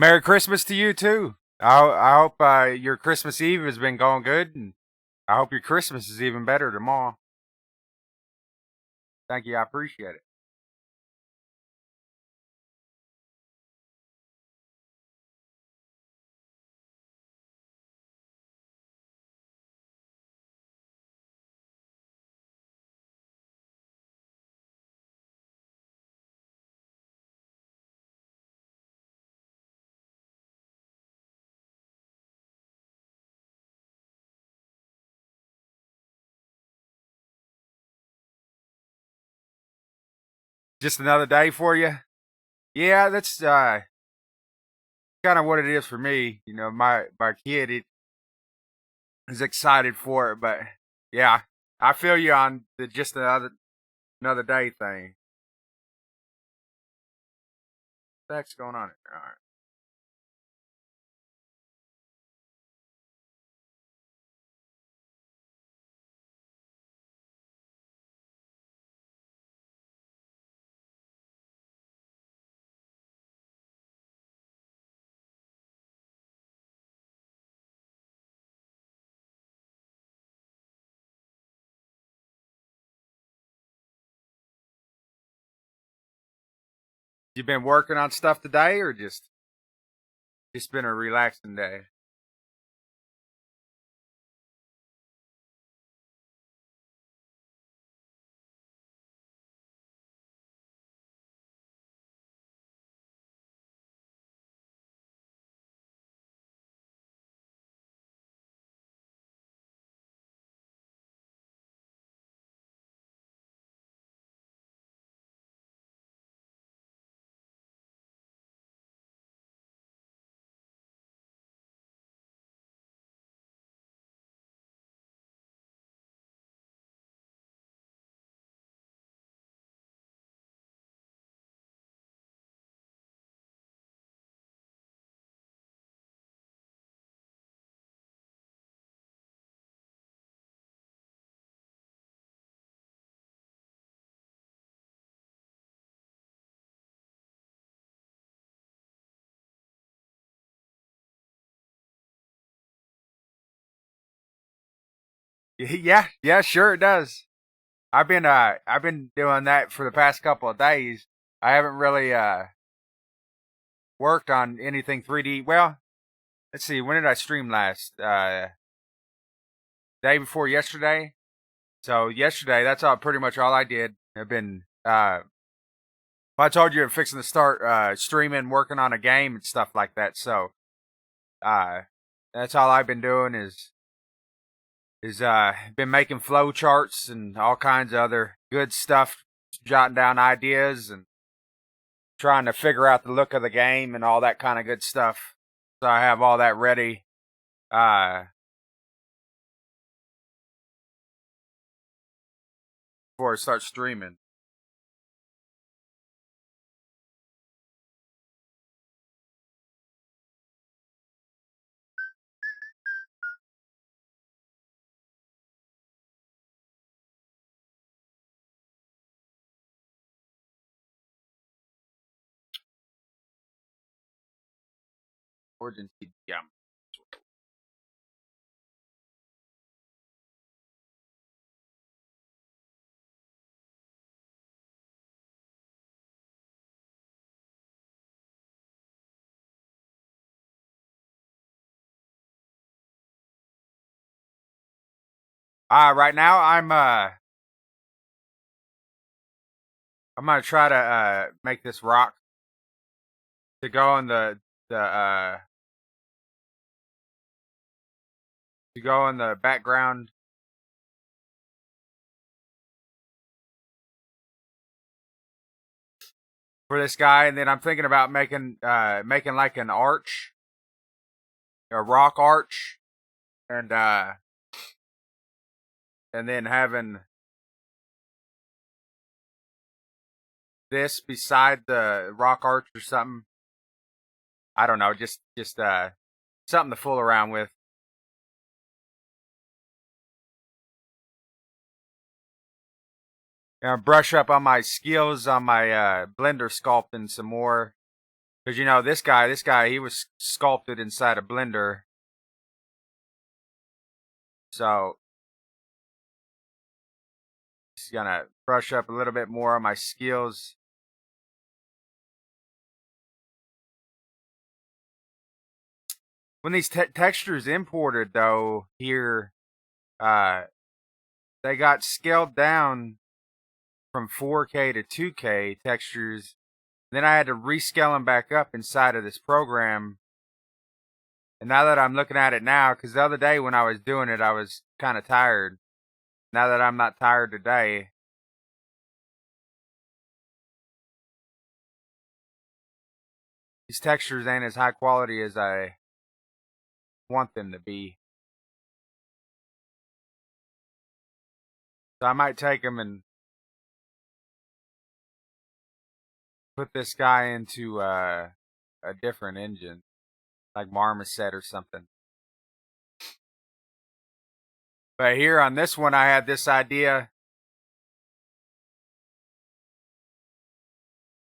Merry Christmas to you too. I hope your Christmas Eve has been going good, and I hope your Christmas is even better tomorrow. Thank you, I appreciate it. Just another day for you. Yeah, that's kind of what it is for me. You know, my kid is excited for it, but yeah, I feel you on the just another day thing. What's going on? All right. You been working on stuff today, or just been a relaxing day? Yeah, yeah, sure it does. I've been doing that for the past couple of days. I haven't really worked on anything 3D. Well, let's see. When did I stream last? Day before yesterday. So yesterday, that's all pretty much all I did. I've been I told you I'm fixing to start streaming, working on a game and stuff like that. So uh that's all I've been doing is been making flow charts and all kinds of other good stuff, jotting down ideas and trying to figure out the look of the game and all that kind of good stuff. So I have all that ready uh, before I start streaming. Origin yeah. Right now I'm gonna try to make this rock to go in the to go in the background for this guy, and then I'm thinking about making like an arch, a rock arch, and uh and then having this beside the rock arch or something. I don't know, just something to fool around with. Brush up on my skills on my blender sculpting some more. Because this guy, he was sculpted inside a blender. So just gonna brush up a little bit more on my skills. When these textures imported though here, uh, they got scaled down from 4K to 2K textures. Then I had to rescale them back up inside of this program. And now that I'm looking at it now, because the other day when I was doing it, I was kind of tired. Now that I'm not tired today, these textures ain't as high quality as I want them to be. So I might take them and put this guy into a different engine, like Marmoset or something. But here on this one, I had this idea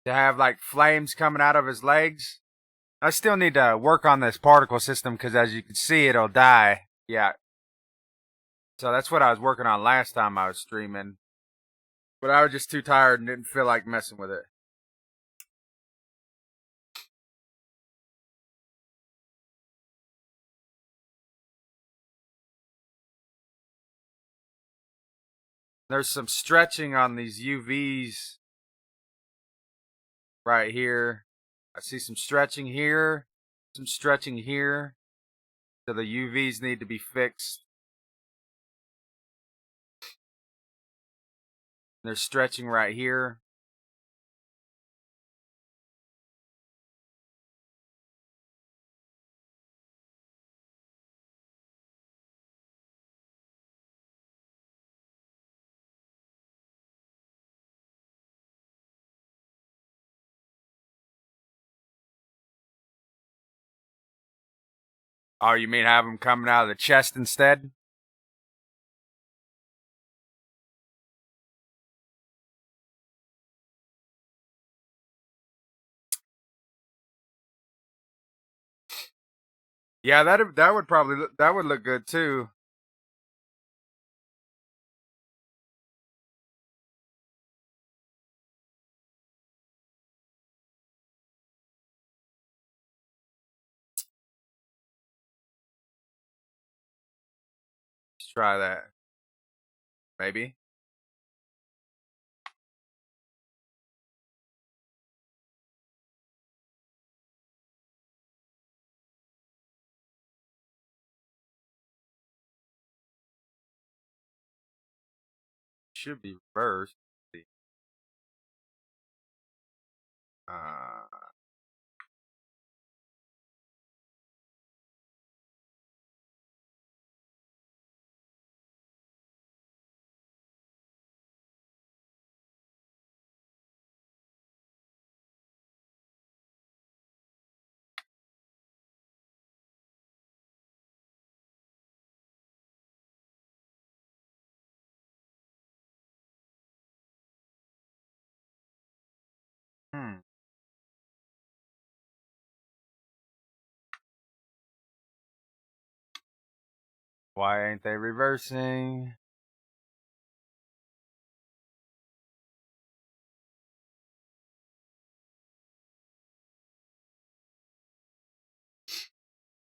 to have like flames coming out of his legs. I still need to work on this particle system because as you can see, it'll die. Yeah. So that's what I was working on last time I was streaming. But I was just too tired and didn't feel like messing with it. There's some stretching on these UVs right here. I see some stretching here, some stretching here. So the UVs need to be fixed. There's stretching right here. Oh, you mean have them coming out of the chest instead? Yeah, that would probably that would look good too. Let's try that. Maybe. Should be reversed. Let's see. Uh, hmm. Why ain't they reversing?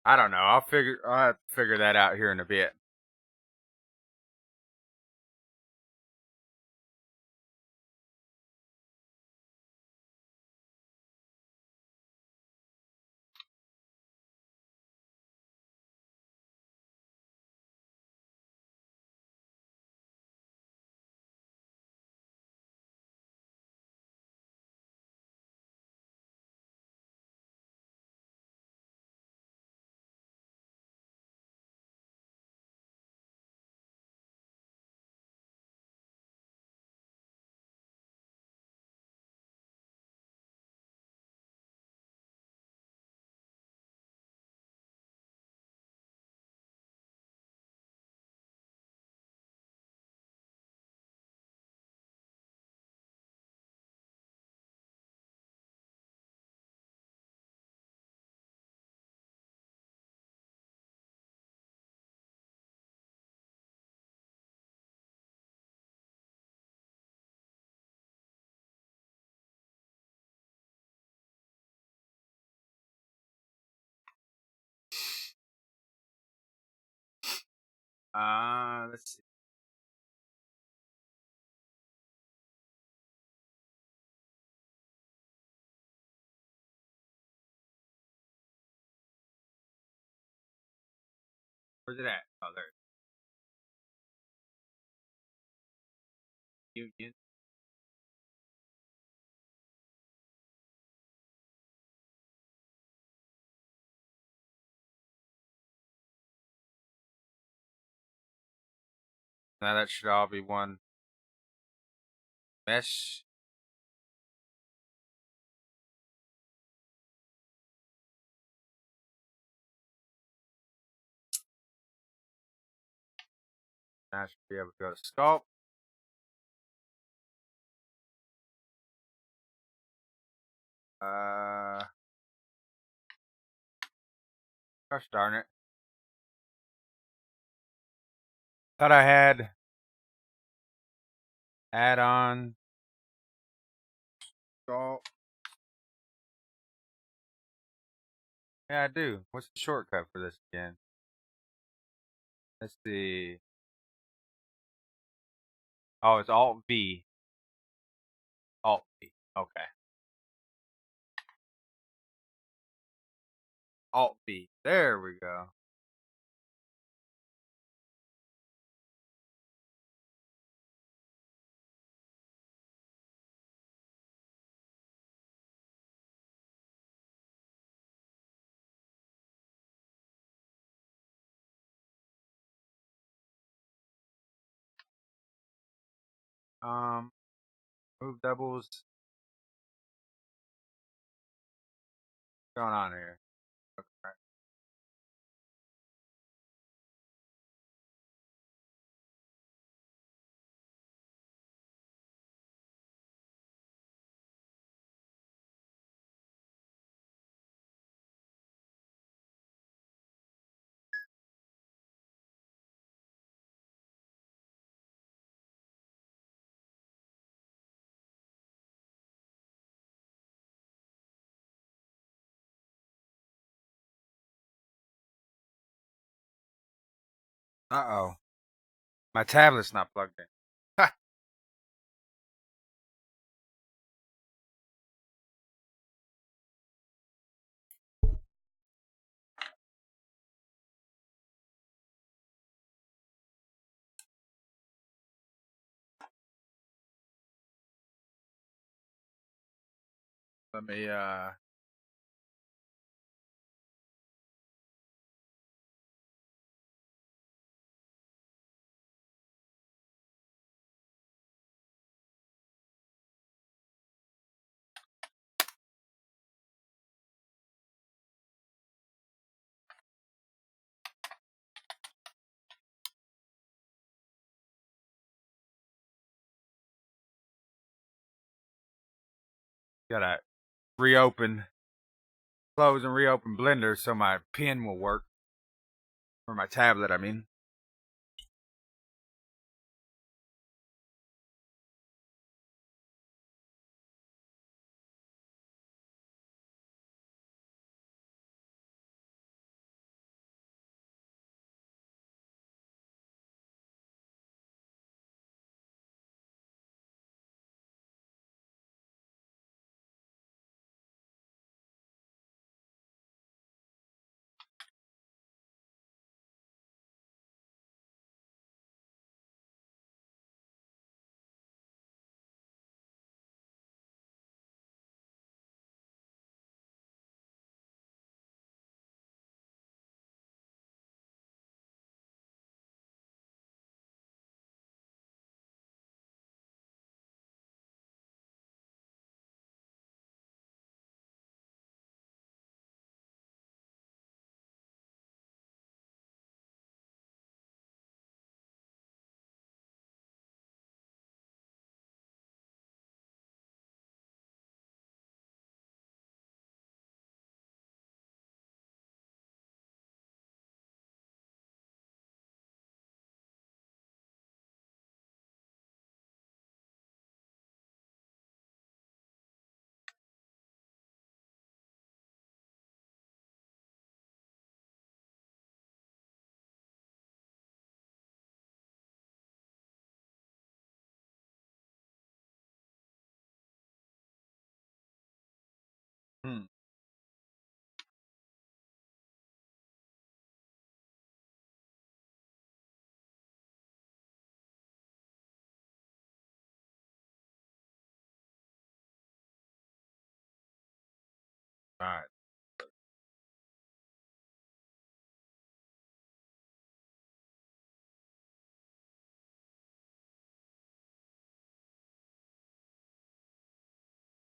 I don't know. I'll have to figure that out here in a bit. Let's see. Where's it at? Oh, there. Union. Now that should all be one mesh. Now I should be able to go to sculpt. Uh, Gosh darn it. Thought I had add-on sculpt. Yeah, I do. What's the shortcut for this again? Let's see. Oh, it's Alt V. Alt V. Okay. Alt V. There we go. Um, Move doubles. What's going on here? Okay. Uh-oh. My tablet's not plugged in. Ha! Let me gotta reopen, close and reopen Blender so my pen will work. For my tablet, I mean. Alright.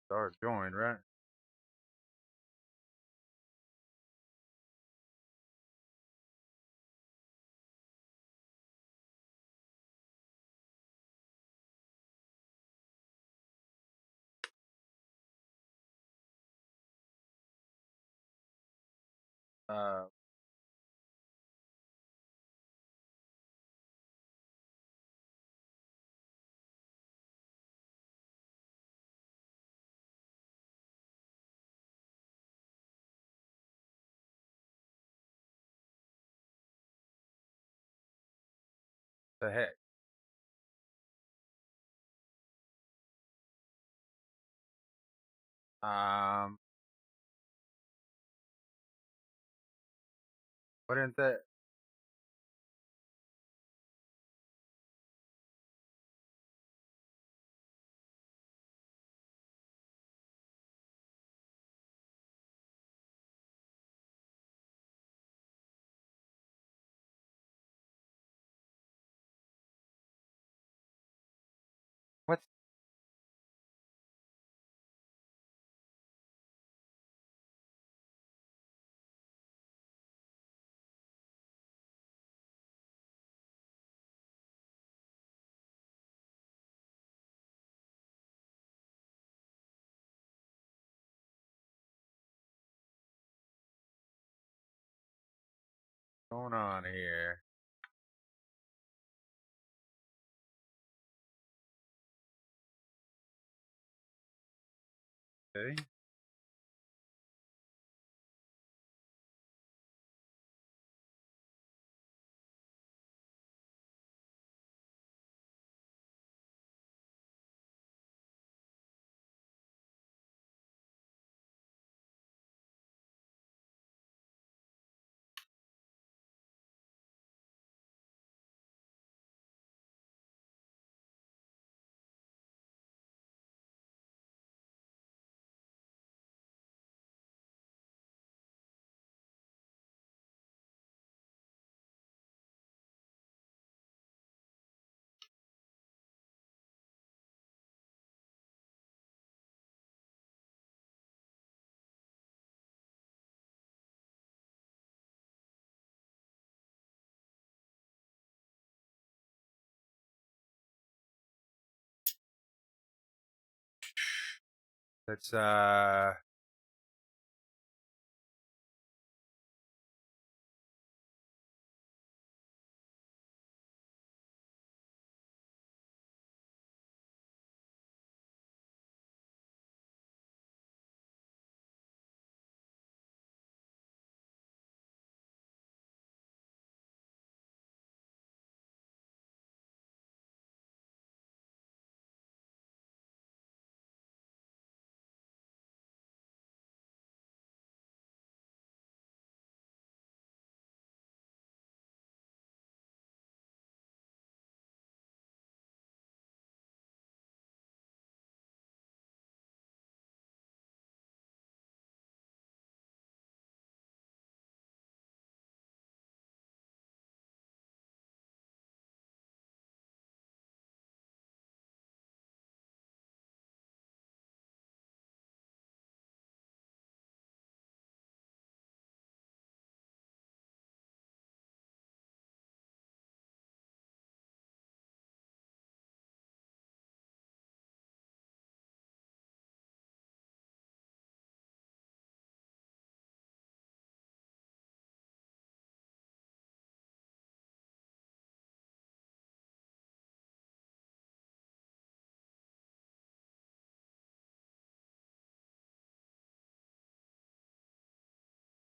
Start join, right? Uh, the heck? Um, what isn't that? What's going on here? Okay. Let's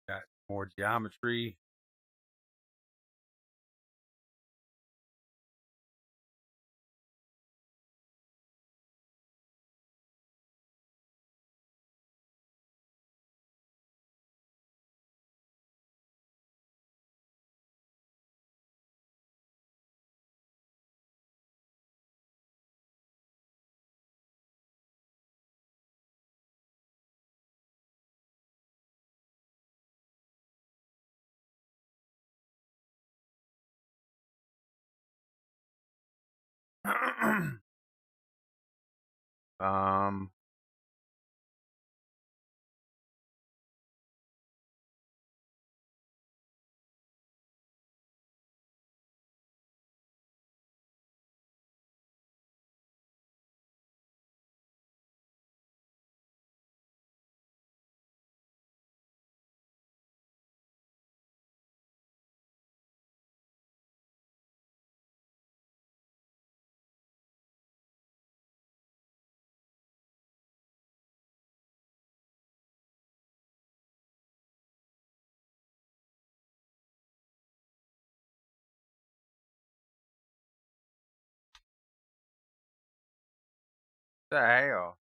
got more geometry. um, the hell?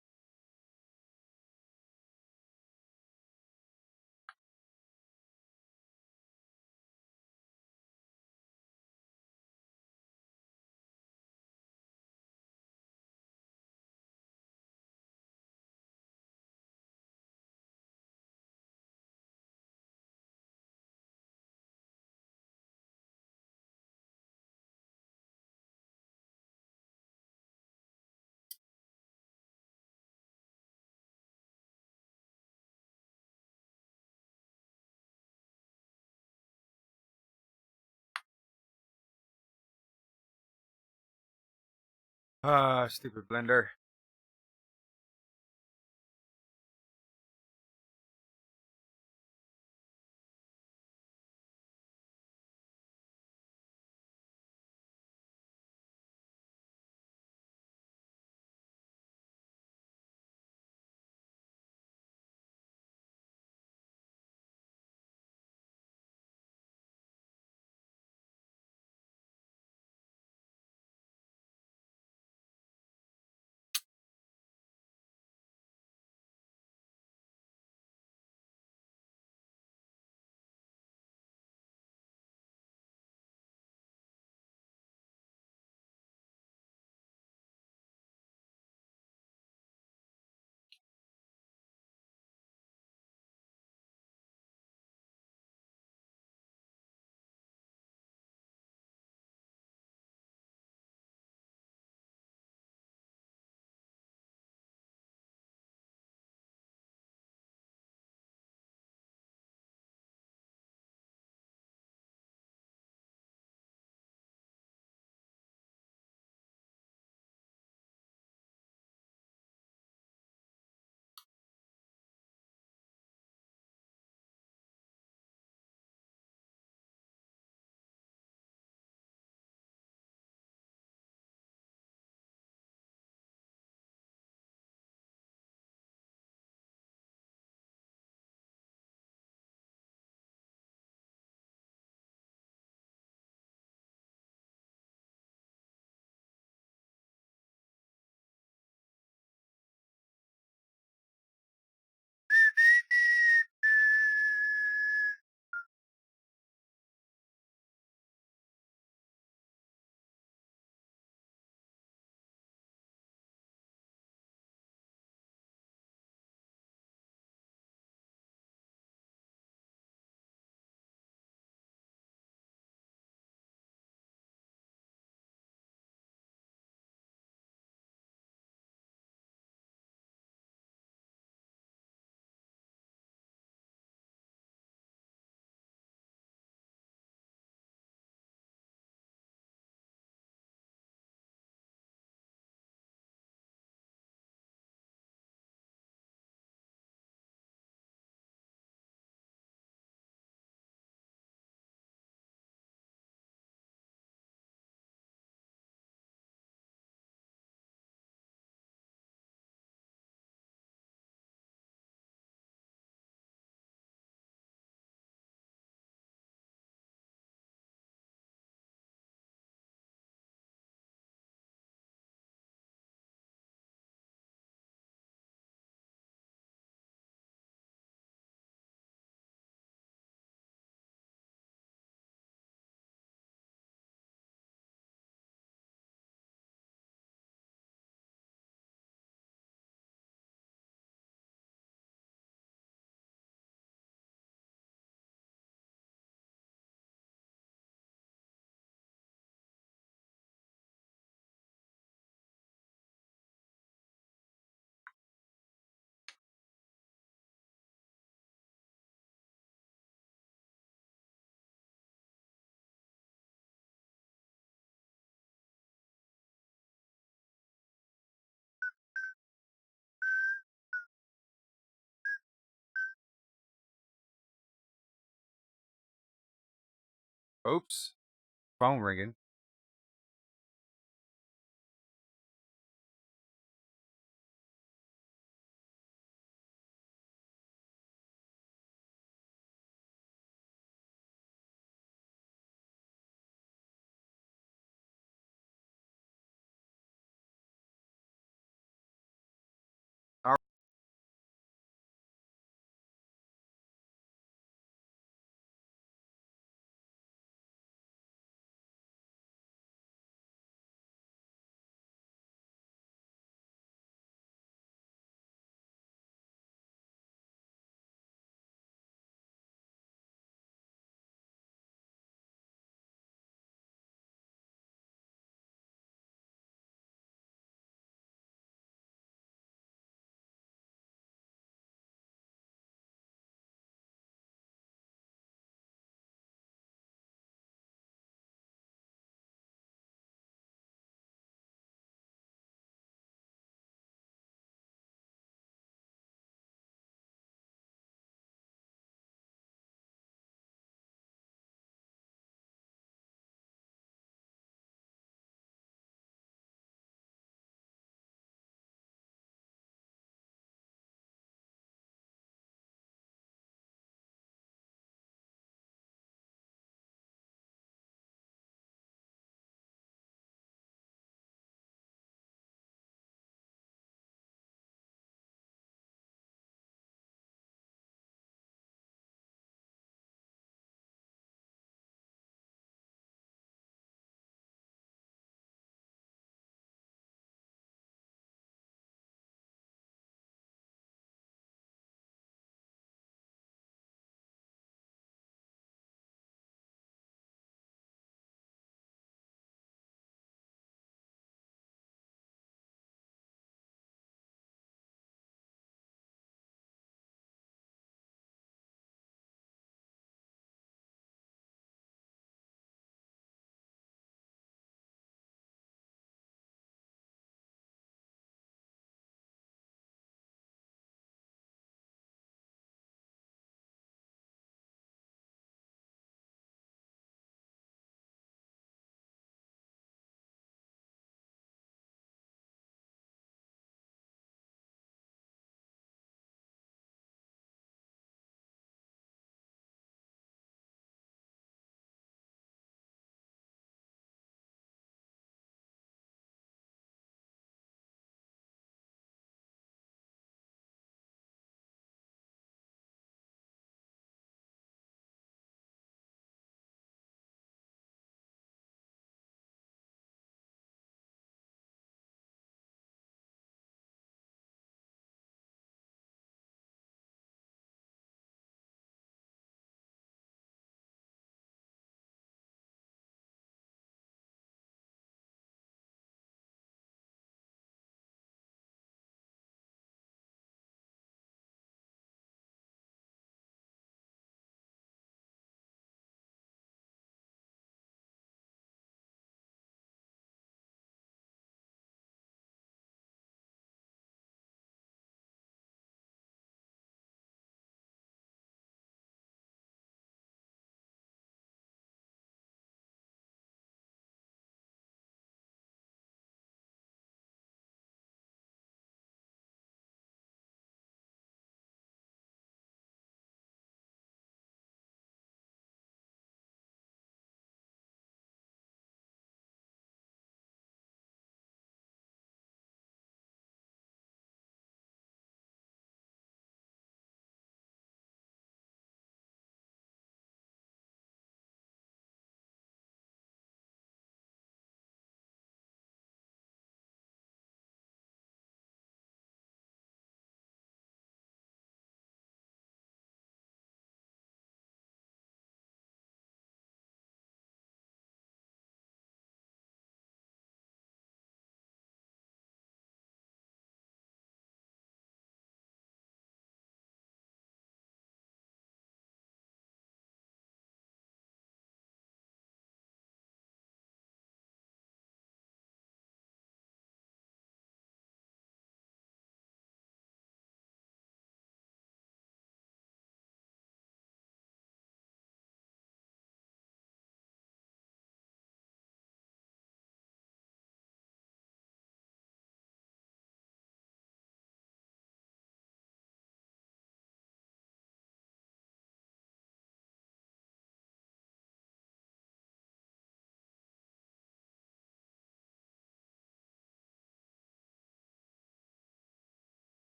Stupid blender. Oops, phone ringing.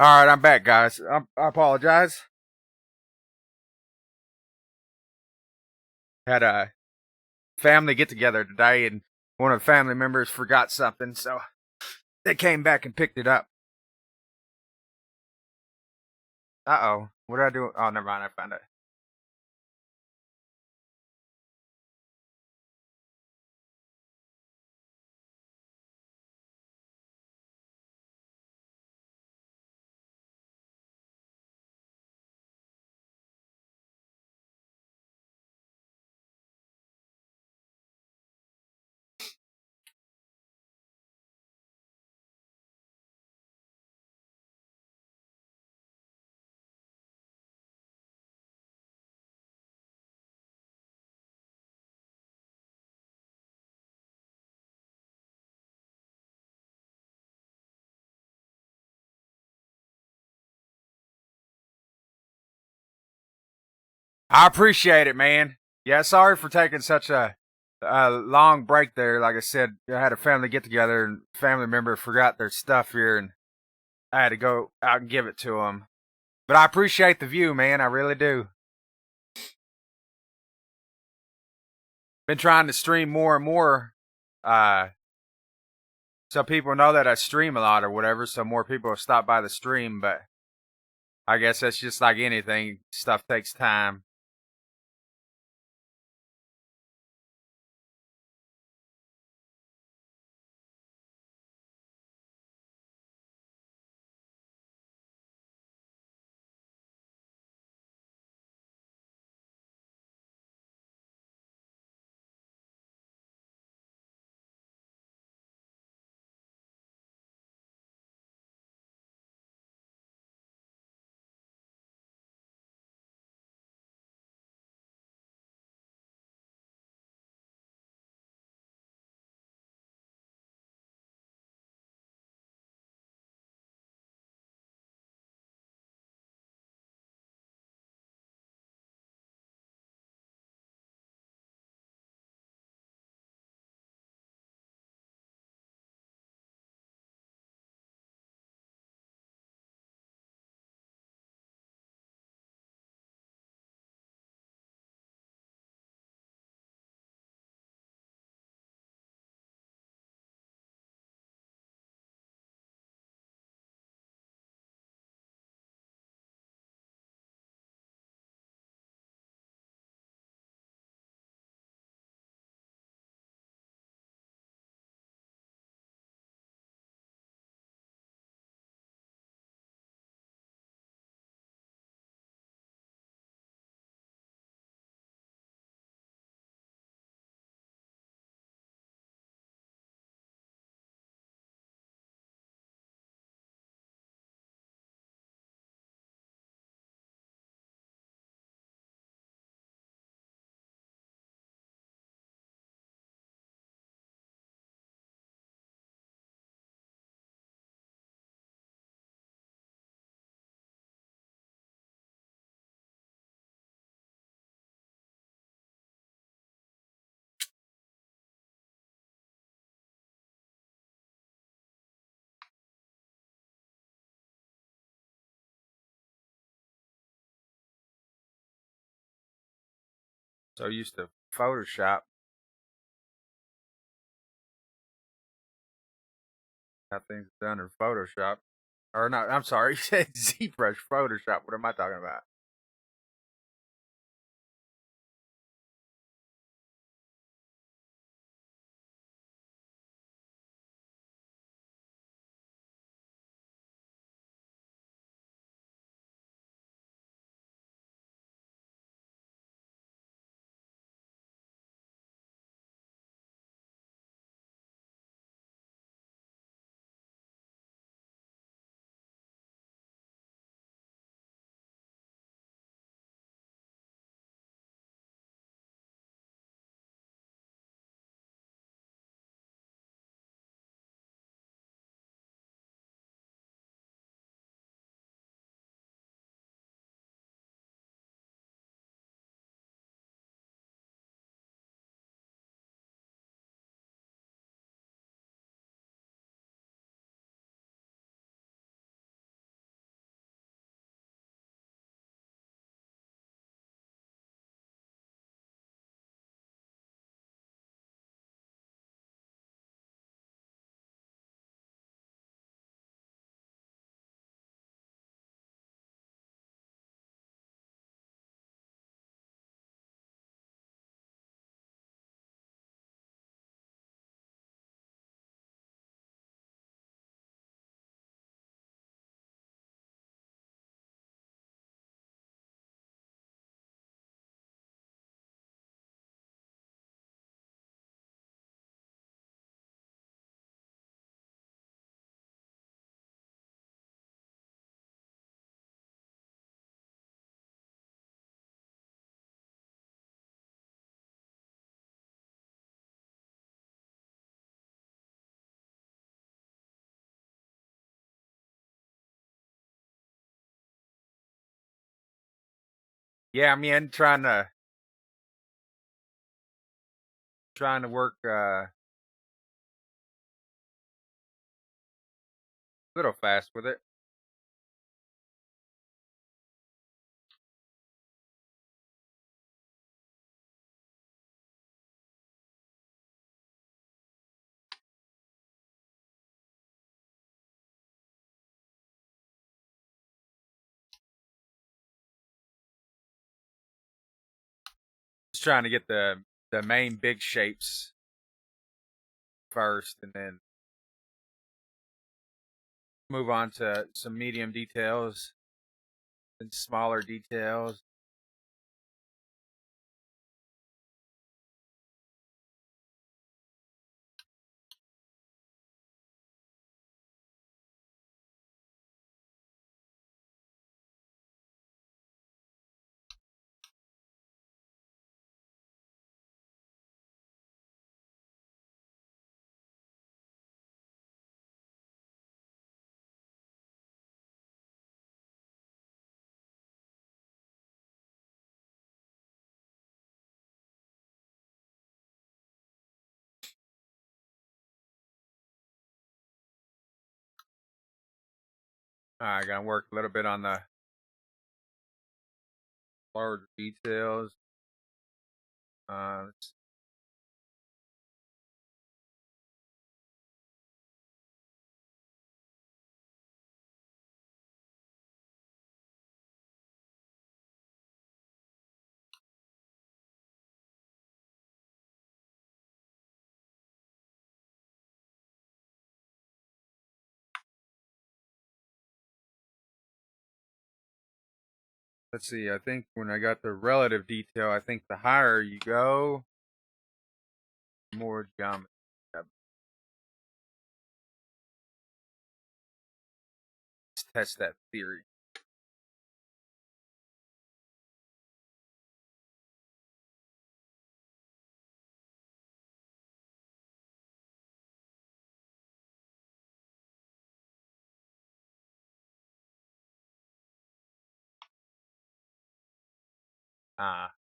All right, I'm back, guys. I apologize. Had a family get together today, and one of the family members forgot something, so they came back and picked it up. Uh-oh. What did I do? Oh, never mind. I found it. I appreciate it, man. Yeah, sorry for taking such a long break there. Like I said, I had a family get together, and family member forgot their stuff here, and I had to go out and give it to them. But I appreciate the view, man. I really do. Been trying to stream more and more, uh, so people know that I stream a lot or whatever. So more people will stop by the stream. But I guess that's just like anything. Stuff takes time. So used to Photoshop. How things done in Photoshop. Or not, I'm sorry, you said ZBrush Photoshop. What am I talking about? Yeah, man, trying to work a little fast with it. Just trying to get the main big shapes first, and then move on to some medium details and smaller details. I gotta work a little bit on the larger details. Let's see. I think when I got the relative detail, I think the higher you go, the more geometry. Let's test that theory. Ah,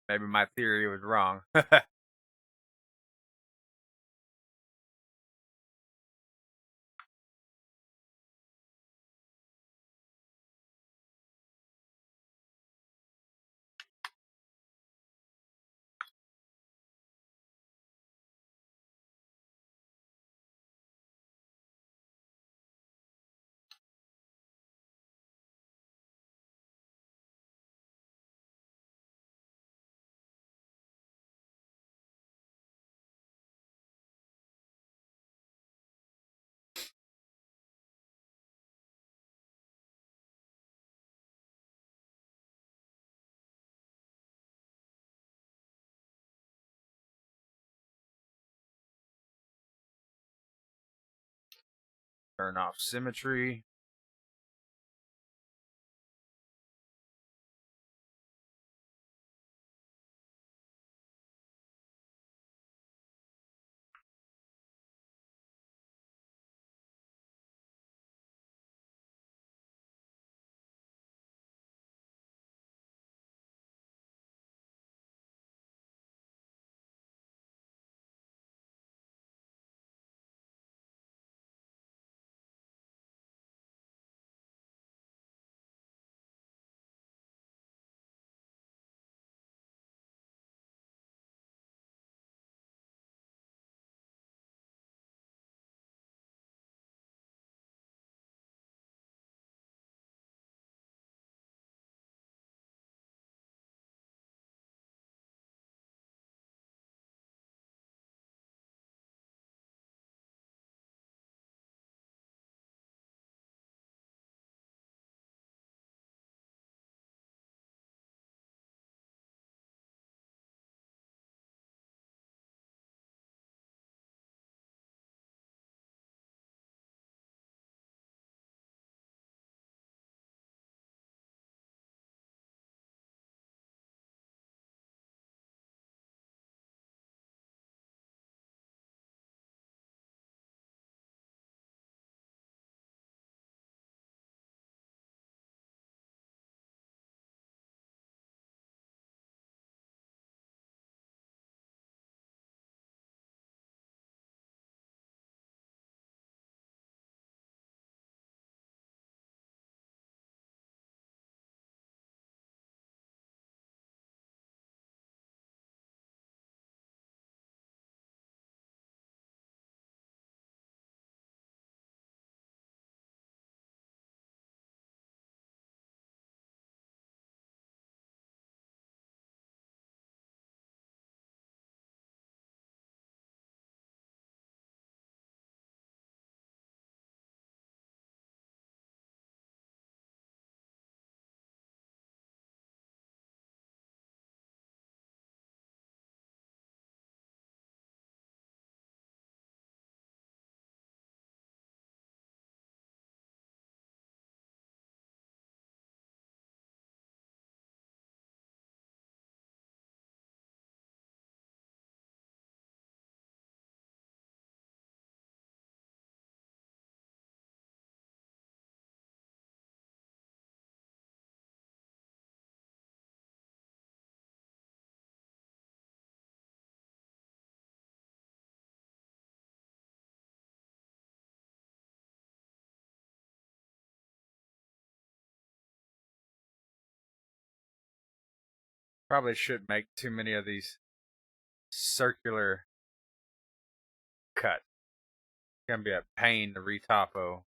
maybe my theory was wrong. Turn off symmetry. Probably shouldn't make too many of these circular cuts. It's gonna be a pain to retopo.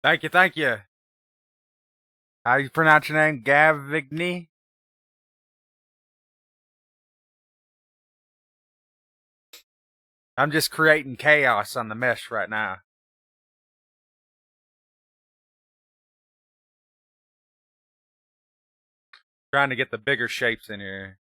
Thank you, thank you. How you pronounce your name? Gavigny? I'm just creating chaos on the mesh right now. Trying to get the bigger shapes in here.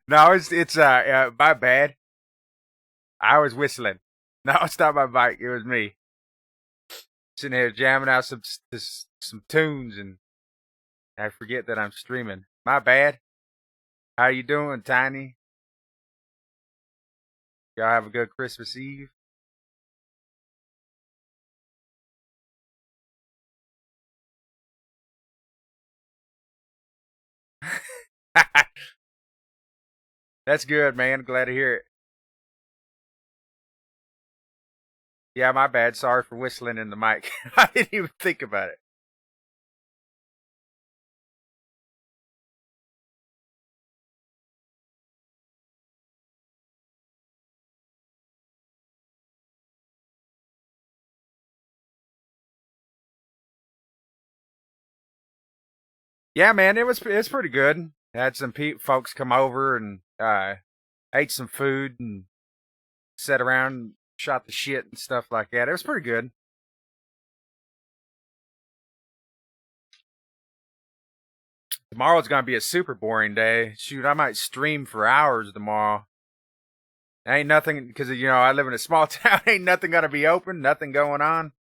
No, it's my bad. I was whistling. No, it's not my bike. It was me sitting here jamming out some tunes, and I forget that I'm streaming. My bad. How you doing, Tiny? Y'all have a good Christmas Eve. That's good, man. Glad to hear it. Yeah, my bad. Sorry for whistling in the mic. I didn't even think about it. Yeah, man, it's pretty good. Had some folks come over and ate some food and sat around and shot the shit and stuff like that. It was pretty good. Tomorrow's gonna be a super boring day. Shoot, I might stream for hours tomorrow. Ain't nothing because I live in a small town. Ain't nothing gonna be open. Nothing going on.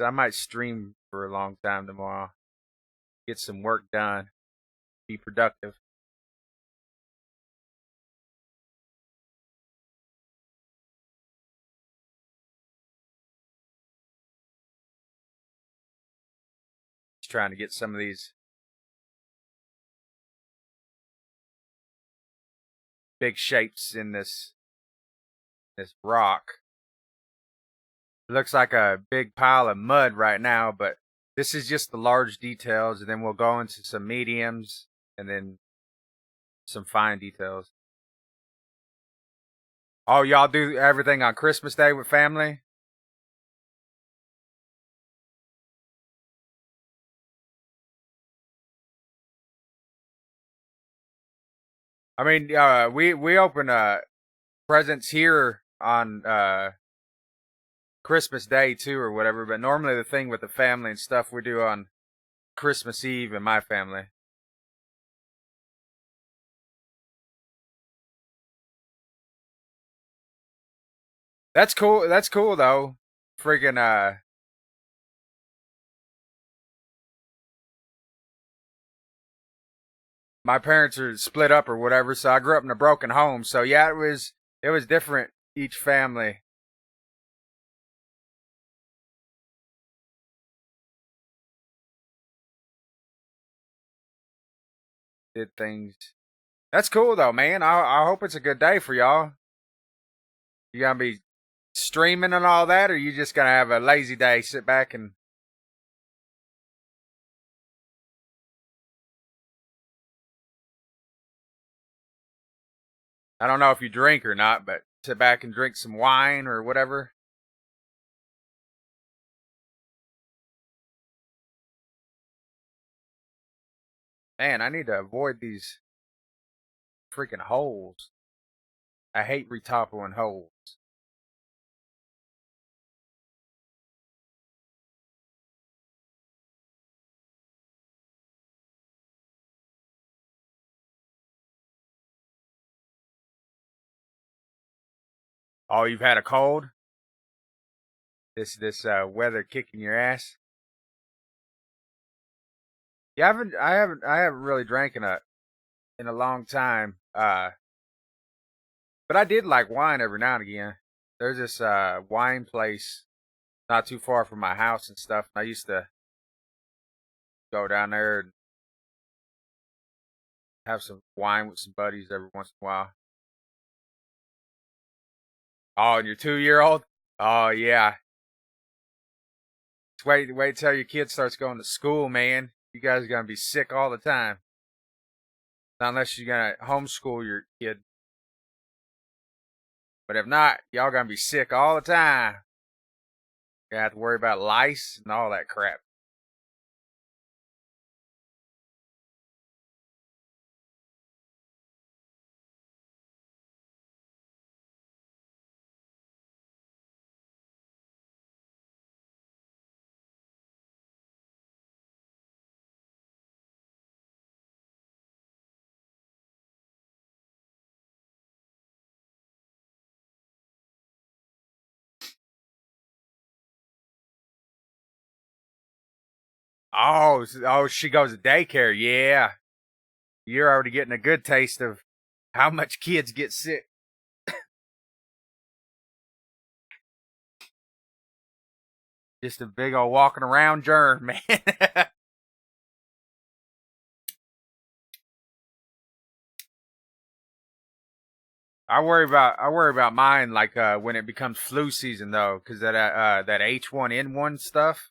So I might stream for a long time tomorrow. Get some work done. Be productive. Just trying to get some of these big shapes in this rock. It looks like a big pile of mud right now, but this is just the large details, and then we'll go into some mediums and then some fine details. Oh, y'all do everything on Christmas Day with family? I mean, we open presents here on Christmas Day too, or whatever. But normally the thing with the family and stuff we do on Christmas Eve in my family. That's cool. That's cool though. Freaking my parents are split up or whatever, so I grew up in a broken home. So yeah, it was different each family did things. That's cool though, man. I hope it's a good day for y'all. You gonna be streaming and all that, or you just gonna have a lazy day, sit back and I don't know if you drink or not, but sit back and drink some wine or whatever. Man, I need to avoid these freaking holes. I hate retoppling holes. Oh, you've had a cold? This weather kicking your ass? Yeah, I haven't really drank in a long time. But I did like wine every now and again. There's this wine place not too far from my house and stuff. I used to go down there and have some wine with some buddies every once in a while. Oh, and your 2 year old? Oh yeah. Just wait till your kid starts going to school, man. You guys are gonna be sick all the time. Unless you're gonna homeschool your kid. But if not, y'all gonna be sick all the time. Gonna have to worry about lice and all that crap. Oh, she goes to daycare. Yeah, you're already getting a good taste of how much kids get sick. Just a big old walking around germ, man. I worry about mine like when it becomes flu season though, because that H1N1 stuff,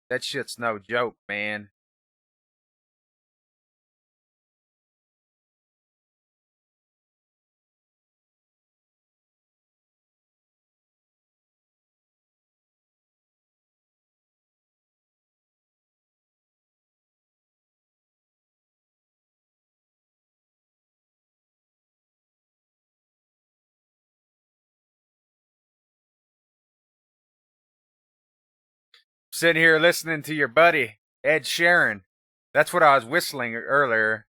that shit's no joke, man. Sitting here listening to your buddy Ed Sheeran. That's what I was whistling earlier.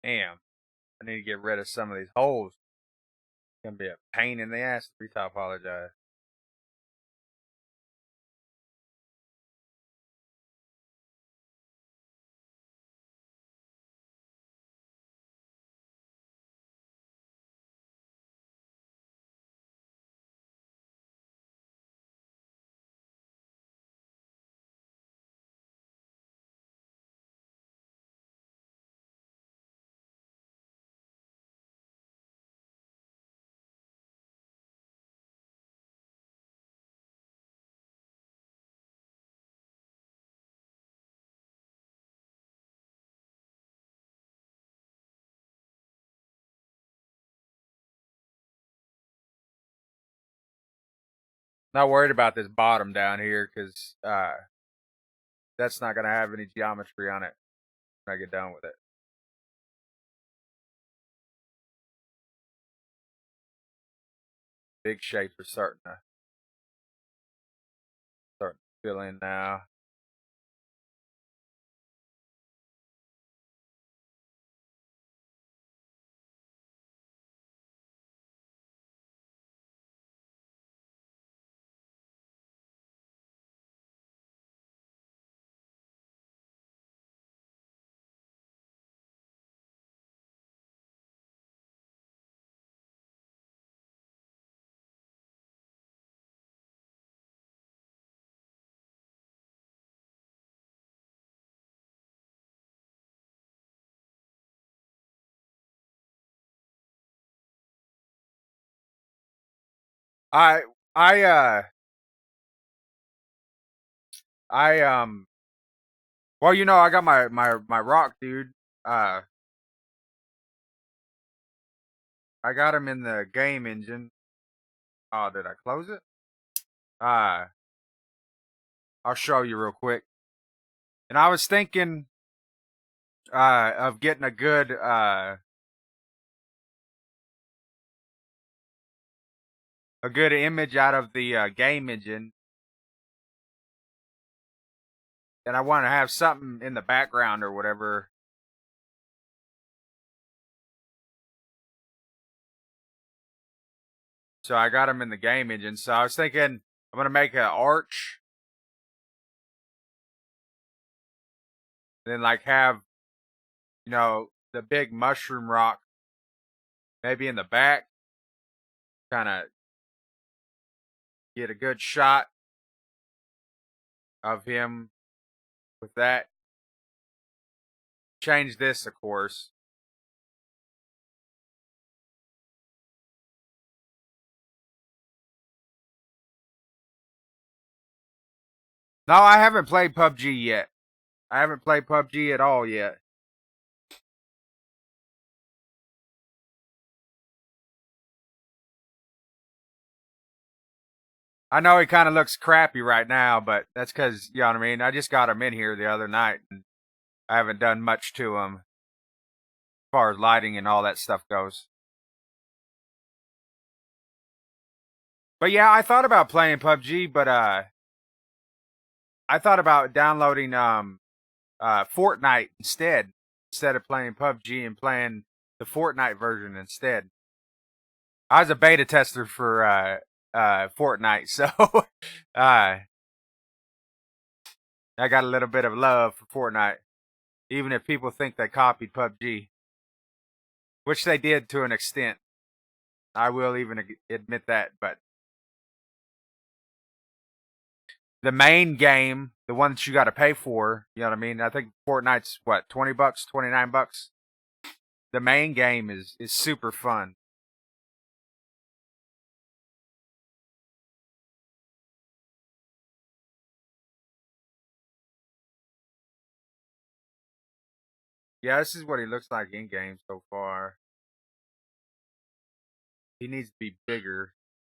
Damn, I need to get rid of some of these holes. It's gonna be a pain in the ass every time I apologize. Not worried about this bottom down here because that's not gonna have any geometry on it when I get done with it. Big shapes are starting to fill in now. I I I well, I got my rock, dude. Uh I got him in the game engine. Oh, did I close it? Uh I'll show you real quick. And I was thinking of getting a good image out of the game engine, and I want to have something in the background or whatever. So I got him in the game engine. So I was thinking I'm gonna make an arch, and then like have the big mushroom rock maybe in the back, kind of get a good shot of him with that. Change this, of course. No, I haven't played PUBG yet. I haven't played PUBG at all yet. I know he kind of looks crappy right now, but that's because, you know what I mean? I just got him in here the other night, and I haven't done much to him as far as lighting and all that stuff goes. But yeah, I thought about playing PUBG, but I thought about downloading Fortnite instead of playing PUBG and playing the Fortnite version instead. I was a beta tester for Fortnite, so uh, I got a little bit of love for Fortnite, even if people think they copied PUBG, which they did to an extent. I will even admit that, but the main game, the one that you got to pay for, you know what I mean? I think Fortnite's what, $20, $29. The main game is super fun. Yeah, this is what he looks like in game so far. He needs to be bigger,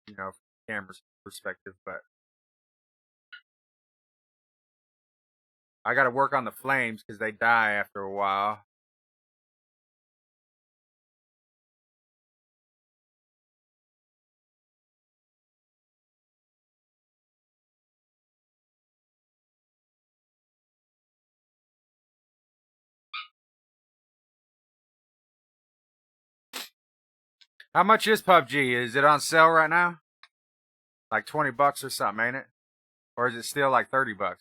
from camera's perspective, but I got to work on the flames because they die after a while. How much is PUBG? Is it on sale right now? Like $20 or something, ain't it? Or is it still like $30?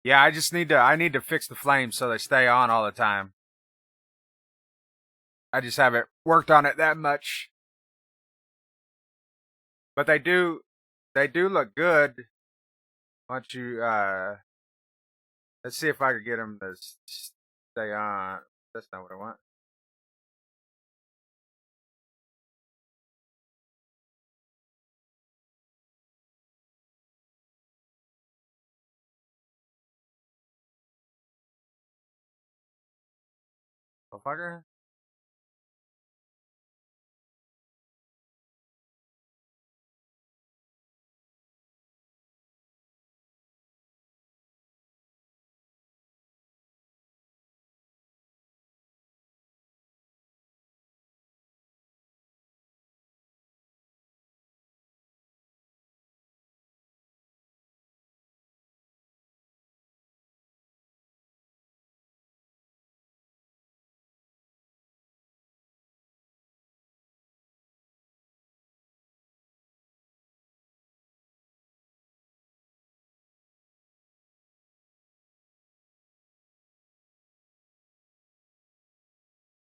Yeah, I need to fix the flames so they stay on all the time. I just haven't worked on it that much. But they do look good once you let's see if I could get them to stay on. That's not what I want. Motherfucker.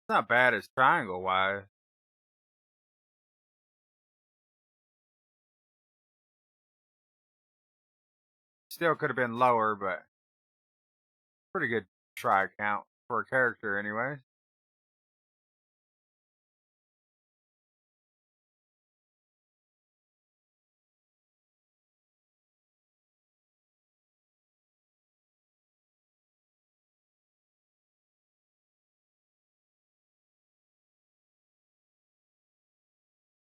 It's not bad as triangle wise. Still could have been lower, but pretty good try count for a character anyway.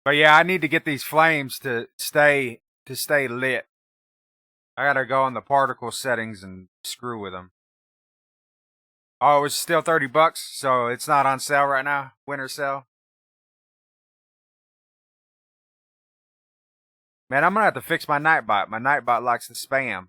But yeah, I need to get these flames to stay lit. I gotta go on the particle settings and screw with them. Oh, it's still $30, so it's not on sale right now. Winter sale. Man, I'm gonna have to fix my Nightbot. My Nightbot likes to spam.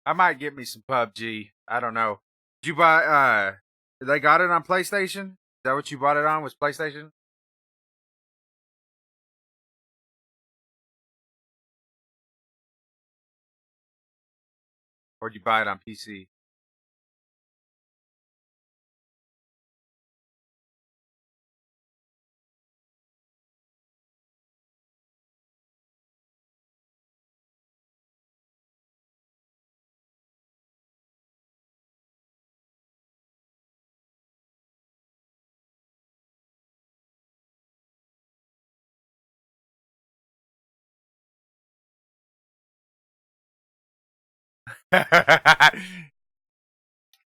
I might get me some PUBG. I don't know. Did you buy? They got it on PlayStation. Is that what you bought it on? Was PlayStation? Or did you buy it on PC?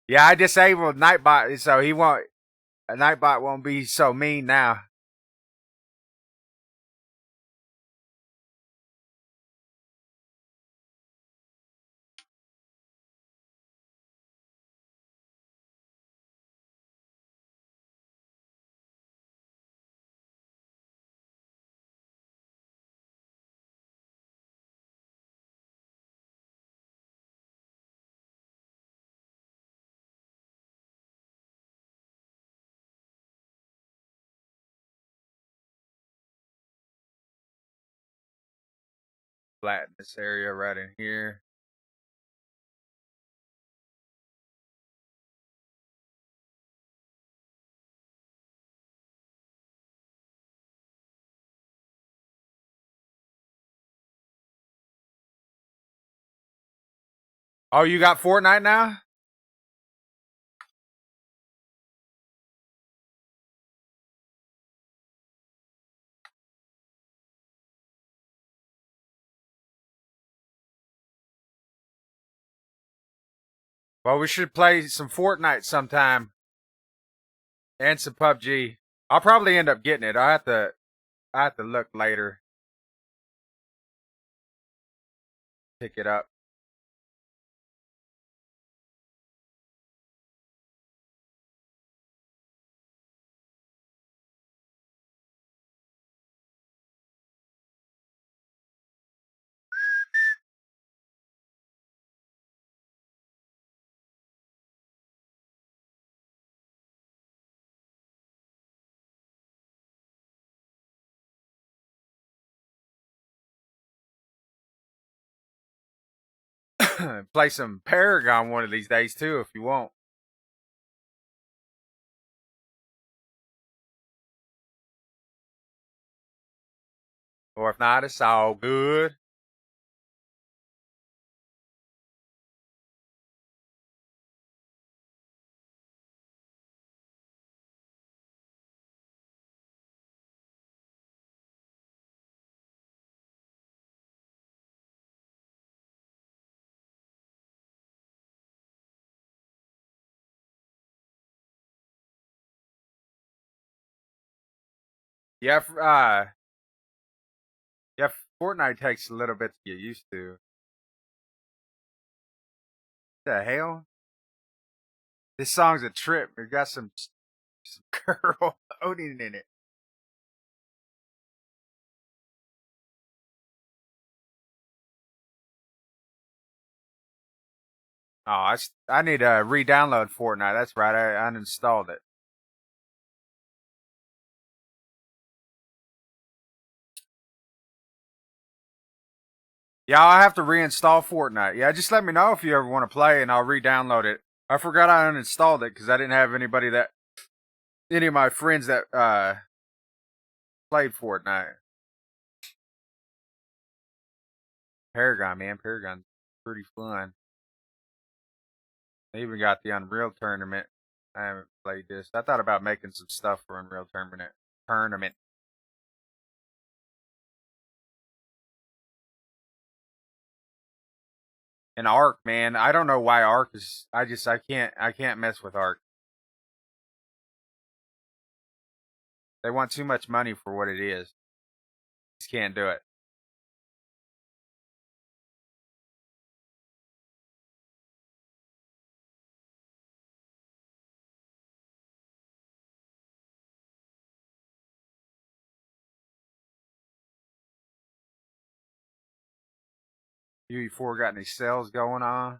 Yeah, I disabled Nightbot, so he won't. A Nightbot won't be so mean now. Flatten this area right in here. Oh, you got Fortnite now? Well, we should play some Fortnite sometime and some PUBG. I'll probably end up getting it. I have to look later, pick it up. Play some Paragon one of these days too, if you want. Or if not, it's all good. Yeah, yeah. Fortnite takes a little bit to get used to. The hell? This song's a trip. It got some girl coding in it. Oh, I need to re-download Fortnite. That's right. I uninstalled it. Yeah, I'll have to reinstall Fortnite. Yeah, just let me know if you ever want to play, and I'll re-download it. I forgot I uninstalled it because I didn't have any of my friends that played Fortnite. Paragon, man, Paragon's pretty fun. They even got the Unreal tournament. I haven't played this. I thought about making some stuff for Unreal tournament. Tournament. And Arc, man, I don't know why Arc is. I can't mess with Arc. They want too much money for what it is. Just can't do it. UE4 got any sales going on?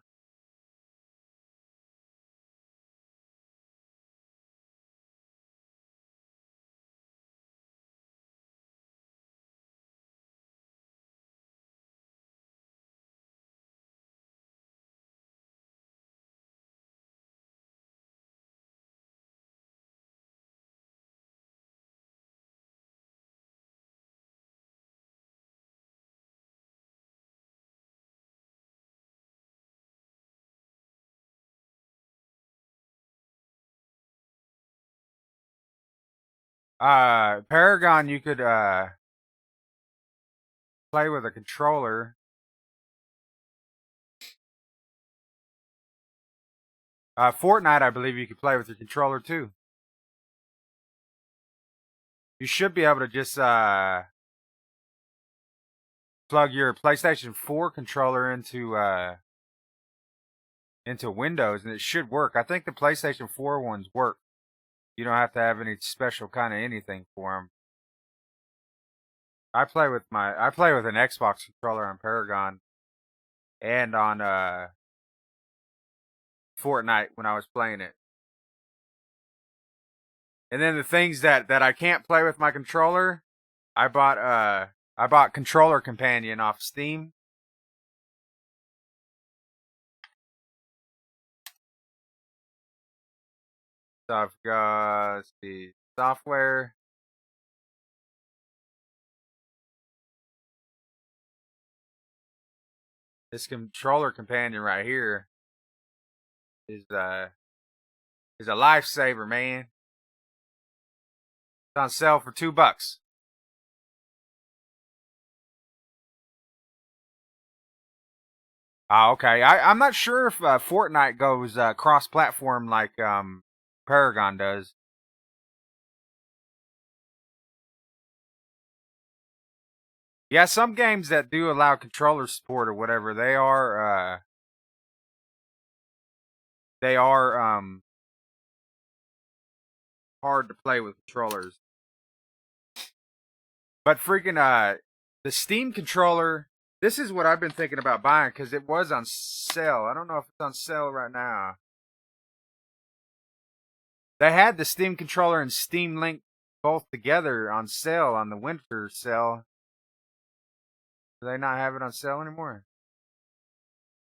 Paragon, you could play with a controller. Fortnite, I believe you could play with your controller too. You should be able to just plug your PlayStation 4 controller into Windows, and it should work. I think the PlayStation 4 ones work. You don't have to have any special kind of anything for them. I play with an Xbox controller on Paragon and on Fortnite when I was playing it. And then the things that I can't play with my controller, I bought Controller Companion off Steam. So I've got the software. This Controller Companion right here is a lifesaver, man. It's on sale for $2. Oh, okay. I'm not sure if Fortnite goes cross-platform like Paragon does. Yeah, some games that do allow controller support or whatever, they are hard to play with controllers. But freaking the Steam controller, this is what I've been thinking about buying because it was on sale. I don't know if it's on sale right now. They had the Steam controller and Steam Link both together on sale on the winter sale. Do they not have it on sale anymore?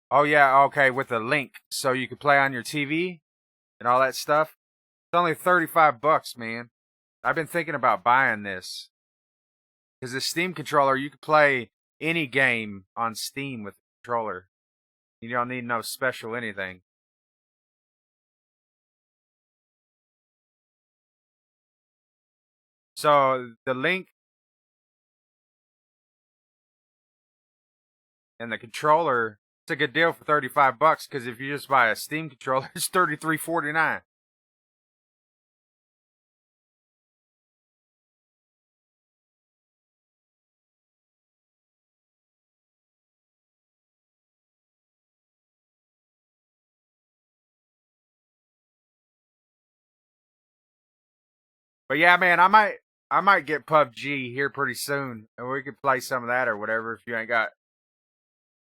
Oh yeah, okay, with the link, so you could play on your TV and all that stuff. It's only $35, man. I've been thinking about buying this because the Steam controller, you could play any game on Steam with the controller. You don't need no special anything. So the link and the controller, it's a good deal for $35 because if you just buy a Steam controller, it's $33.49. But yeah, man, I might get PUBG here pretty soon, and we could play some of that or whatever if you ain't got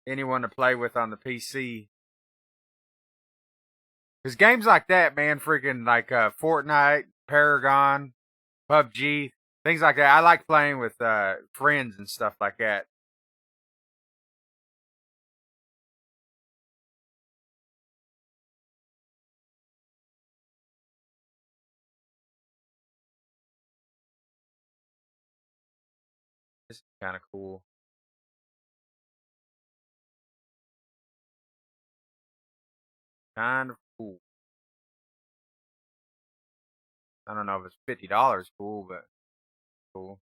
anyone to play with on the PC. Because games like that, man, freaking like Fortnite, Paragon, PUBG, things like that. I like playing with friends and stuff like that. It's kind of cool. Kind of cool. I don't know if it's $50 cool, but cool.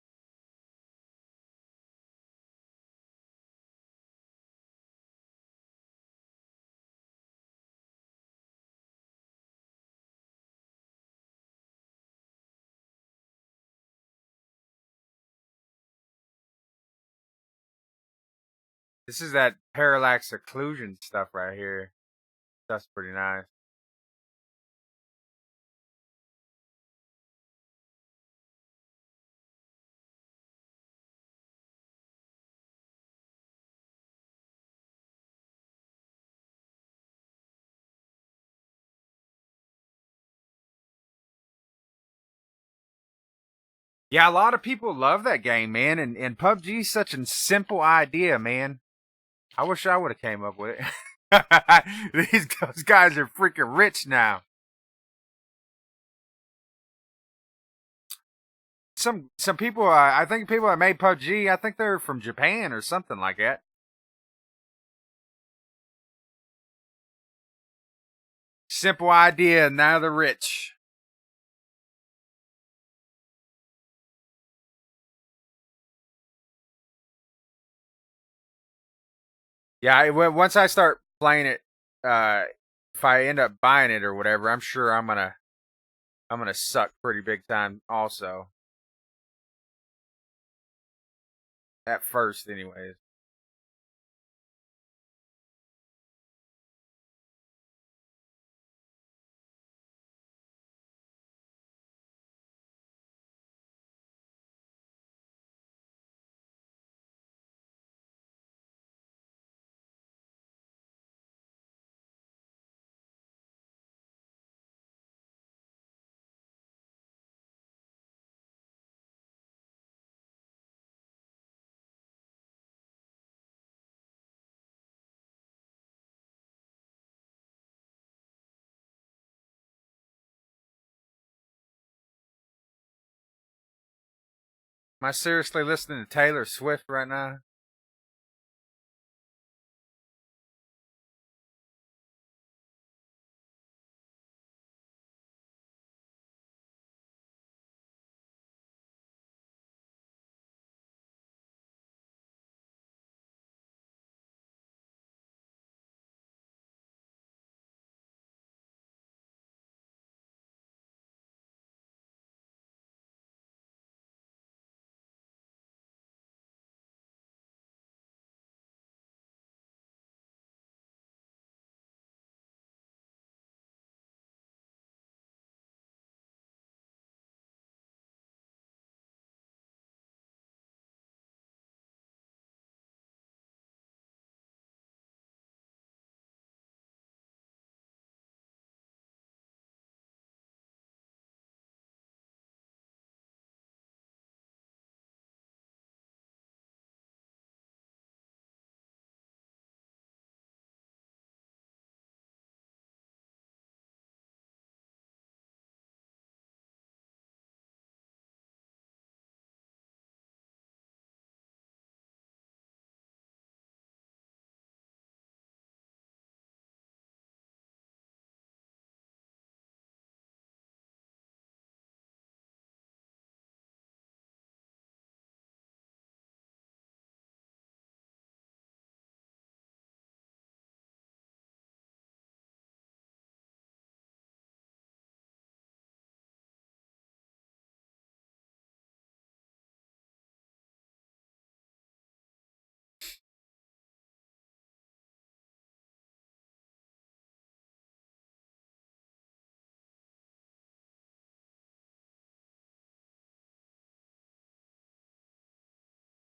This is that parallax occlusion stuff right here. That's pretty nice. Yeah, a lot of people love that game, man, and PUBG's such a simple idea, man. I wish I would have came up with it. Those guys are freaking rich now. Some people, I think people that made PUBG, I think they're from Japan or something like that. Simple idea, now they're rich. Yeah, once I start playing it, uh, if I end up buying it or whatever, I'm sure I'm gonna suck pretty big time. Also, at first, anyways. Am I seriously listening to Taylor Swift right now?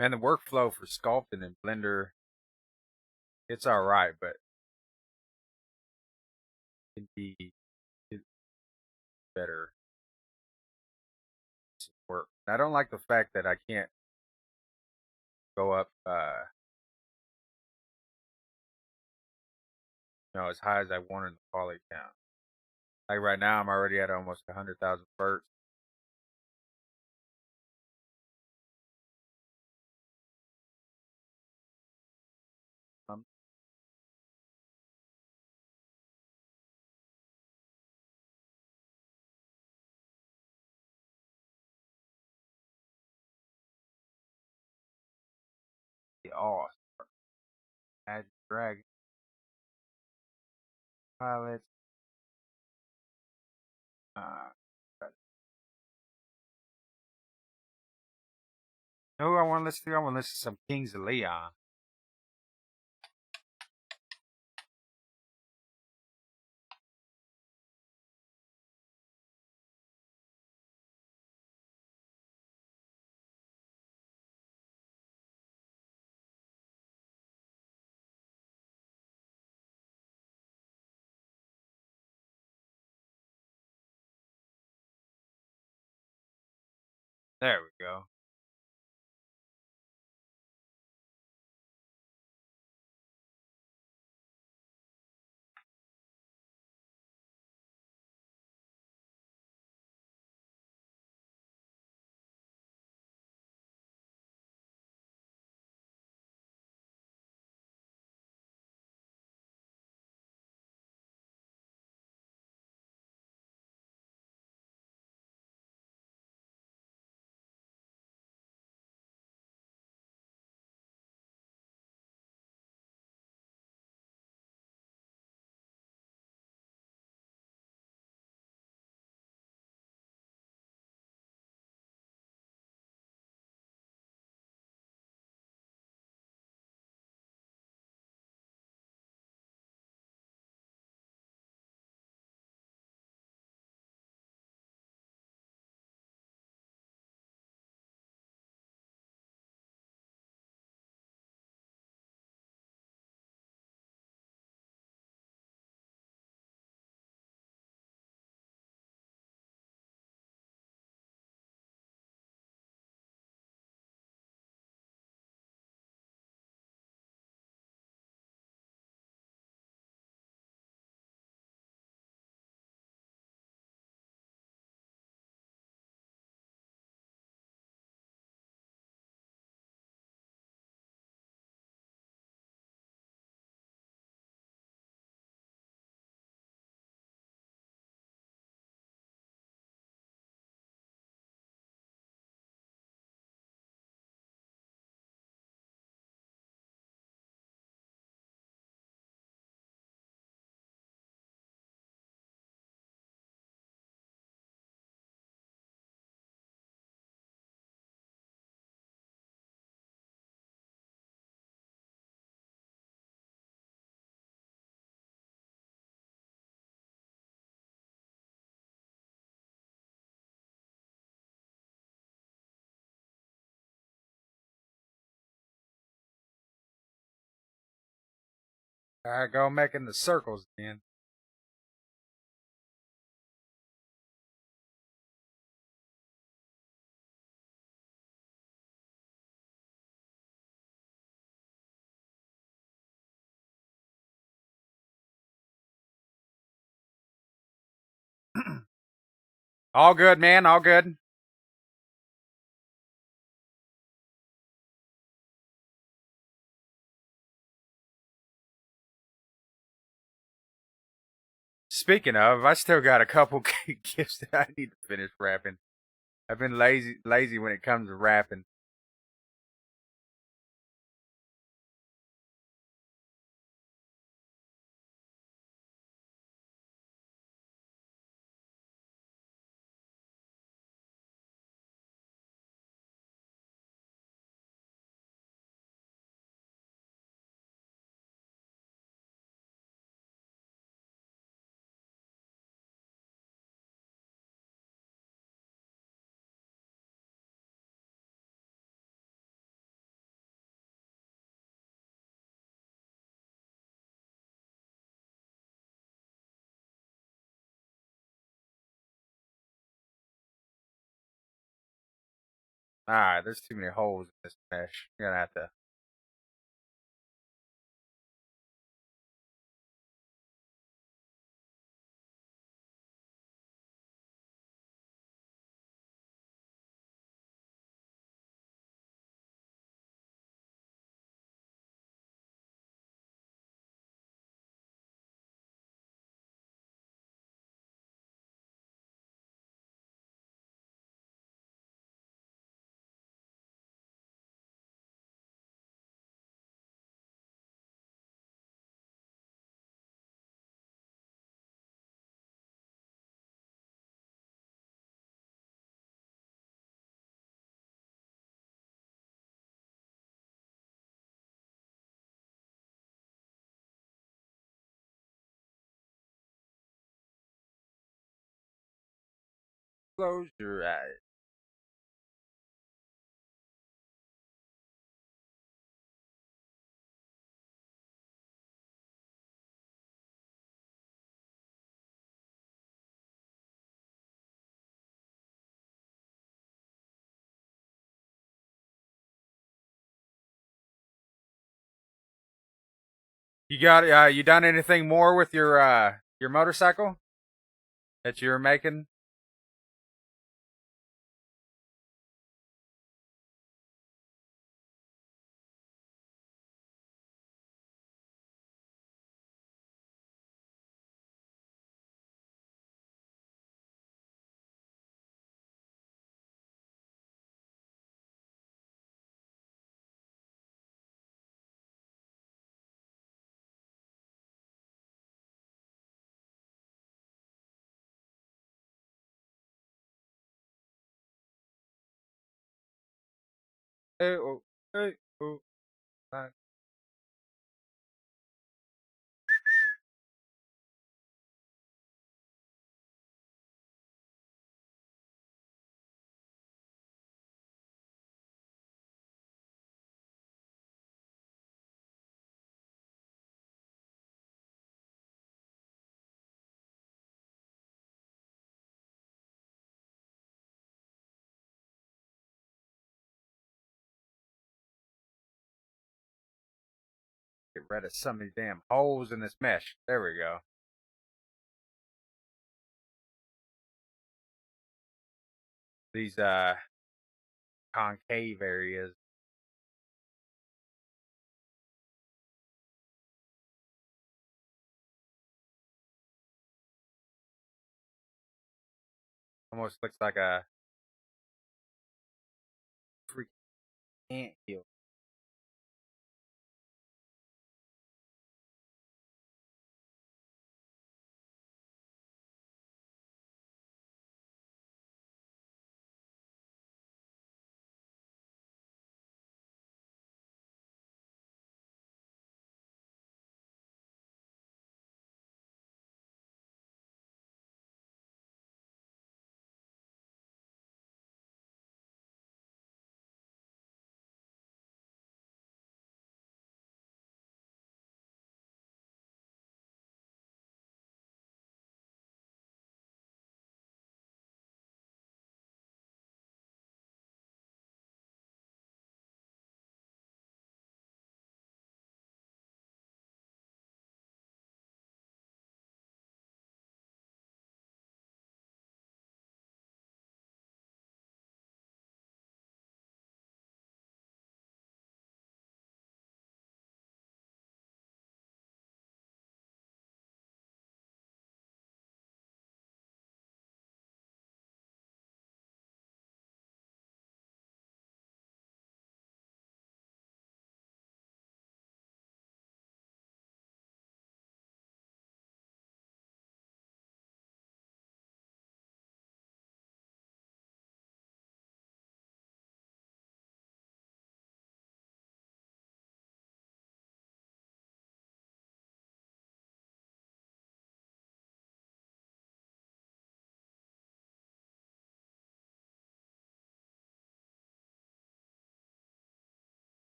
Man, the workflow for sculpting in Blender, it's all right, but it can be better work. I don't like the fact that I can't go up, as high as I want in the poly count. Like right now, I'm already at almost 100,000 birds. I'm the awesome. Add drag pilots. Uh, who I want to listen to? I want to listen to some Kings of Leon. There we go. I go making the circles again. All good, man. All good. Speaking of, I still got a couple gifts that I need to finish wrapping. I've been lazy when it comes to wrapping. All right, there's too many holes in this mesh. You're gonna have to. Close your eyes. You got you done anything more with your motorcycle that you're making? Hey, oh, hey, oh, uh, get rid of some of these damn holes in this mesh. There we go. These concave areas. Almost looks like a freaking ant hill.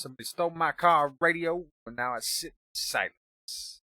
Somebody stole my car radio, and now I sit in silence.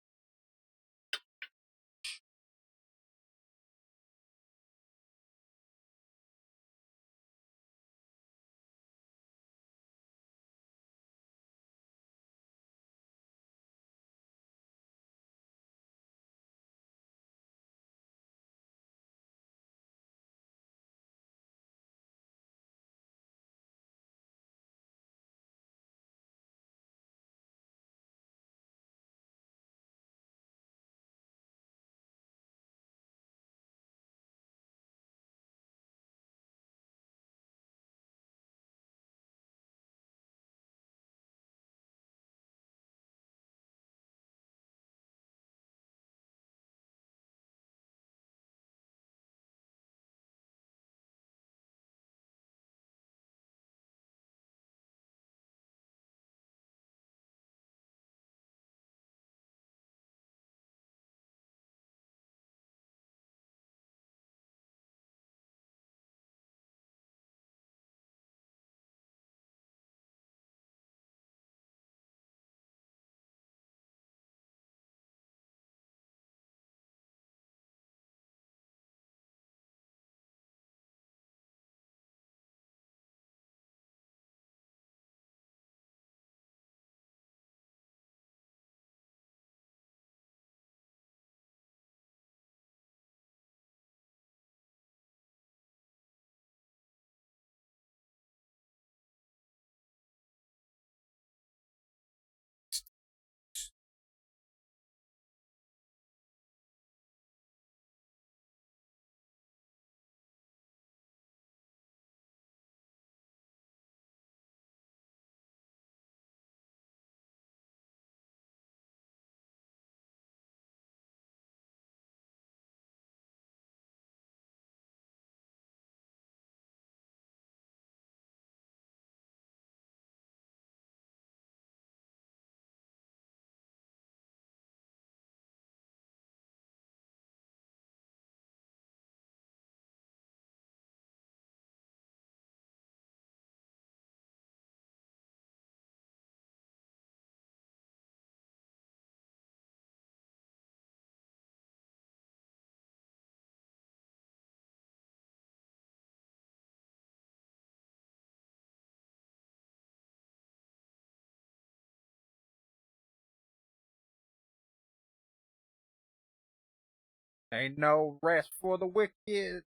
Ain't no rest for the wicked.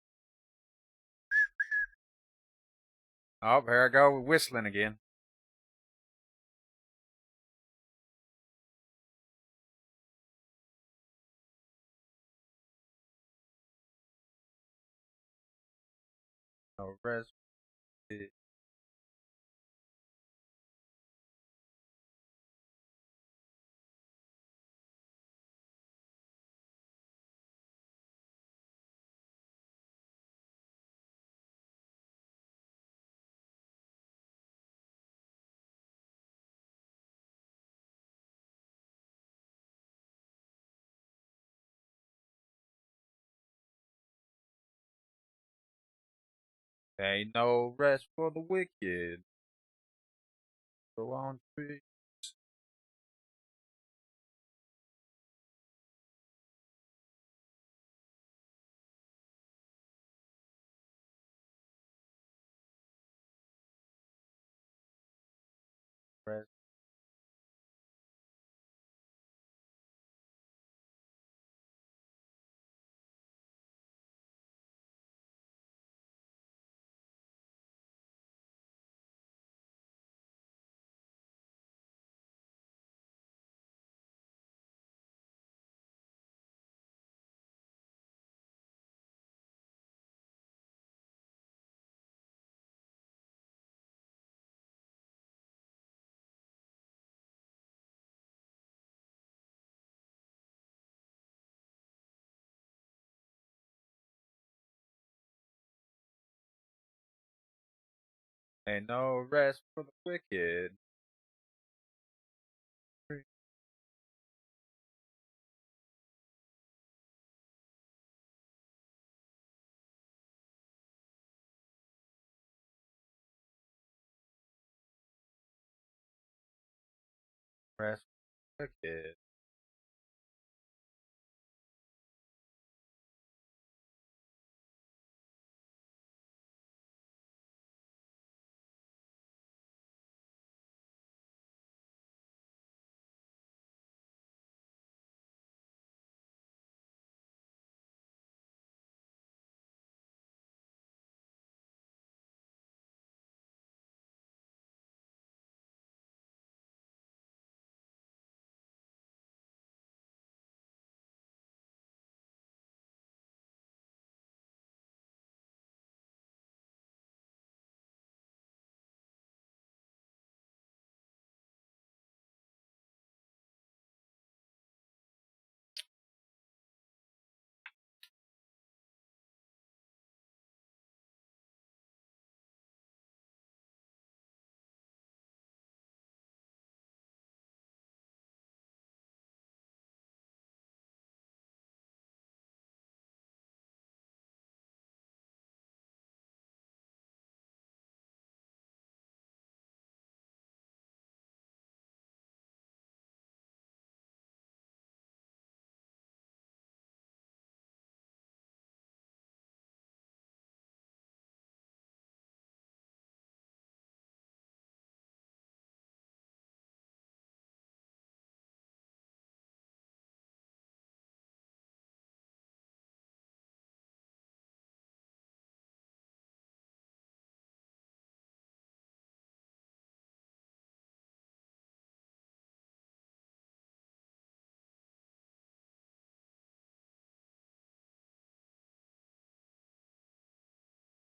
Oh, here I go whistling again. No rest. Ain't no rest for the wicked. Go on, tree. Rest. Ain't no rest for the wicked. Rest the kid.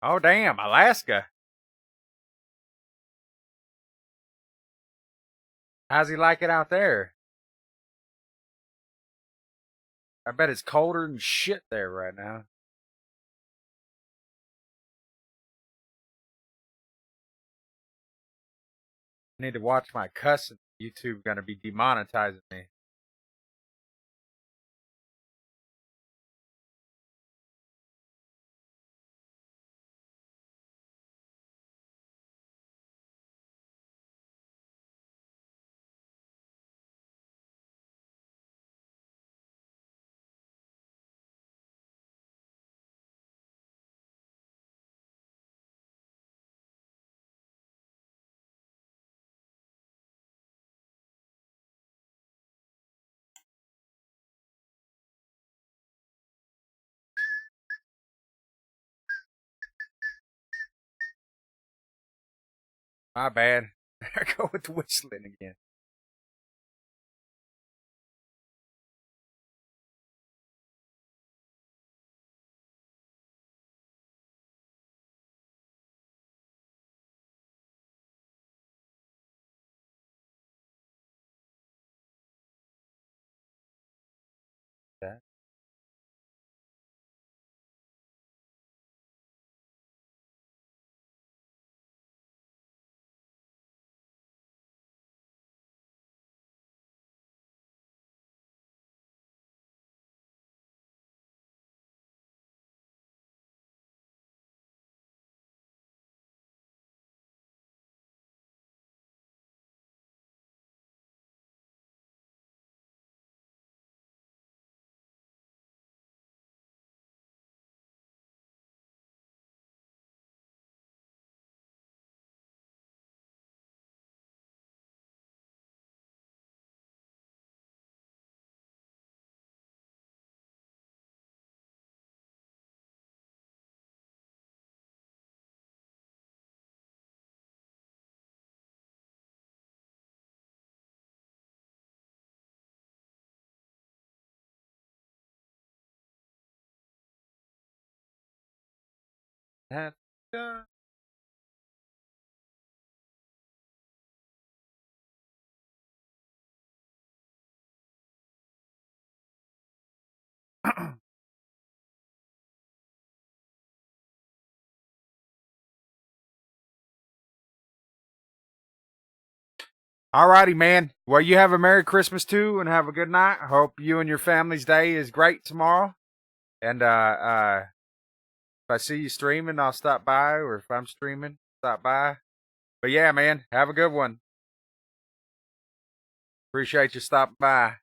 Oh damn, Alaska. How's he like it out there? I bet it's colder than shit there right now. I need to watch my cussing. YouTube gonna be demonetizing me. My bad. I go with the whistling again. Yeah. That's done. Alrighty, man. Well, you have a Merry Christmas too, and have a good night. I hope you and your family's day is great tomorrow. And if I see you streaming, I'll stop by, or if I'm streaming, stop by. But yeah, man, have a good one. Appreciate you stopping by.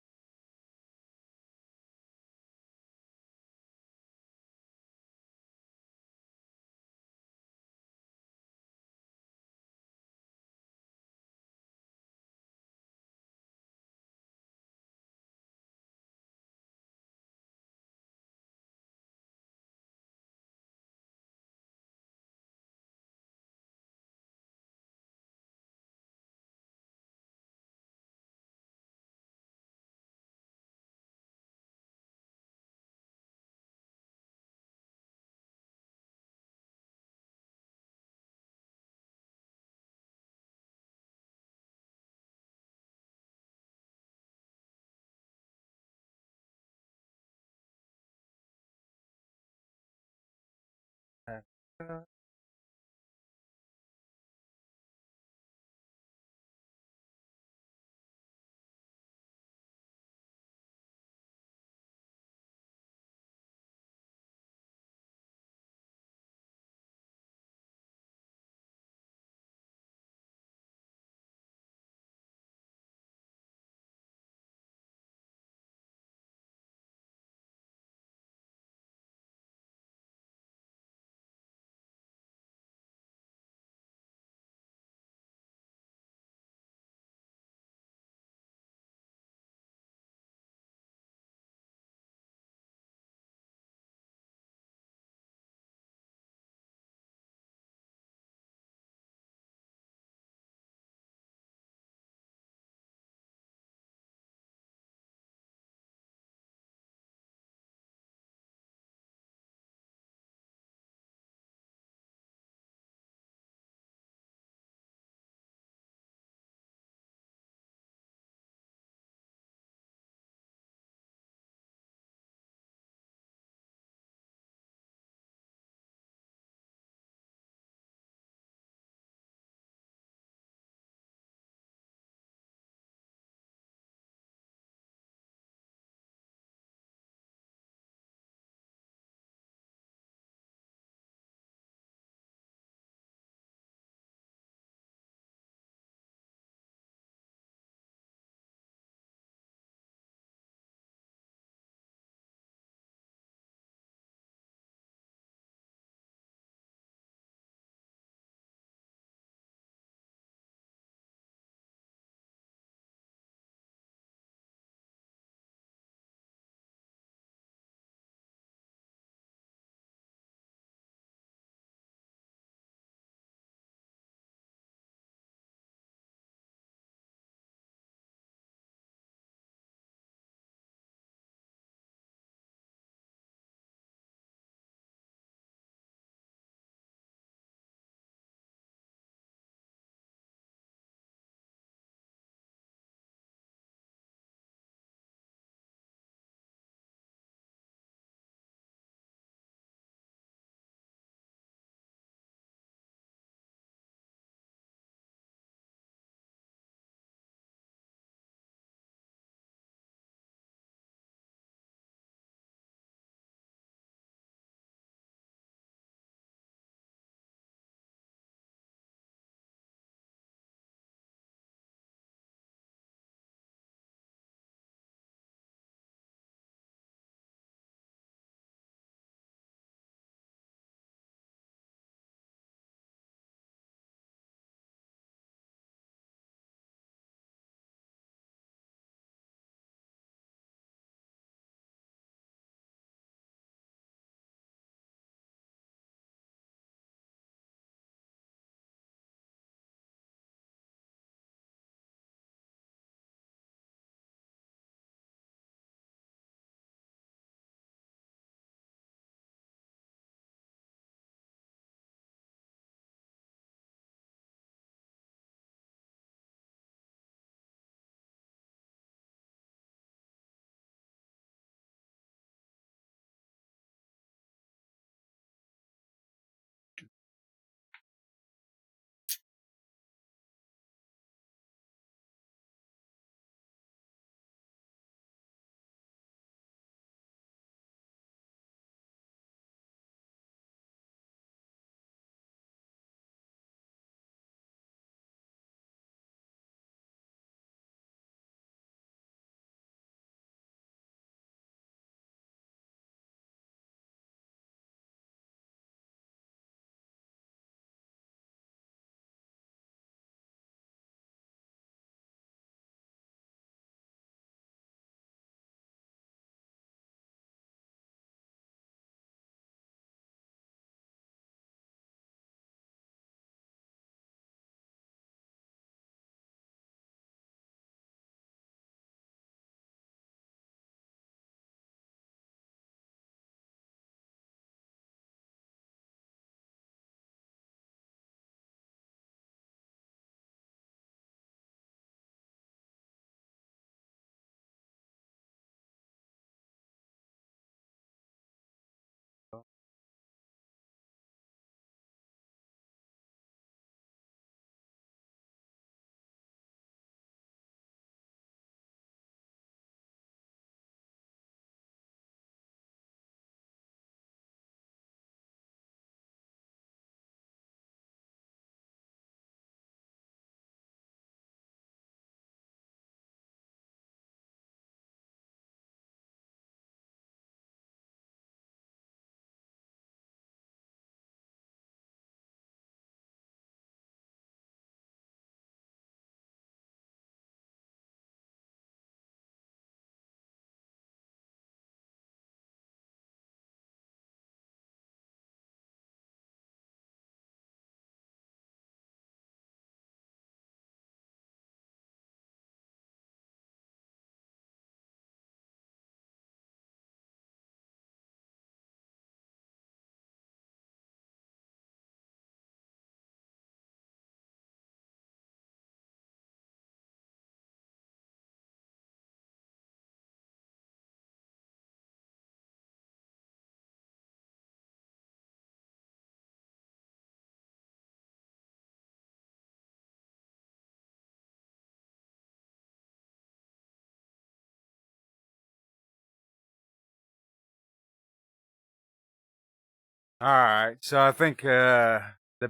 All right. So I think the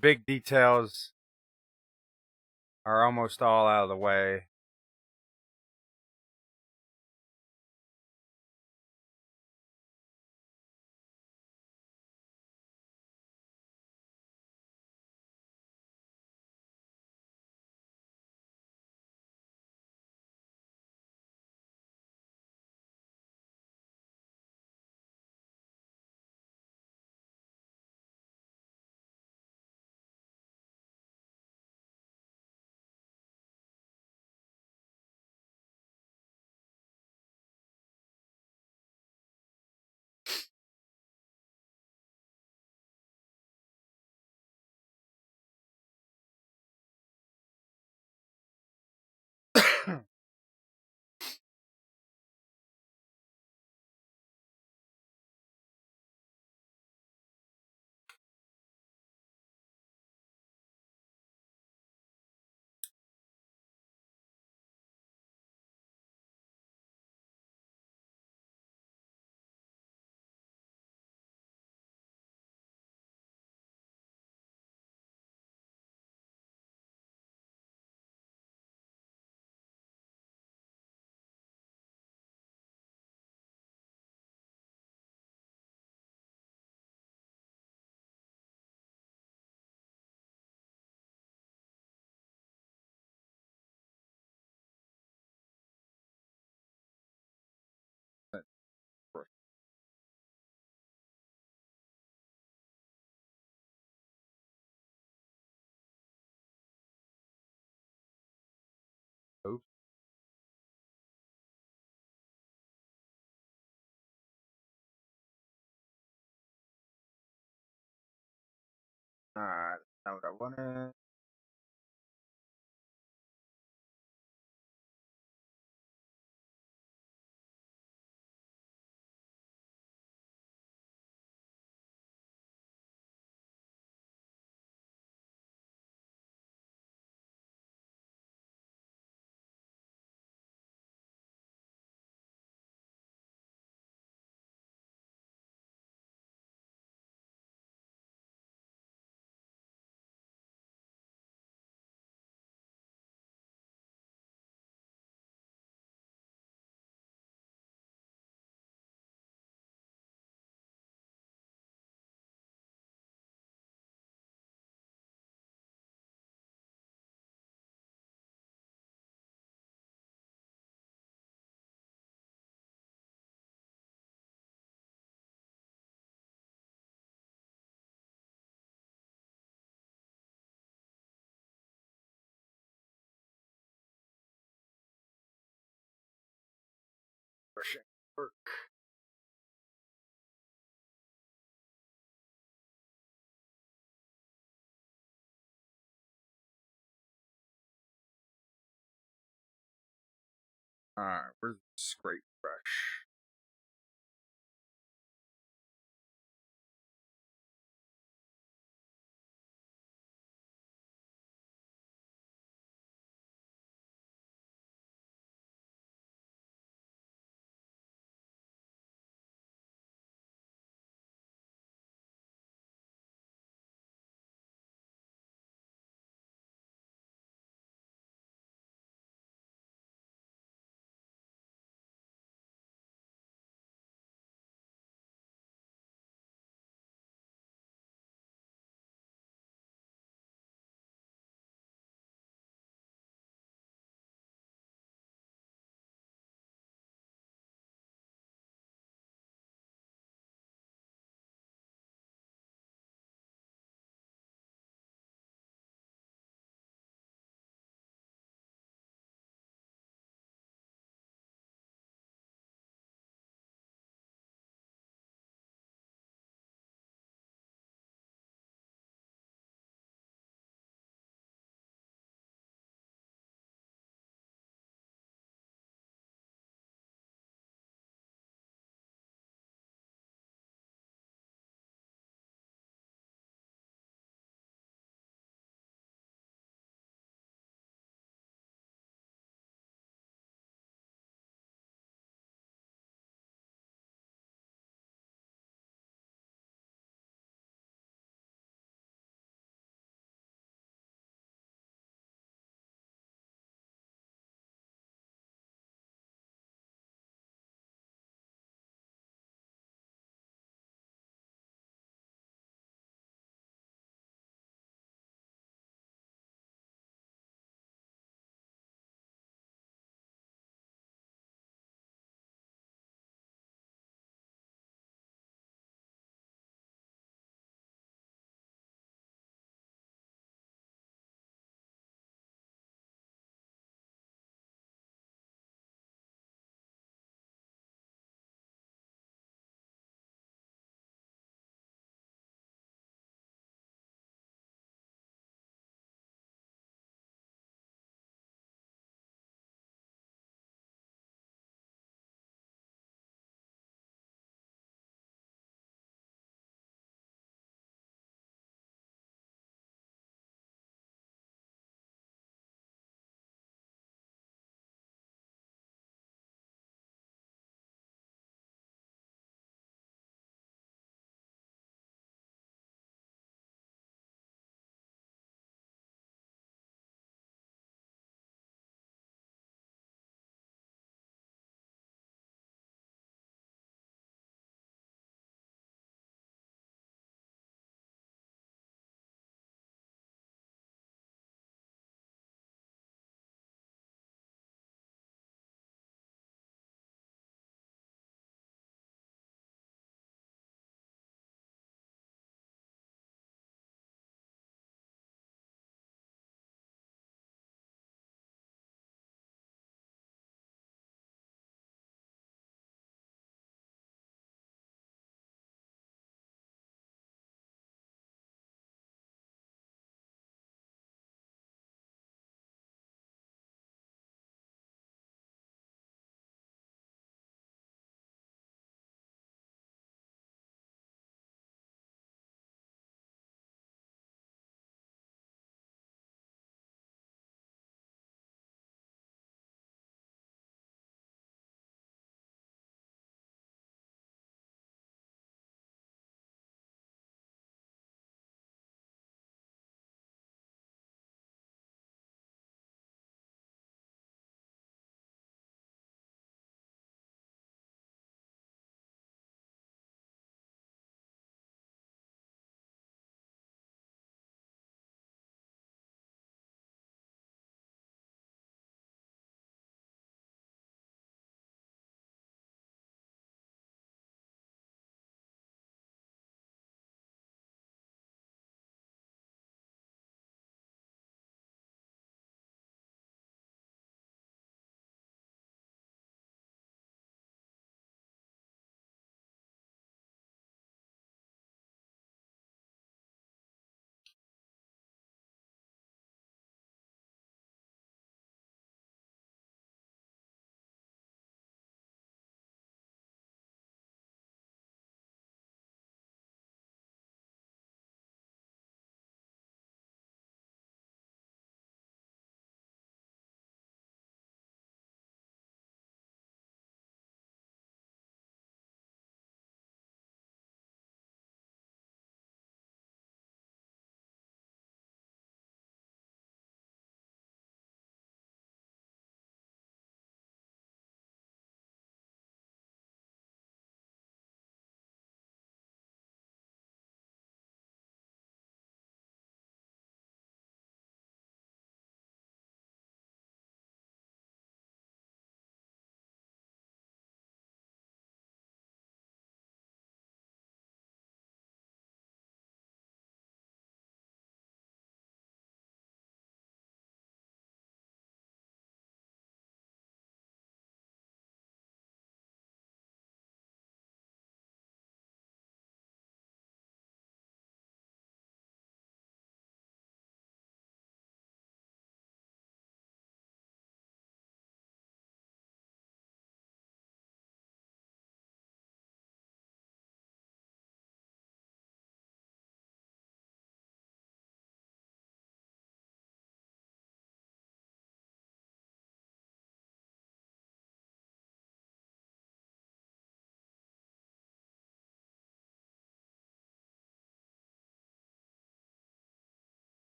big details are almost all out of the way. Oops. All right. Not what I wanted. Pushing work. All right. Where's the scrape brush?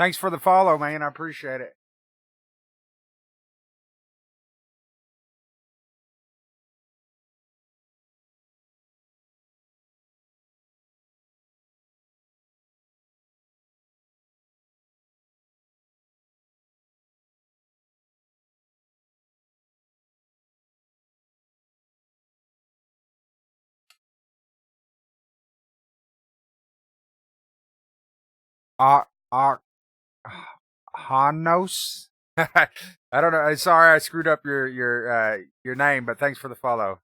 Thanks for the follow, man. I appreciate it. Uh, uh, Hanos. I don't know. Sorry, I screwed up your name, but thanks for the follow.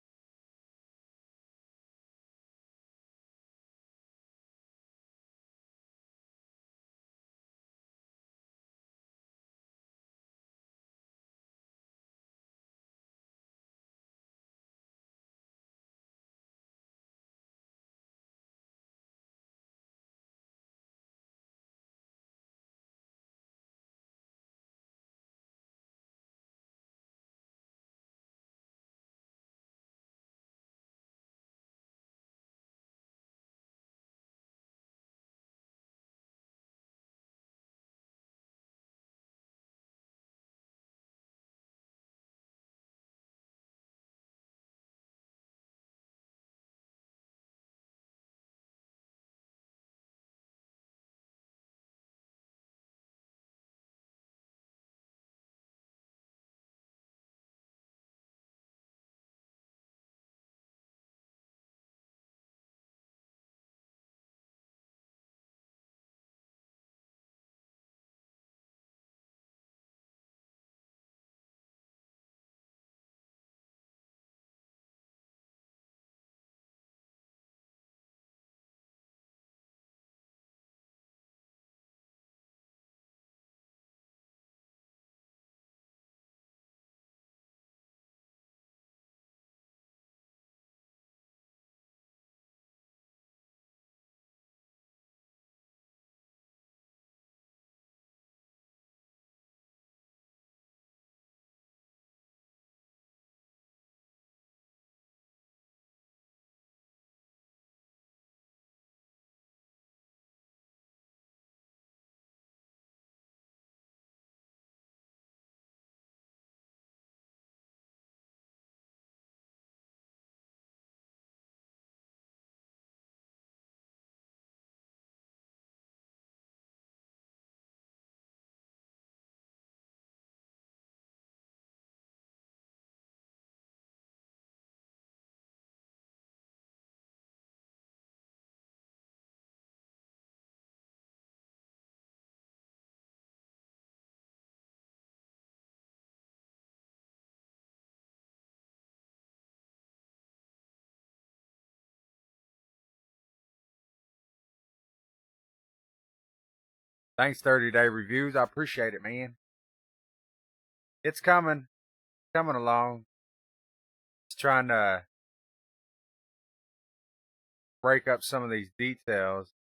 Thanks, 30-day reviews. I appreciate it, man. It's coming along. It's trying to break up some of these details.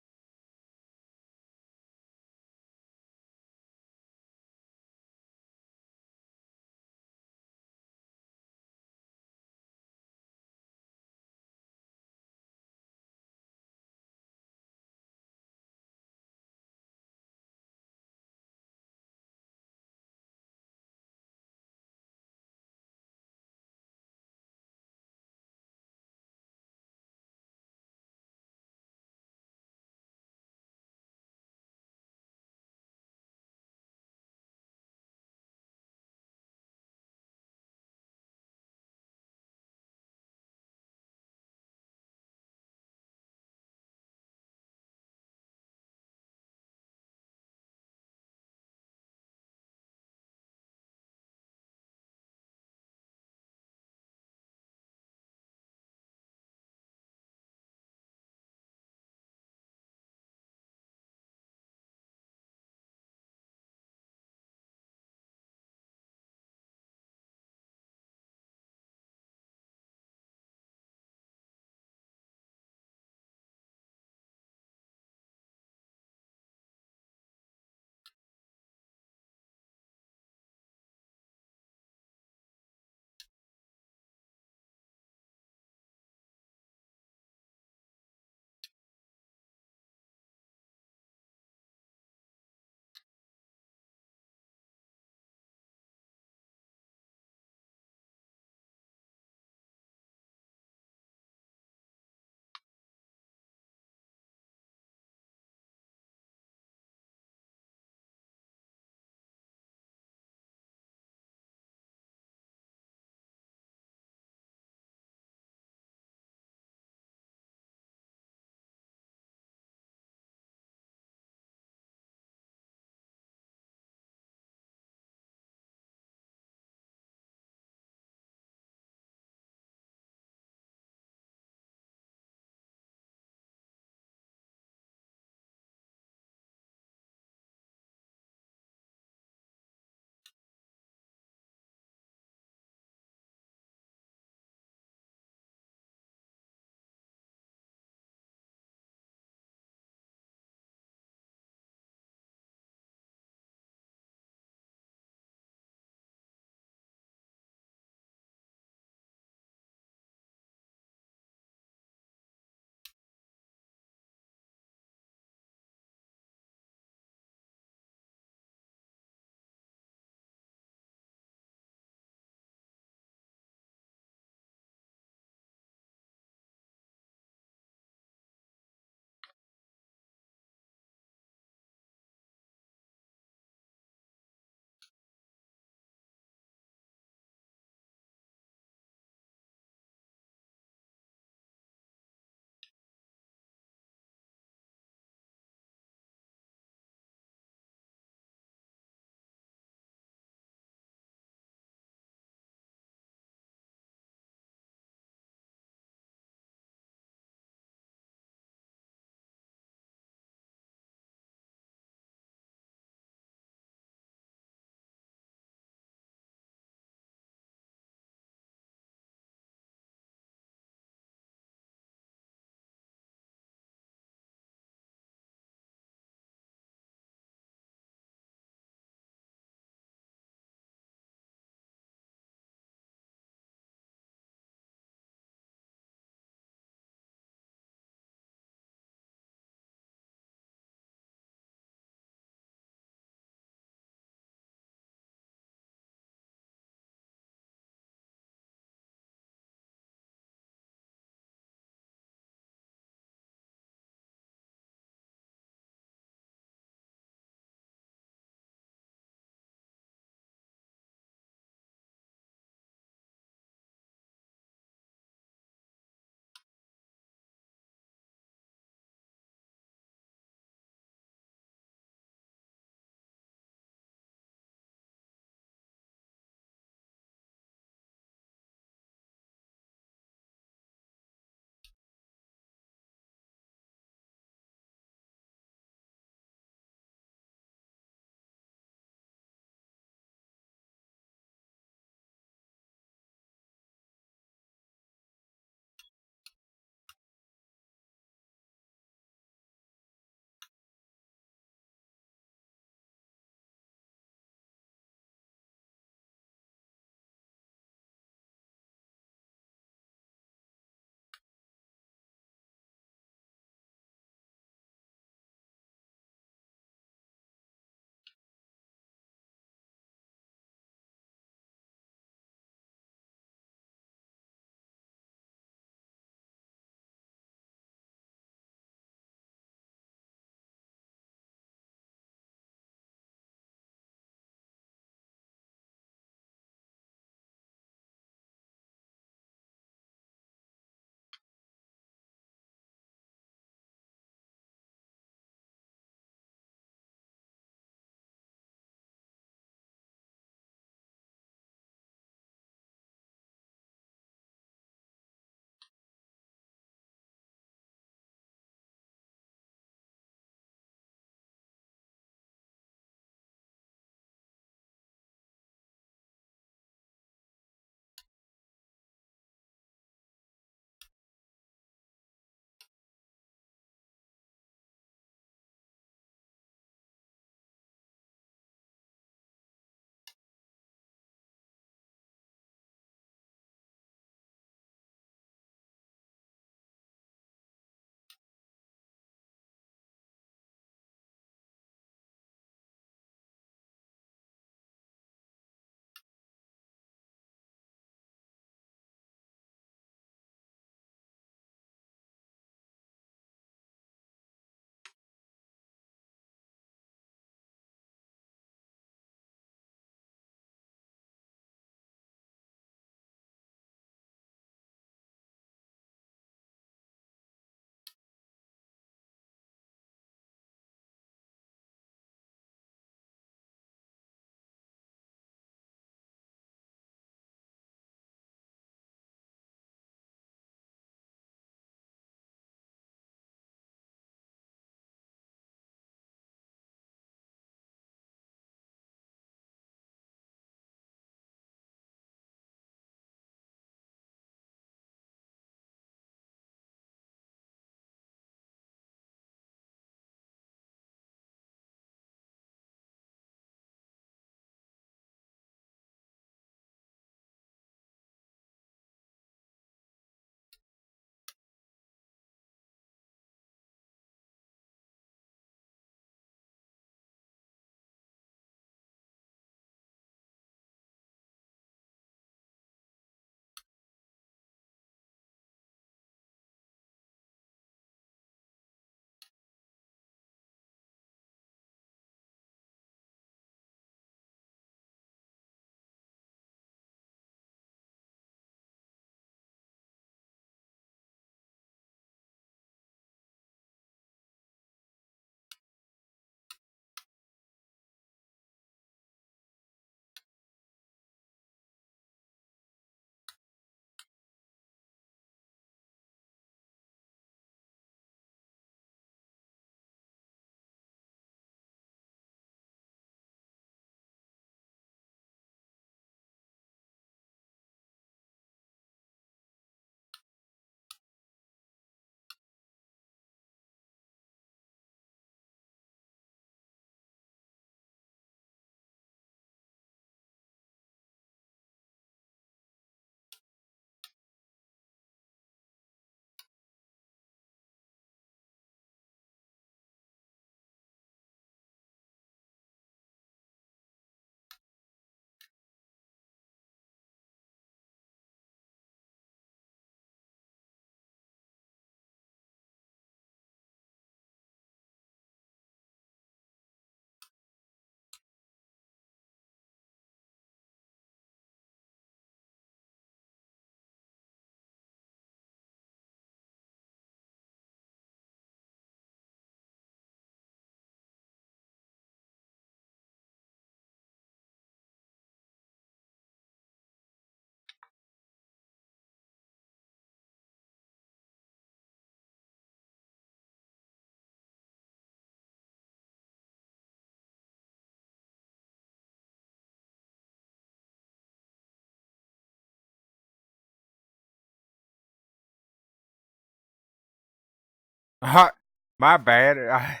My bad.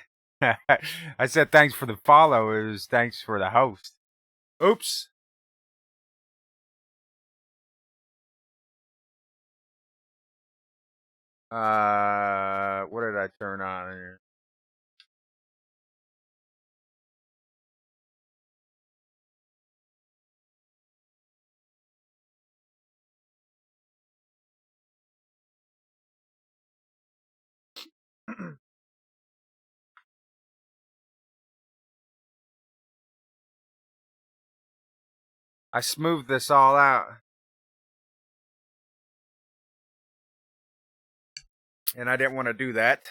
I said thanks for the follow. It was thanks for the host. Oops. What did I turn on here? I smoothed this all out, and I didn't want to do that.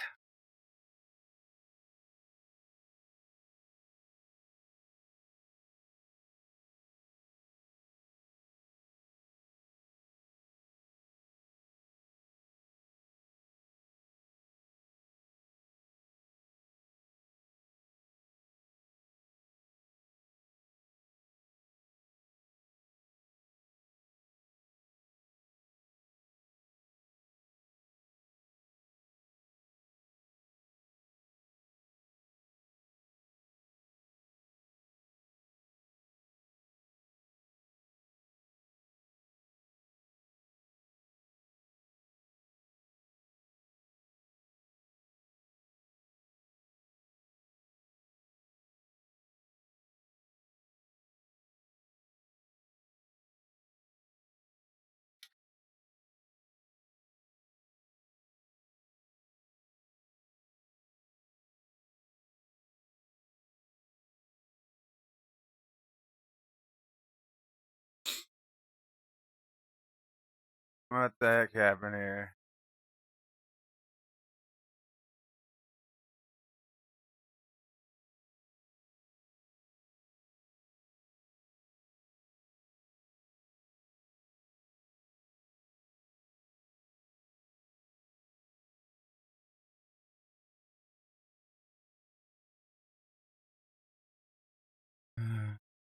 What the heck happened here?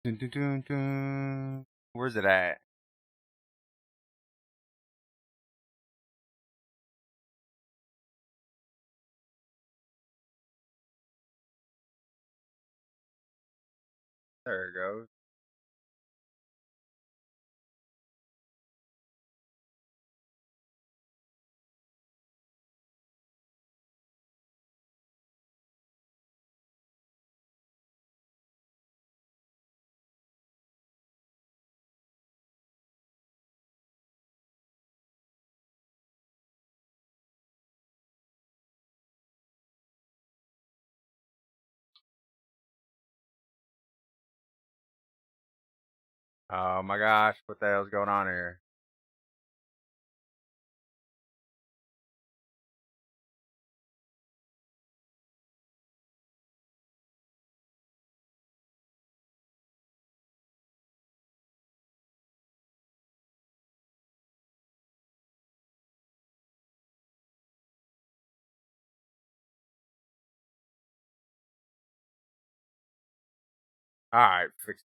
Dun, dun, dun, dun. Where's it at? There it goes. Oh my gosh, what the hell's going on here? All right, fix.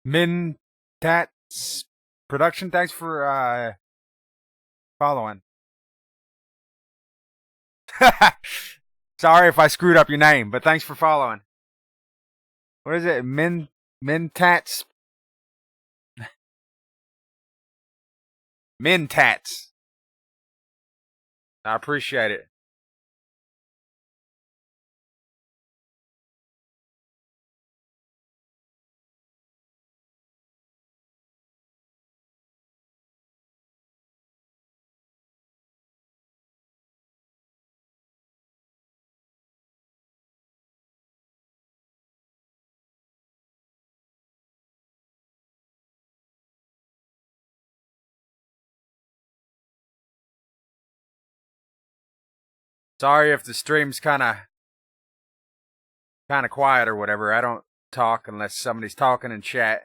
Min Tats Production. Thanks for following. Sorry if I screwed up your name, but thanks for following. What is it? Mintats. Mintats. I appreciate it. Sorry if the stream's kind of quiet or whatever. I don't talk unless somebody's talking in chat.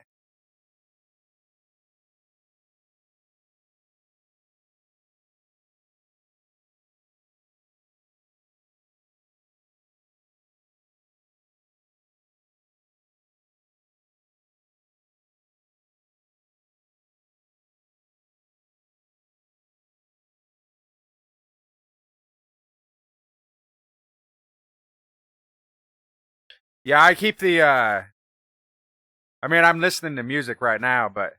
Yeah, I keep the I mean, I'm listening to music right now, but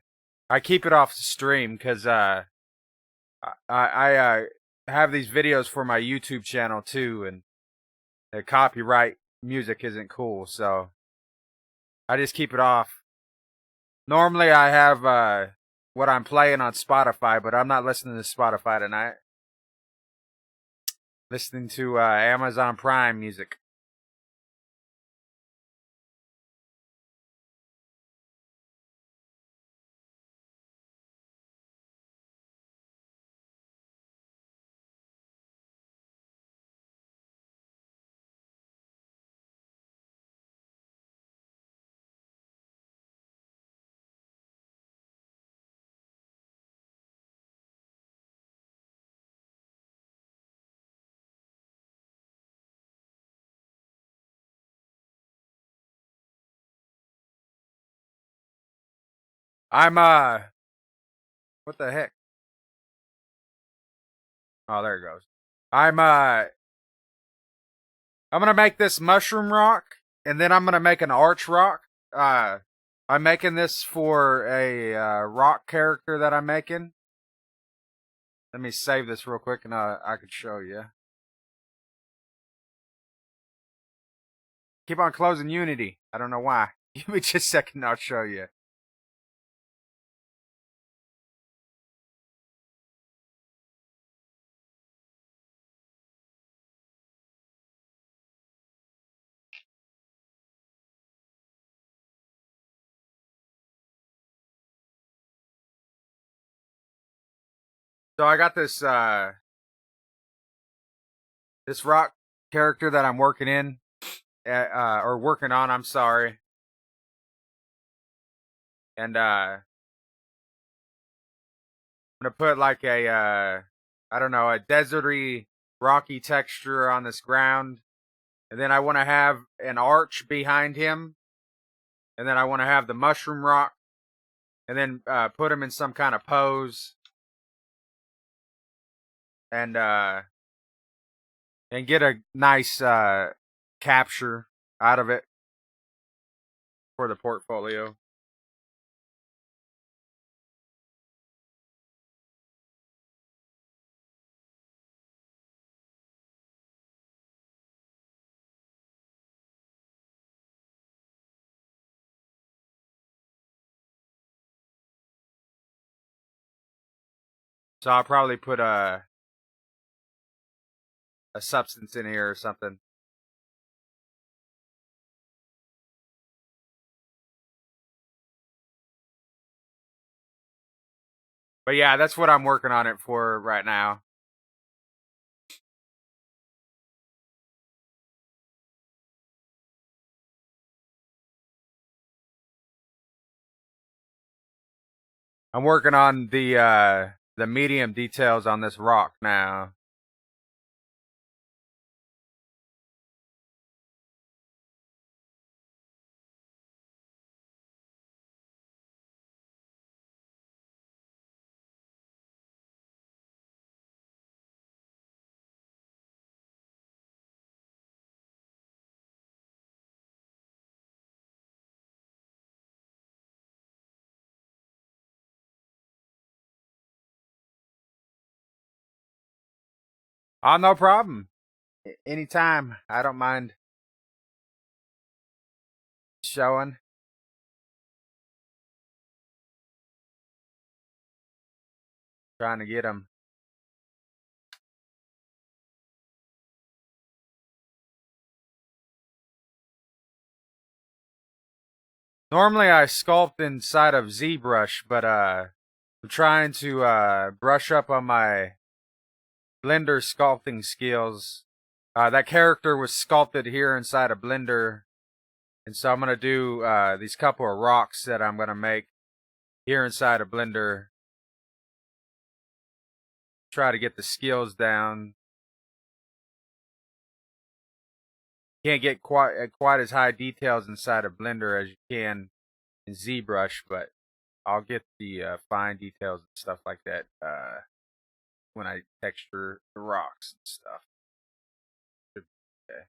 I keep it off the stream because I have these videos for my YouTube channel too, and the copyright music isn't cool, so I just keep it off. Normally, I have what I'm playing on Spotify, but I'm not listening to Spotify tonight. Listening to Amazon Prime music. I'm what the heck? Oh, there it goes. I'm gonna make this mushroom rock, and then I'm gonna make an arch rock. I'm making this for a rock character that I'm making. Let me save this real quick, and I could show you. Keep on closing Unity. I don't know why. Give me just a second, and I'll show you. So I got this this rock character that I'm working in, or working on. I'm sorry, and I'm gonna put like a I don't know, a deserty, rocky texture on this ground, and then I want to have an arch behind him, and then I want to have the mushroom rock, and then put him in some kind of pose, and get a nice capture out of it for the portfolio. So I'll probably put a substance in here or something. But yeah, that's what I'm working on it for right now. I'm working on the medium details on this rock now. Oh, no problem. Anytime. I don't mind showing. Trying to get them. Normally I sculpt inside of ZBrush, but I'm trying to brush up on my Blender sculpting skills. That character was sculpted here inside of Blender, and so I'm gonna do these couple of rocks that I'm gonna make here inside of Blender. Try to get the skills down. Can't get quite as high details inside of Blender as you can in ZBrush, but I'll get the fine details and stuff like that when I texture the rocks and stuff. Okay.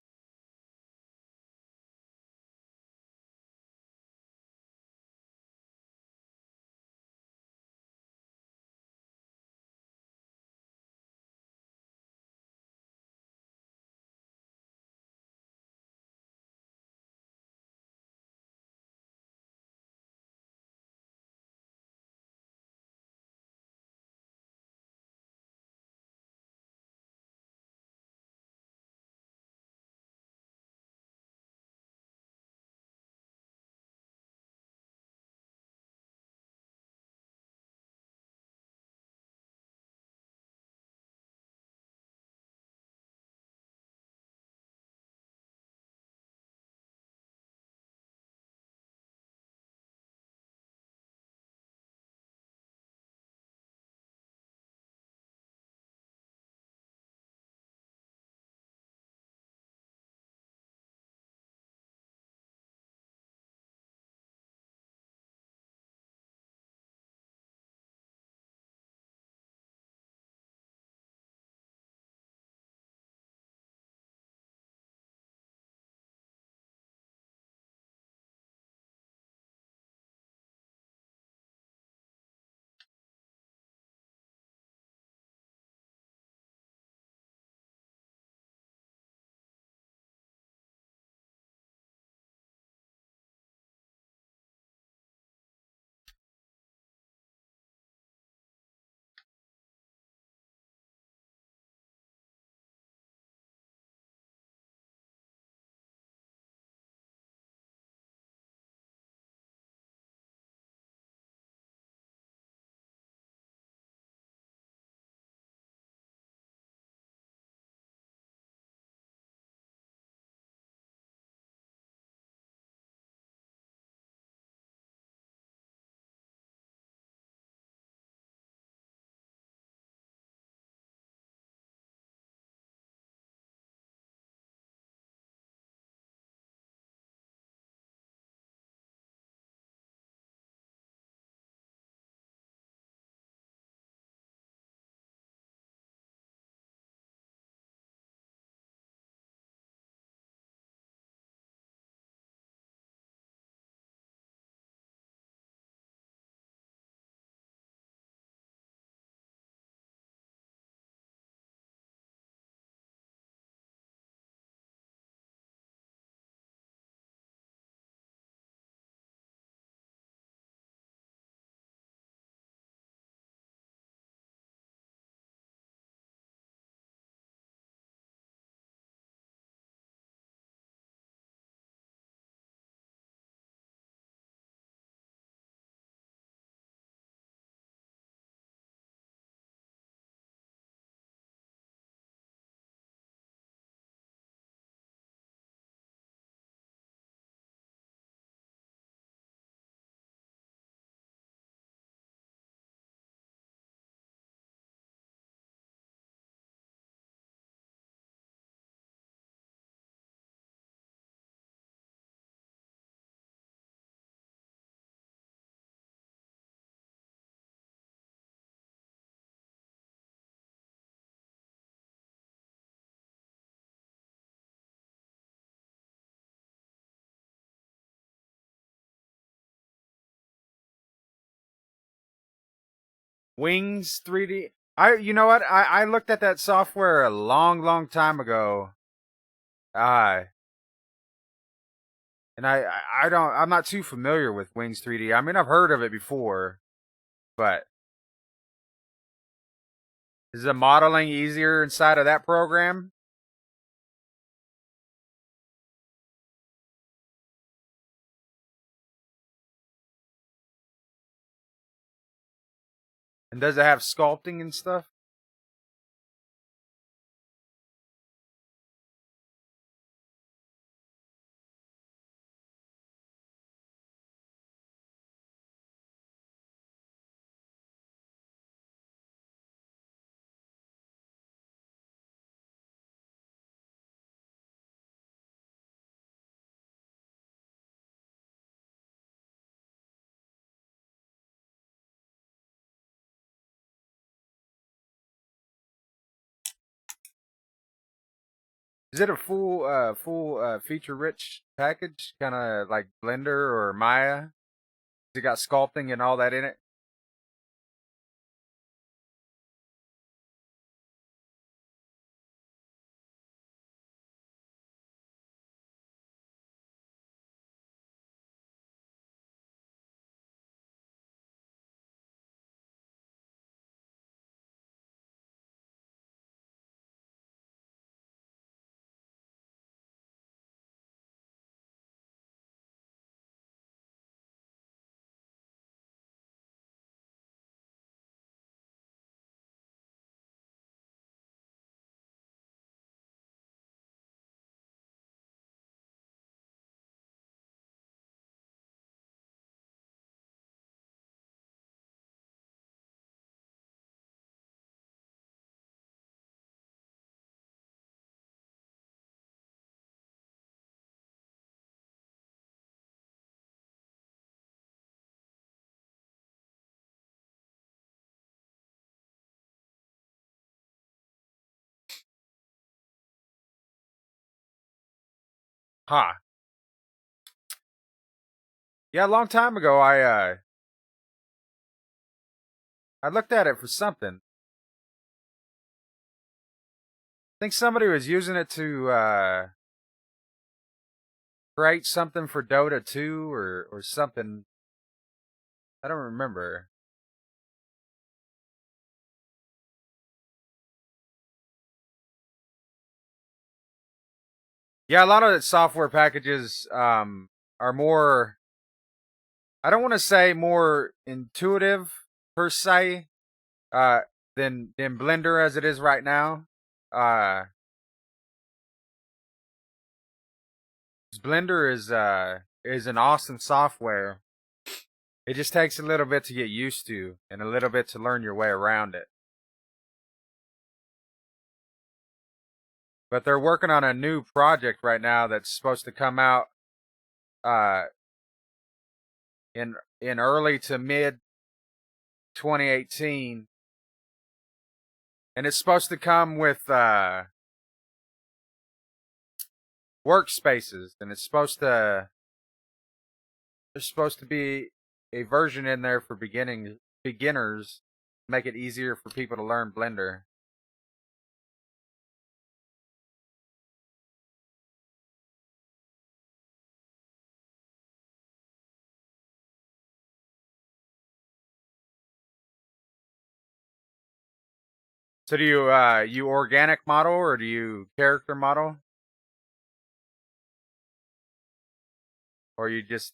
Wings 3D. You know what? I looked at that software a long, long time ago. Uh, and I'm not too familiar with Wings 3D. I mean, I've heard of it before, but is the modeling easier inside of that program? And does it have sculpting and stuff? Is it a full feature rich package, kind of like Blender or Maya? Has it got sculpting and all that in it? Huh. Yeah, a long time ago, I looked at it for something. I think somebody was using it to create something for Dota 2 or something. I don't remember. Yeah, a lot of the software packages are more. I don't want to say more intuitive per se uh, than Blender as it is right now. Uh, Blender is an awesome software. It just takes a little bit to get used to and a little bit to learn your way around it. But they're working on a new project right now that's supposed to come out uh, in early to mid 2018, and it's supposed to come with workspaces, and it's supposed to there's supposed to be a version in there for beginners, make it easier for people to learn Blender. So do you organic model or do you character model or you just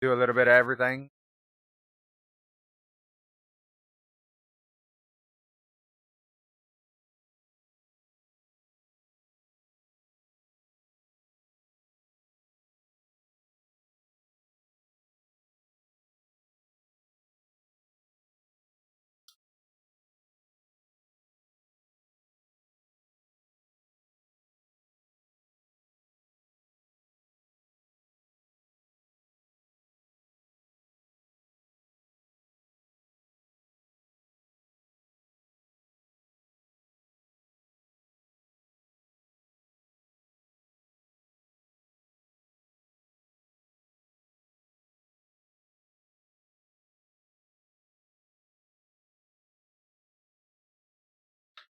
do a little bit of everything?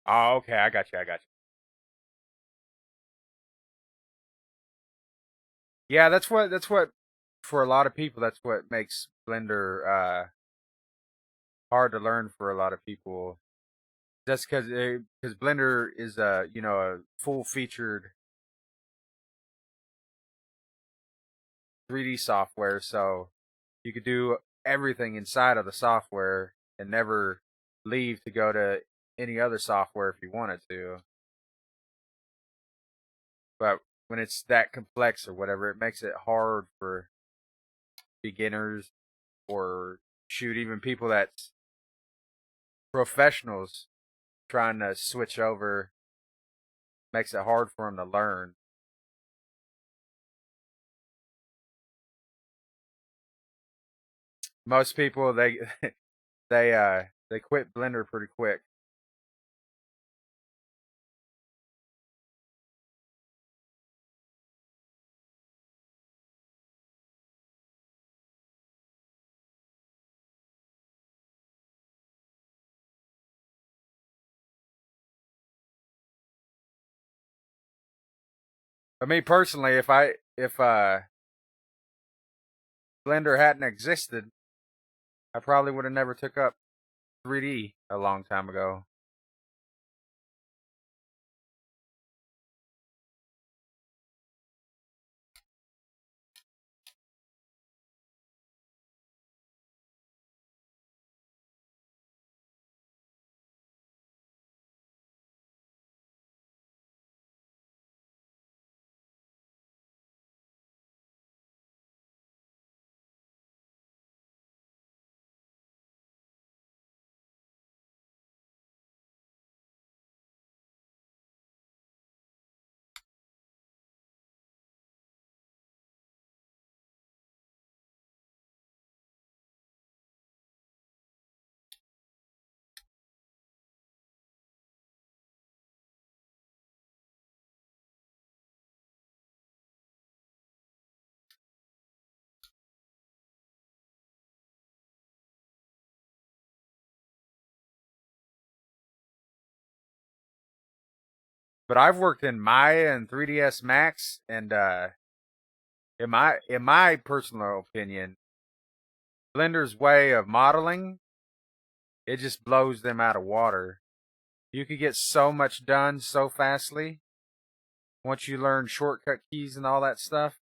Oh, okay, I got you. I got you. Yeah, that's what for a lot of people. That's what makes Blender hard to learn for a lot of people. Just because Blender is a a full featured 3D software, so you could do everything inside of the software and never leave to go to any other software if you wanted to. But when it's that complex or whatever, it makes it hard for beginners or shoot even people that's professionals trying to switch over. Makes it hard for them to learn. Most people they quit Blender pretty quick. But me personally, if Blender hadn't existed, I probably would have never took up 3D a long time ago. But I've worked in Maya and 3ds Max, and in my personal opinion, Blender's way of modeling it just blows them out of water. You could get so much done so fastly once you learn shortcut keys and all that stuff.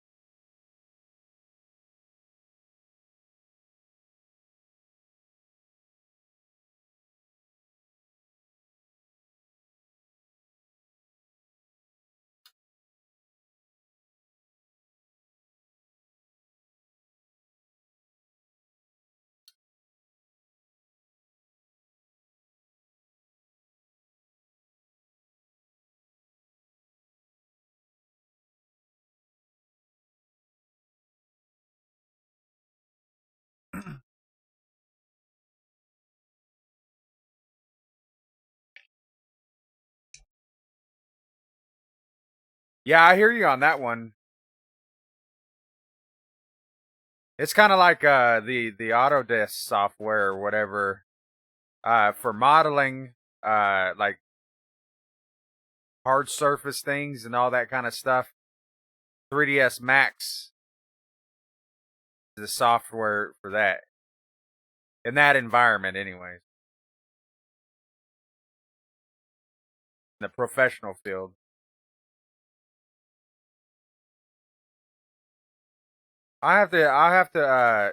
Yeah, I hear you on that one. It's kind of like the Autodesk software or whatever for modeling like hard surface things and all that kind of stuff. 3ds Max is the software for that in that environment, anyways, in the professional field. I have to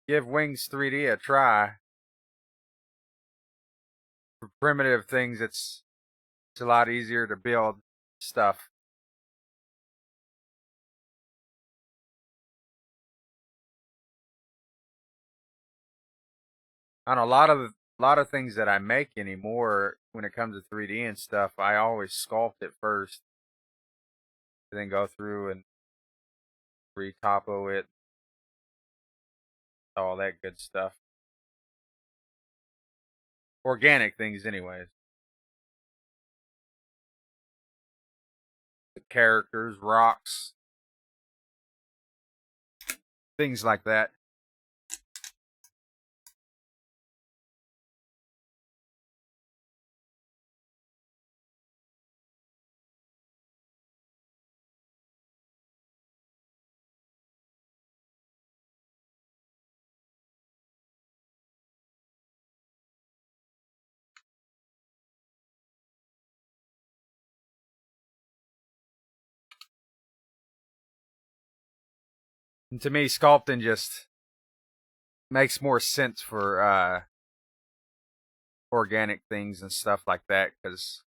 give Wings 3D a try for primitive things. It's a lot easier to build stuff. On a lot of things that I make anymore when it comes to 3D and stuff, I always sculpt it first, and then go through and retopo it, all that good stuff. Organic things, anyways. The characters, rocks, things like that. And to me, sculpting just makes more sense for organic things and stuff like that because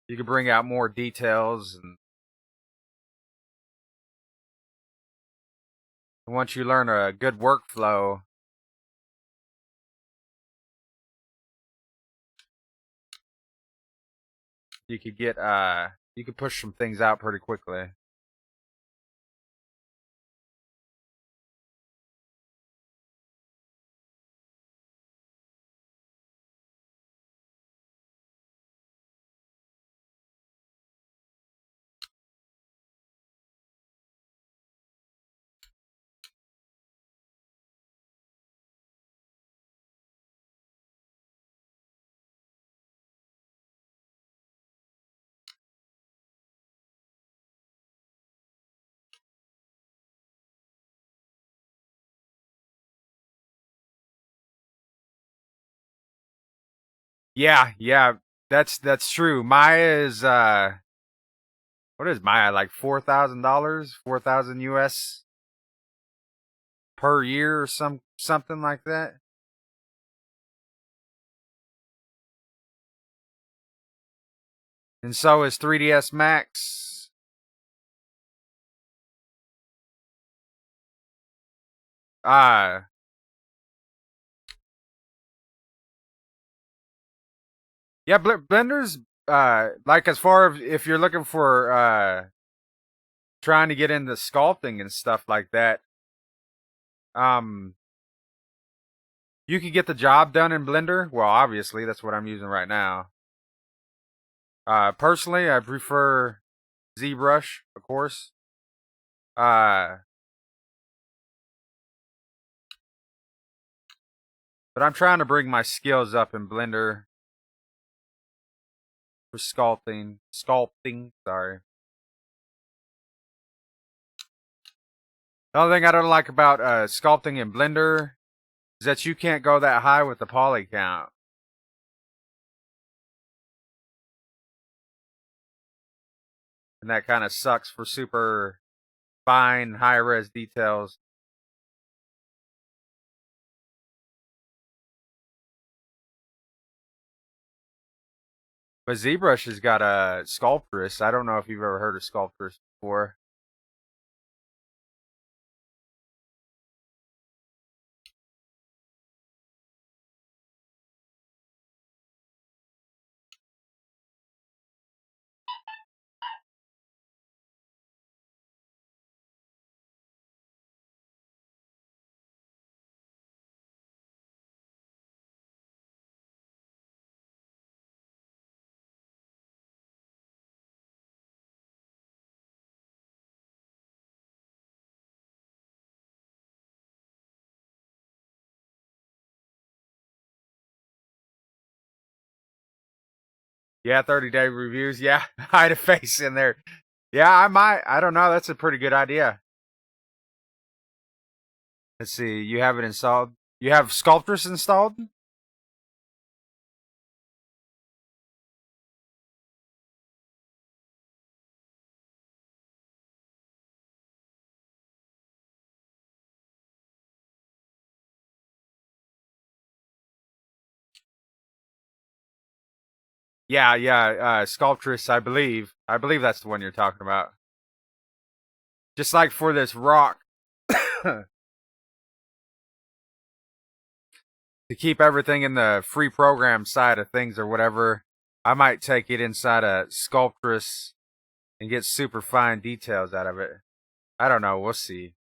you can bring out more details, and once you learn a good workflow, you could get you could push some things out pretty quickly. Yeah, yeah, that's true. Maya is what is Maya, like $4,000, 4,000 US per year or something like that. And so is 3ds Max. Uh yeah, Blender's like, as far as if you're looking for trying to get into sculpting and stuff like that, um you can get the job done in Blender. Well, obviously that's what I'm using right now. Personally, I prefer ZBrush, of course. Uh but I'm trying to bring my skills up in Blender for sculpting, sorry. The only thing I don't like about sculpting in Blender is that you can't go that high with the poly count. And that kind of sucks for super fine, high res details. But ZBrush has got a Sculptress. I don't know if you've ever heard of Sculptress before. Yeah, 30-day reviews. Yeah, hide a face in there. Yeah, I might. I don't know. That's a pretty good idea. Let's see. You have it installed. You have Sculptress installed? Yeah, yeah. Sculptress, I believe. I believe that's the one you're talking about. Just like for this rock, to keep everything in the free program side of things or whatever, I might take it inside a Sculptress and get super fine details out of it. I don't know. We'll see.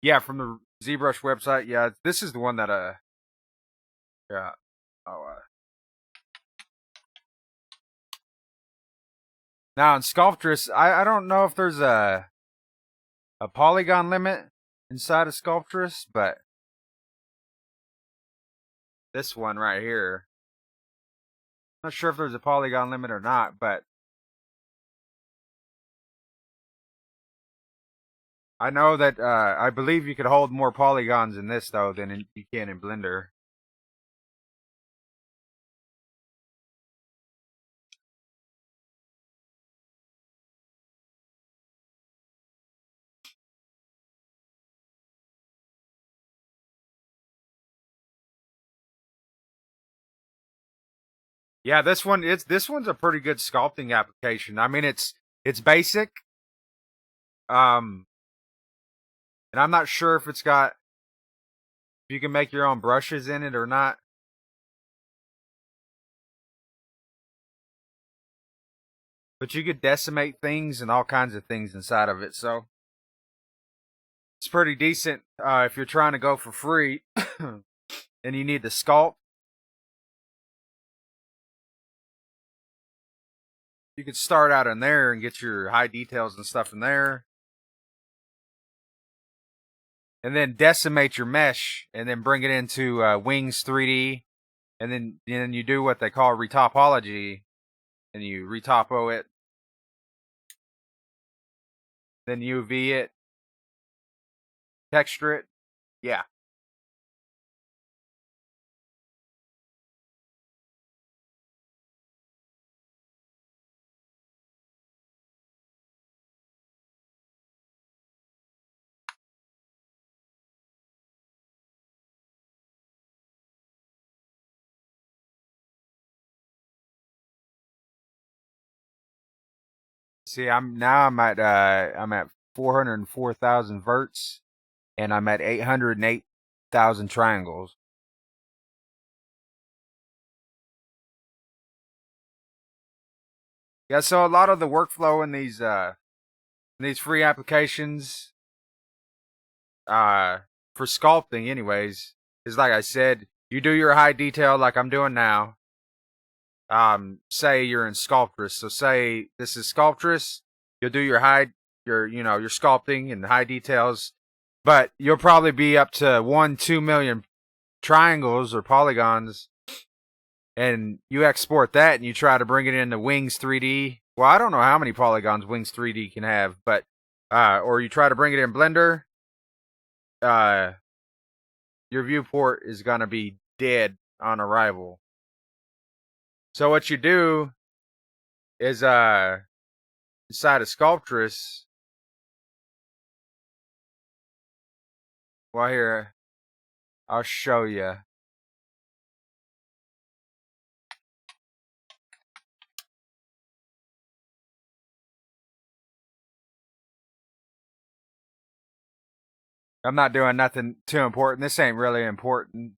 Yeah, from the ZBrush website. Yeah, this is the one that yeah. Oh, now in Sculptress, I don't know if there's a polygon limit inside of Sculptress, but this one right here, not sure if there's a polygon limit or not, but I know that I believe you could hold more polygons in this though than you can in Blender. Yeah, this one's a pretty good sculpting application. I mean, it's basic, um, and I'm not sure if it's got if you can make your own brushes in it or not. But you could decimate things and all kinds of things inside of it, so it's pretty decent if you're trying to go for free and you need the sculpt. You could start out in there and get your high details and stuff in there, and then decimate your mesh, and then bring it into Wings 3D, and then you do what they call retopology, and you retopo it, then UV it, texture it. Yeah. See, I'm at 404,000 verts, and I'm at 808,000 triangles. Yeah, so a lot of the workflow in these free applications uh for sculpting anyways is like I said, you do your high detail like I'm doing now. Say you're in Sculptress. So say this is Sculptress, you'll do your sculpting and high details, but you'll probably be up to 1-2 million triangles or polygons, and you export that and you try to bring it into Wings 3D. Well, I don't know how many polygons Wings 3D can have, but or you try to bring it in Blender, uh, your viewport is gonna be dead on arrival. So what you do is inside of Sculptress, well here I'll show you. I'm not doing nothing too important. This ain't really important.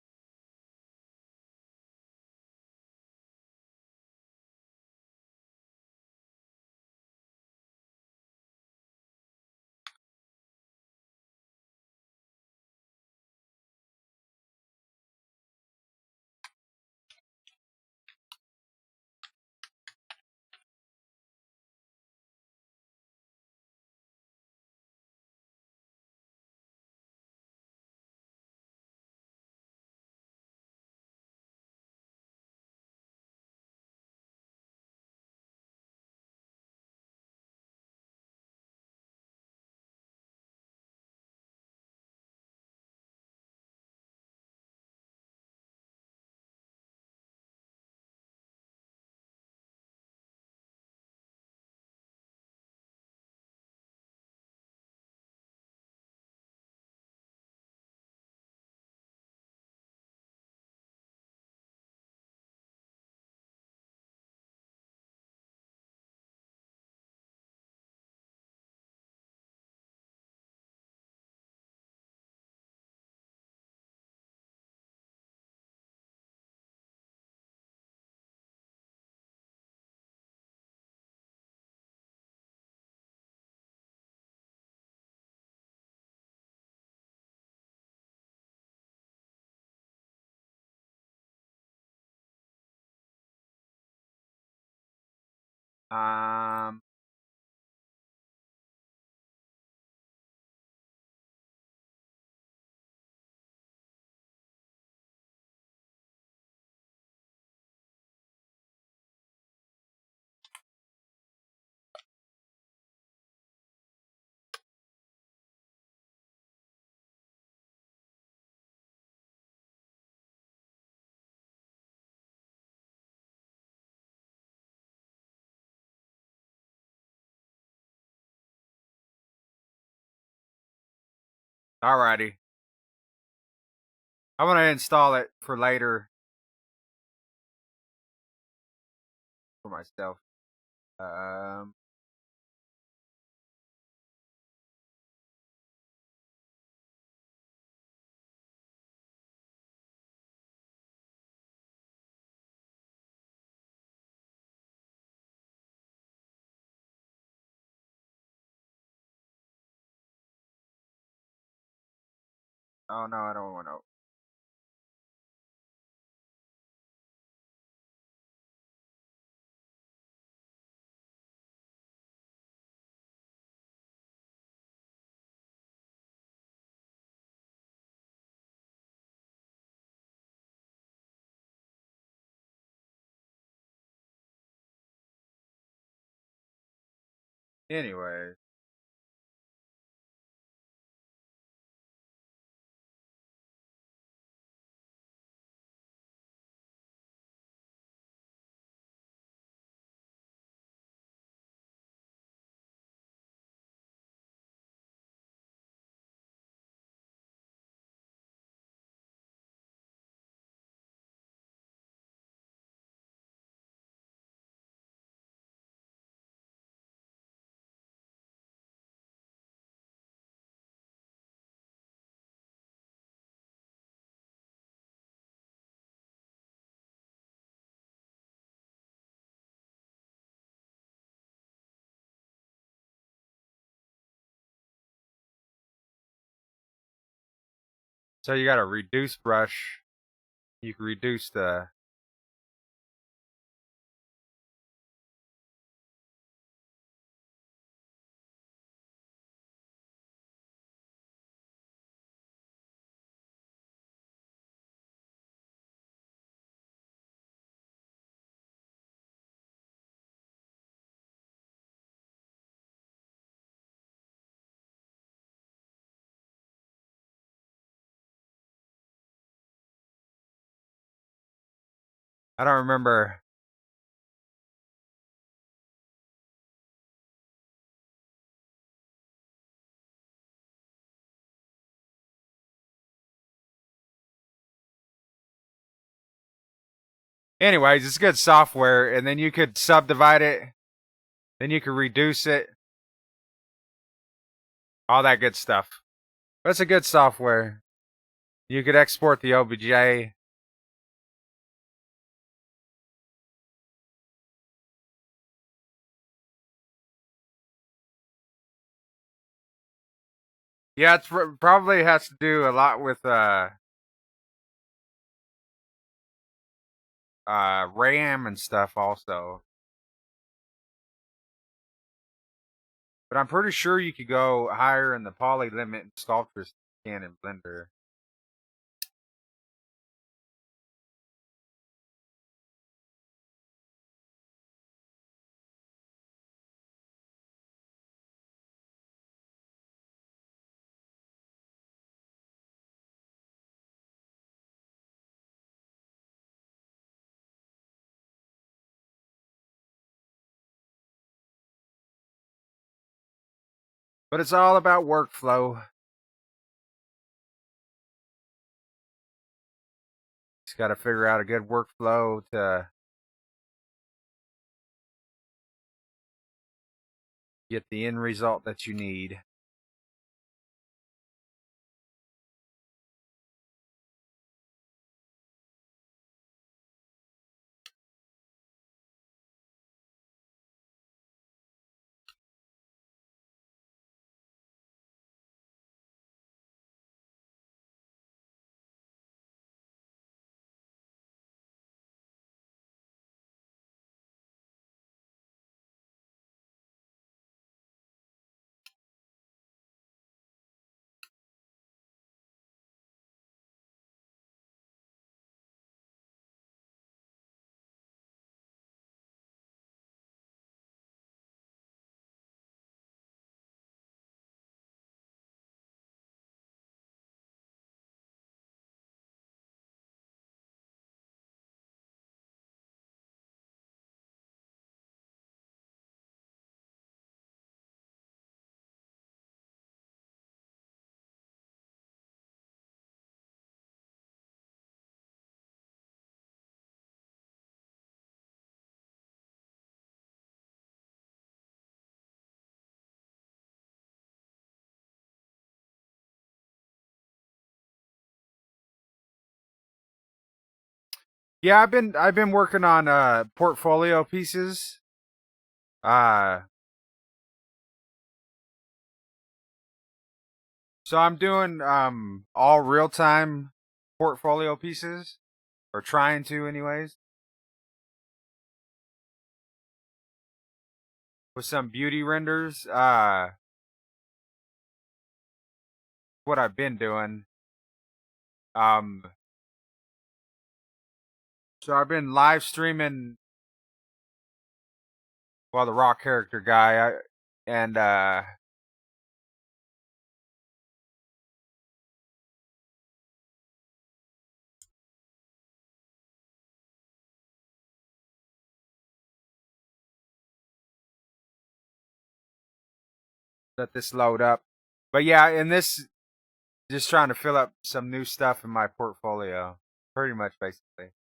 Um, alrighty. I'm gonna install it for later for myself. Um, oh no, I don't want to. Anyway, so you got a reduce brush. You can reduce the. I don't remember. Anyways, it's good software, and then you could subdivide it. Then you could reduce it. All that good stuff. That's a good software. You could export the OBJ. Yeah, it's probably has to do a lot with RAM and stuff also. But I'm pretty sure you could go higher in the poly limit and sculptures than you can in Blender. But it's all about workflow. Just got to figure out a good workflow to get the end result that you need. Yeah, I've been working on portfolio pieces. Uh so I'm doing all real-time portfolio pieces, or trying to anyways, with some beauty renders. What I've been doing. Um so I've been live streaming, well, the raw character guy, and let this load up. But yeah, in this, just trying to fill up some new stuff in my portfolio. Pretty much, basically.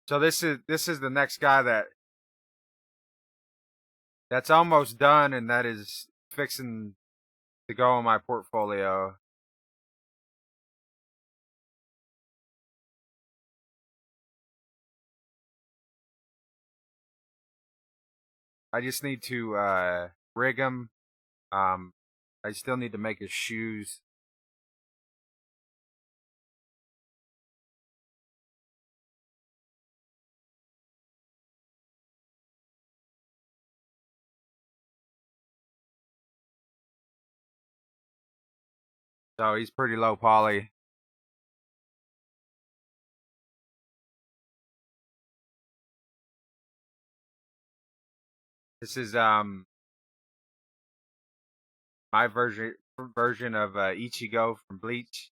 So this is the next guy that's almost done, and that is fixing to go in my portfolio. I just need to rig him. Um, I still need to make his shoes. So he's pretty low poly. This is my version of Ichigo from Bleach.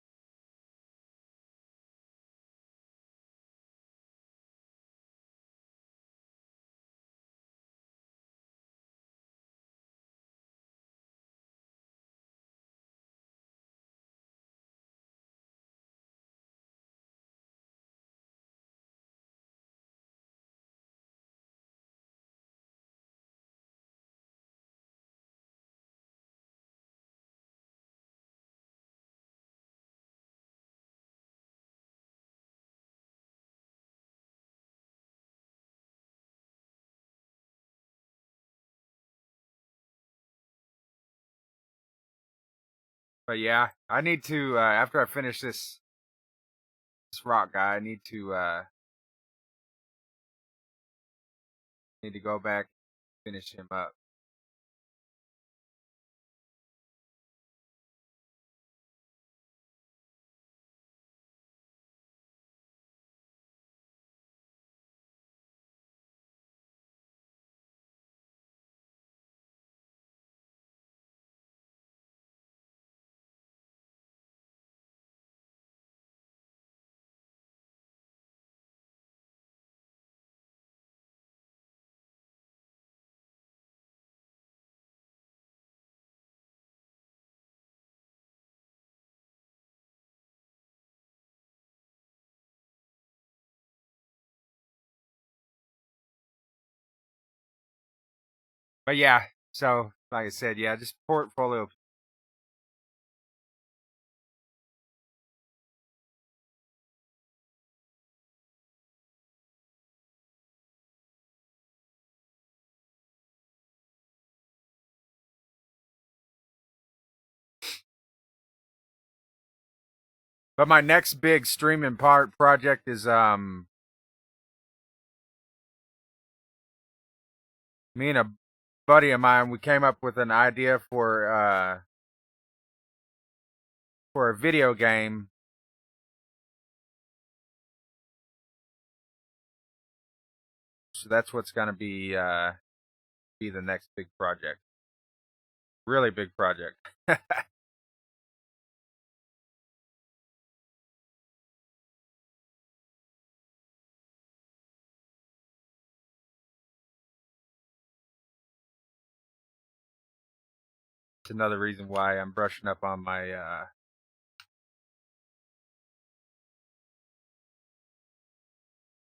But yeah, I need to after I finish this rock guy, I need to go back, finish him up. But yeah, so like I said, yeah, just portfolio. But my next big streaming part project is me and a buddy of mine. We came up with an idea for a video game. So that's what's gonna be the next big project. Really big project. That's another reason why I'm brushing up on my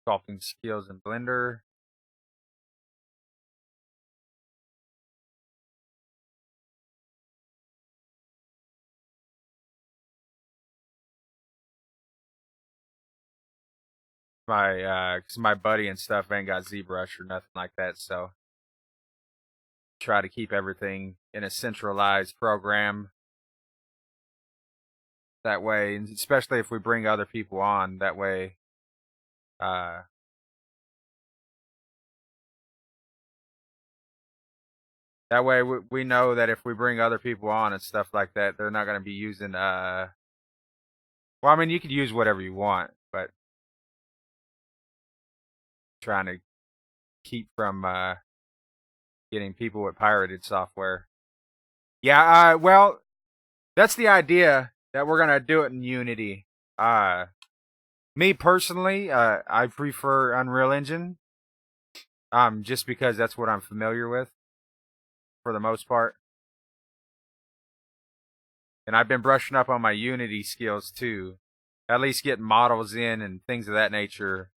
sculpting skills in Blender. Cause my buddy and stuff ain't got ZBrush or nothing like that, so try to keep everything in a centralized program. That way, and especially if we bring other people on, that way, uh, we know that if we bring other people on and stuff like that, they're not going to be using, well, I mean, you could use whatever you want, but trying to keep from, getting people with pirated software. Yeah, well, that's the idea that we're gonna do it in Unity. Me personally, I prefer Unreal Engine, just because that's what I'm familiar with for the most part. And I've been brushing up on my Unity skills too, at least getting models in and things of that nature.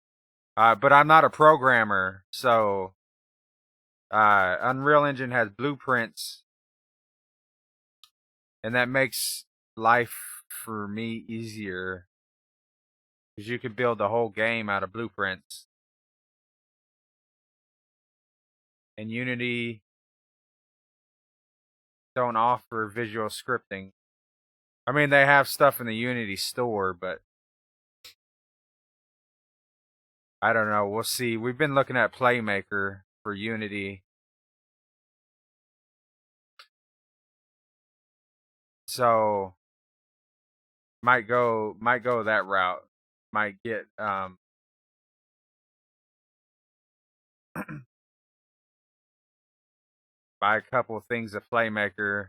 But I'm not a programmer, so Unreal Engine has blueprints, and that makes life for me easier because you could build the whole game out of blueprints. And Unity don't offer visual scripting. I mean, they have stuff in the Unity store, but I don't know. We'll see. We've been looking at Playmaker for Unity. So might go that route. Might get buy a couple things of Playmaker.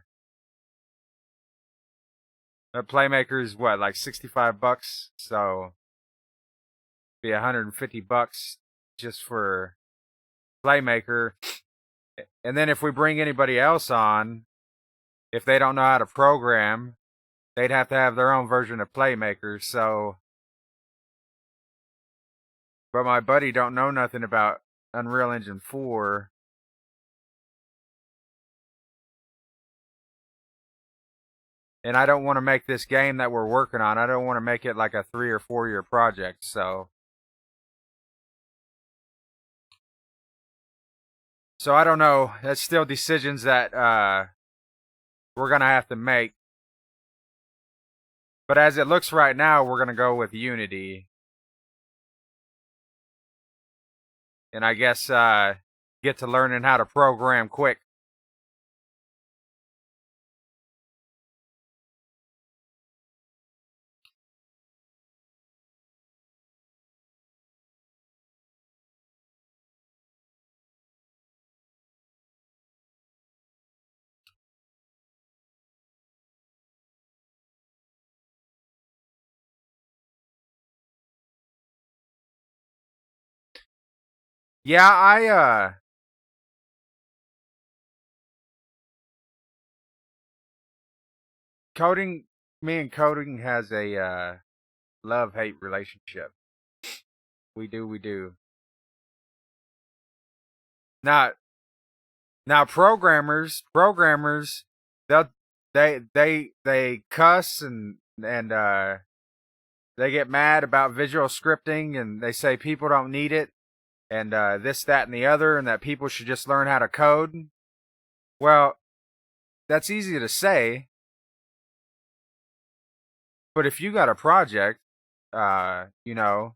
Playmaker is what, like $65, so be $150 just for Playmaker. And then if we bring anybody else on, if they don't know how to program, they'd have to have their own version of Playmaker. So, but my buddy don't know nothing about Unreal Engine 4. And I don't want to make this game that we're working on, I don't want to make it like a 3 or 4 year project. So I don't know. That's still decisions that we're going to have to make. But as it looks right now, we're going to go with Unity. And I guess get to learning how to program quick. Yeah, coding, me and coding has a love-hate relationship. We do. Now, programmers, they'll they cuss and they get mad about visual scripting, and they say people don't need it, and this, that, and the other, and that people should just learn how to code. Well, that's easy to say, but if you got a project, you know,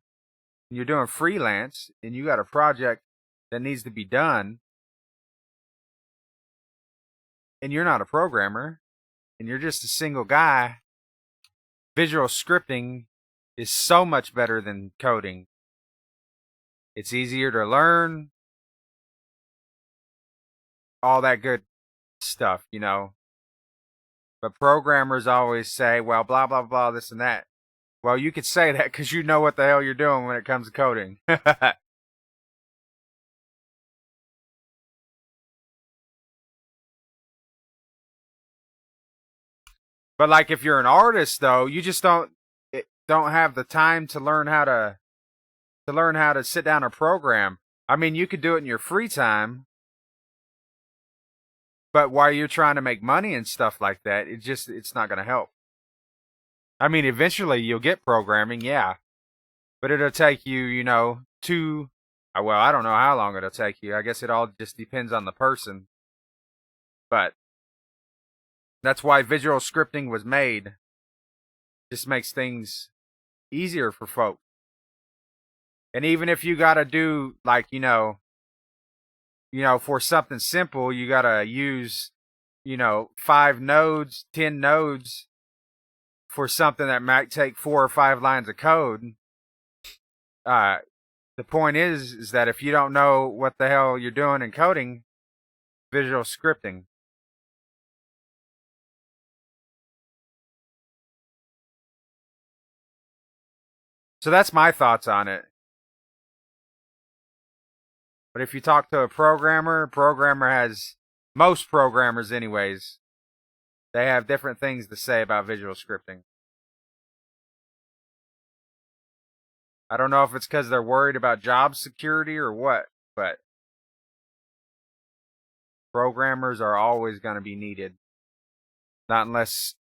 you're doing freelance, and you got a project that needs to be done, and you're not a programmer, and you're just a single guy, visual scripting is so much better than coding. It's easier to learn, all that good stuff, you know. But programmers always say, well, blah, blah, blah, this and that. Well, you could say that because you know what the hell you're doing when it comes to coding. But like if you're an artist though, you just don't have the time to learn how to sit down and program. I mean, you could do it in your free time, but while you're trying to make money and stuff like that, it's not going to help. I mean, eventually you'll get programming, yeah, but it'll take you, two. Well, I don't know how long it'll take you. I guess it all just depends on the person. But that's why visual scripting was made. Just makes things easier for folk. And even if you got to do like, for something simple, you got to use, 5 nodes, 10 nodes for something that might take 4 or 5 lines of code. The point is that if you don't know what the hell you're doing in coding, visual scripting. So that's my thoughts on it. But if you talk to a programmer has, most programmers anyways, they have different things to say about visual scripting. I don't know if it's because they're worried about job security or what, but programmers are always going to be needed. Not unless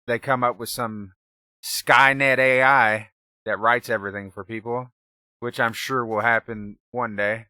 they come up with some Skynet AI that writes everything for people, which I'm sure will happen one day.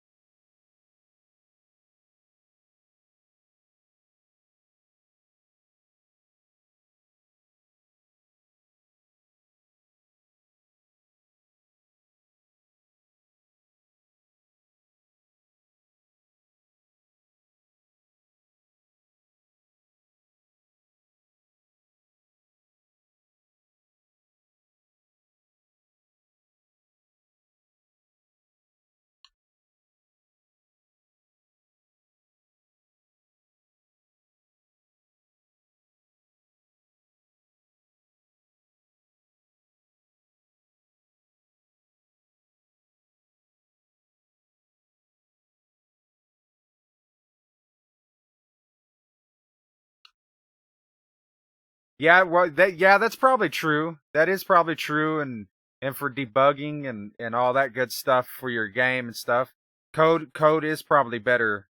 Yeah, well, that's probably true. That is probably true, and for debugging and all that good stuff for your game and stuff, code is probably better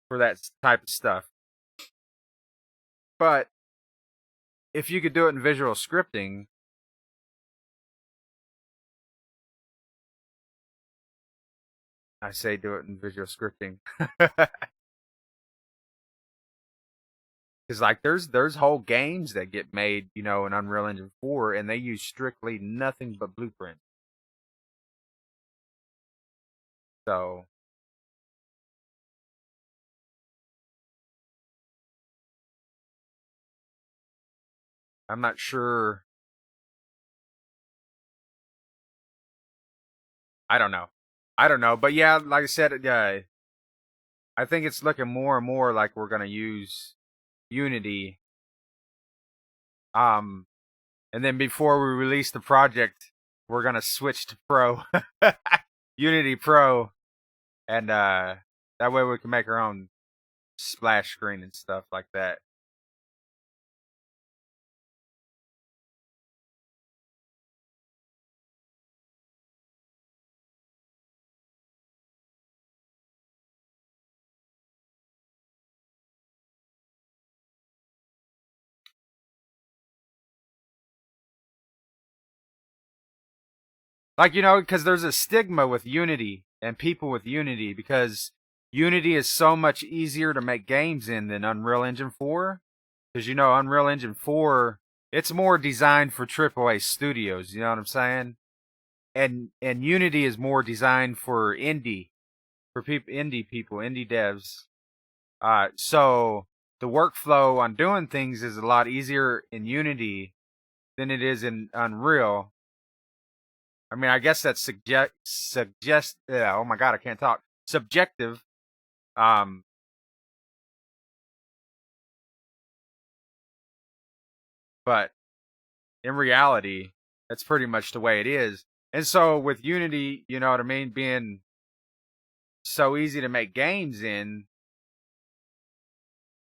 for that type of stuff. But if you could do it in visual scripting, I say do it in visual scripting. Because like there's whole games that get made, in Unreal Engine 4, and they use strictly nothing but Blueprint. So I'm not sure. I don't know. I don't know, but yeah, like I said, I think it's looking more and more like we're gonna use Unity. Um, and then before we release the project, we're gonna switch to Pro, Unity Pro, and that way we can make our own splash screen and stuff like that. Like, because there's a stigma with Unity and people with Unity because Unity is so much easier to make games in than Unreal Engine 4. Because, Unreal Engine 4, it's more designed for AAA studios, you know what I'm saying? And Unity is more designed for indie people, indie devs. So the workflow on doing things is a lot easier in Unity than it is in Unreal. I mean, I guess that's oh my god, I can't talk. Subjective. Um, but in reality, that's pretty much the way it is. And so with Unity, you know what I mean, being so easy to make games in,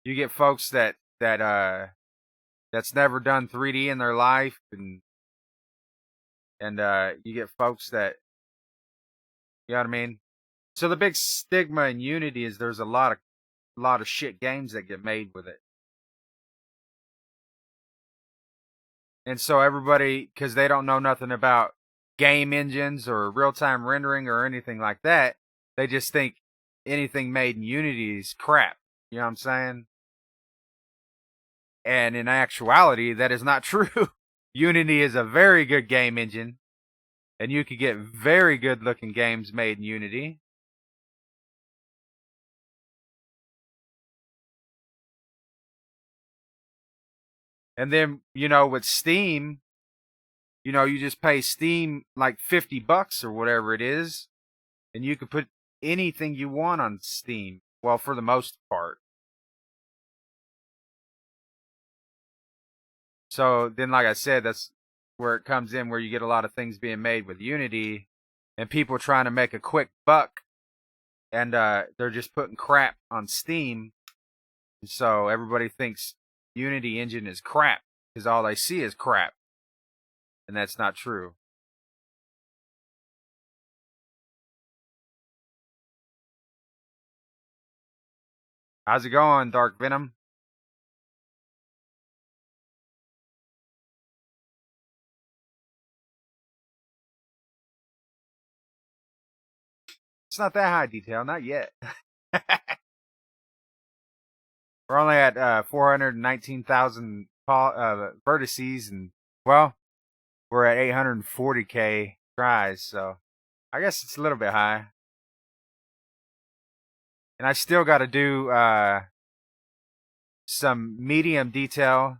you get folks that that's never done 3D in their life, and you get folks that, you know what I mean. So the big stigma in Unity is there's a lot of shit games that get made with it. And so everybody, because they don't know nothing about game engines or real time rendering or anything like that, they just think anything made in Unity is crap. You know what I'm saying? And in actuality, that is not true. Unity is a very good game engine, and you could get very good looking games made in Unity. And then, with Steam, you just pay Steam like $50 or whatever it is, and you can put anything you want on Steam. Well, for the most part. So then, like I said, that's where it comes in, where you get a lot of things being made with Unity, and people trying to make a quick buck, and they're just putting crap on Steam. And so everybody thinks Unity engine is crap because all they see is crap, and that's not true. How's it going, Dark Venom? It's not that high detail, not yet. We're only at 419,000 vertices, and well, we're at 840K tries, so I guess it's a little bit high. And I still got to do some medium detail.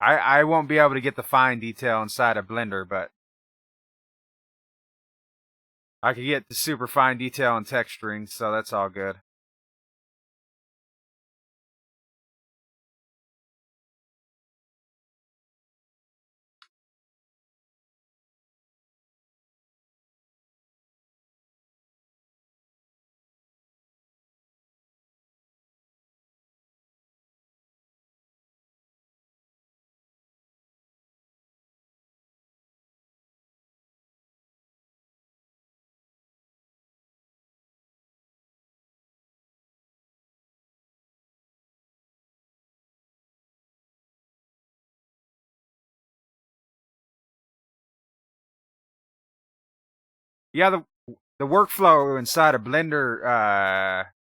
I won't be able to get the fine detail inside of Blender, but I could get the super fine detail and texturing, so that's all good. Yeah, the workflow inside of Blender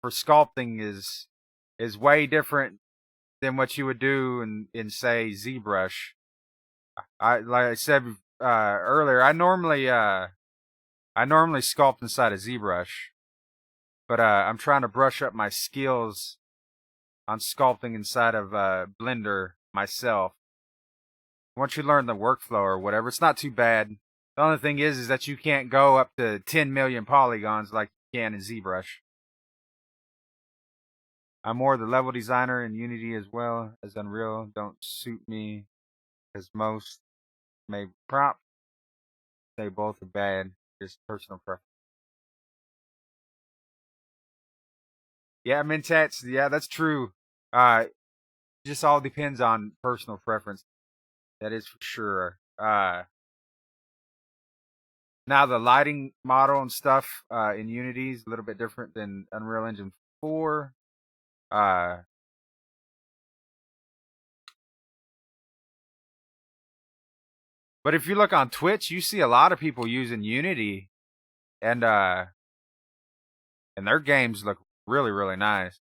for sculpting is way different than what you would do in say ZBrush. I like I said earlier, I normally sculpt inside of ZBrush, but I'm trying to brush up my skills on sculpting inside of Blender myself. Once you learn the workflow or whatever, it's not too bad. The only thing is that you can't go up to 10 million polygons like you can in ZBrush. I'm more the level designer in Unity as well as Unreal. Don't suit me as most may prop. They both are bad. Just personal preference. Yeah, Mentats. Yeah, that's true. Uh, just all depends on personal preference. That is for sure. Now the lighting model and stuff in Unity is a little bit different than Unreal Engine 4. Uh, but if you look on Twitch, you see a lot of people using Unity, and and their games look really really nice.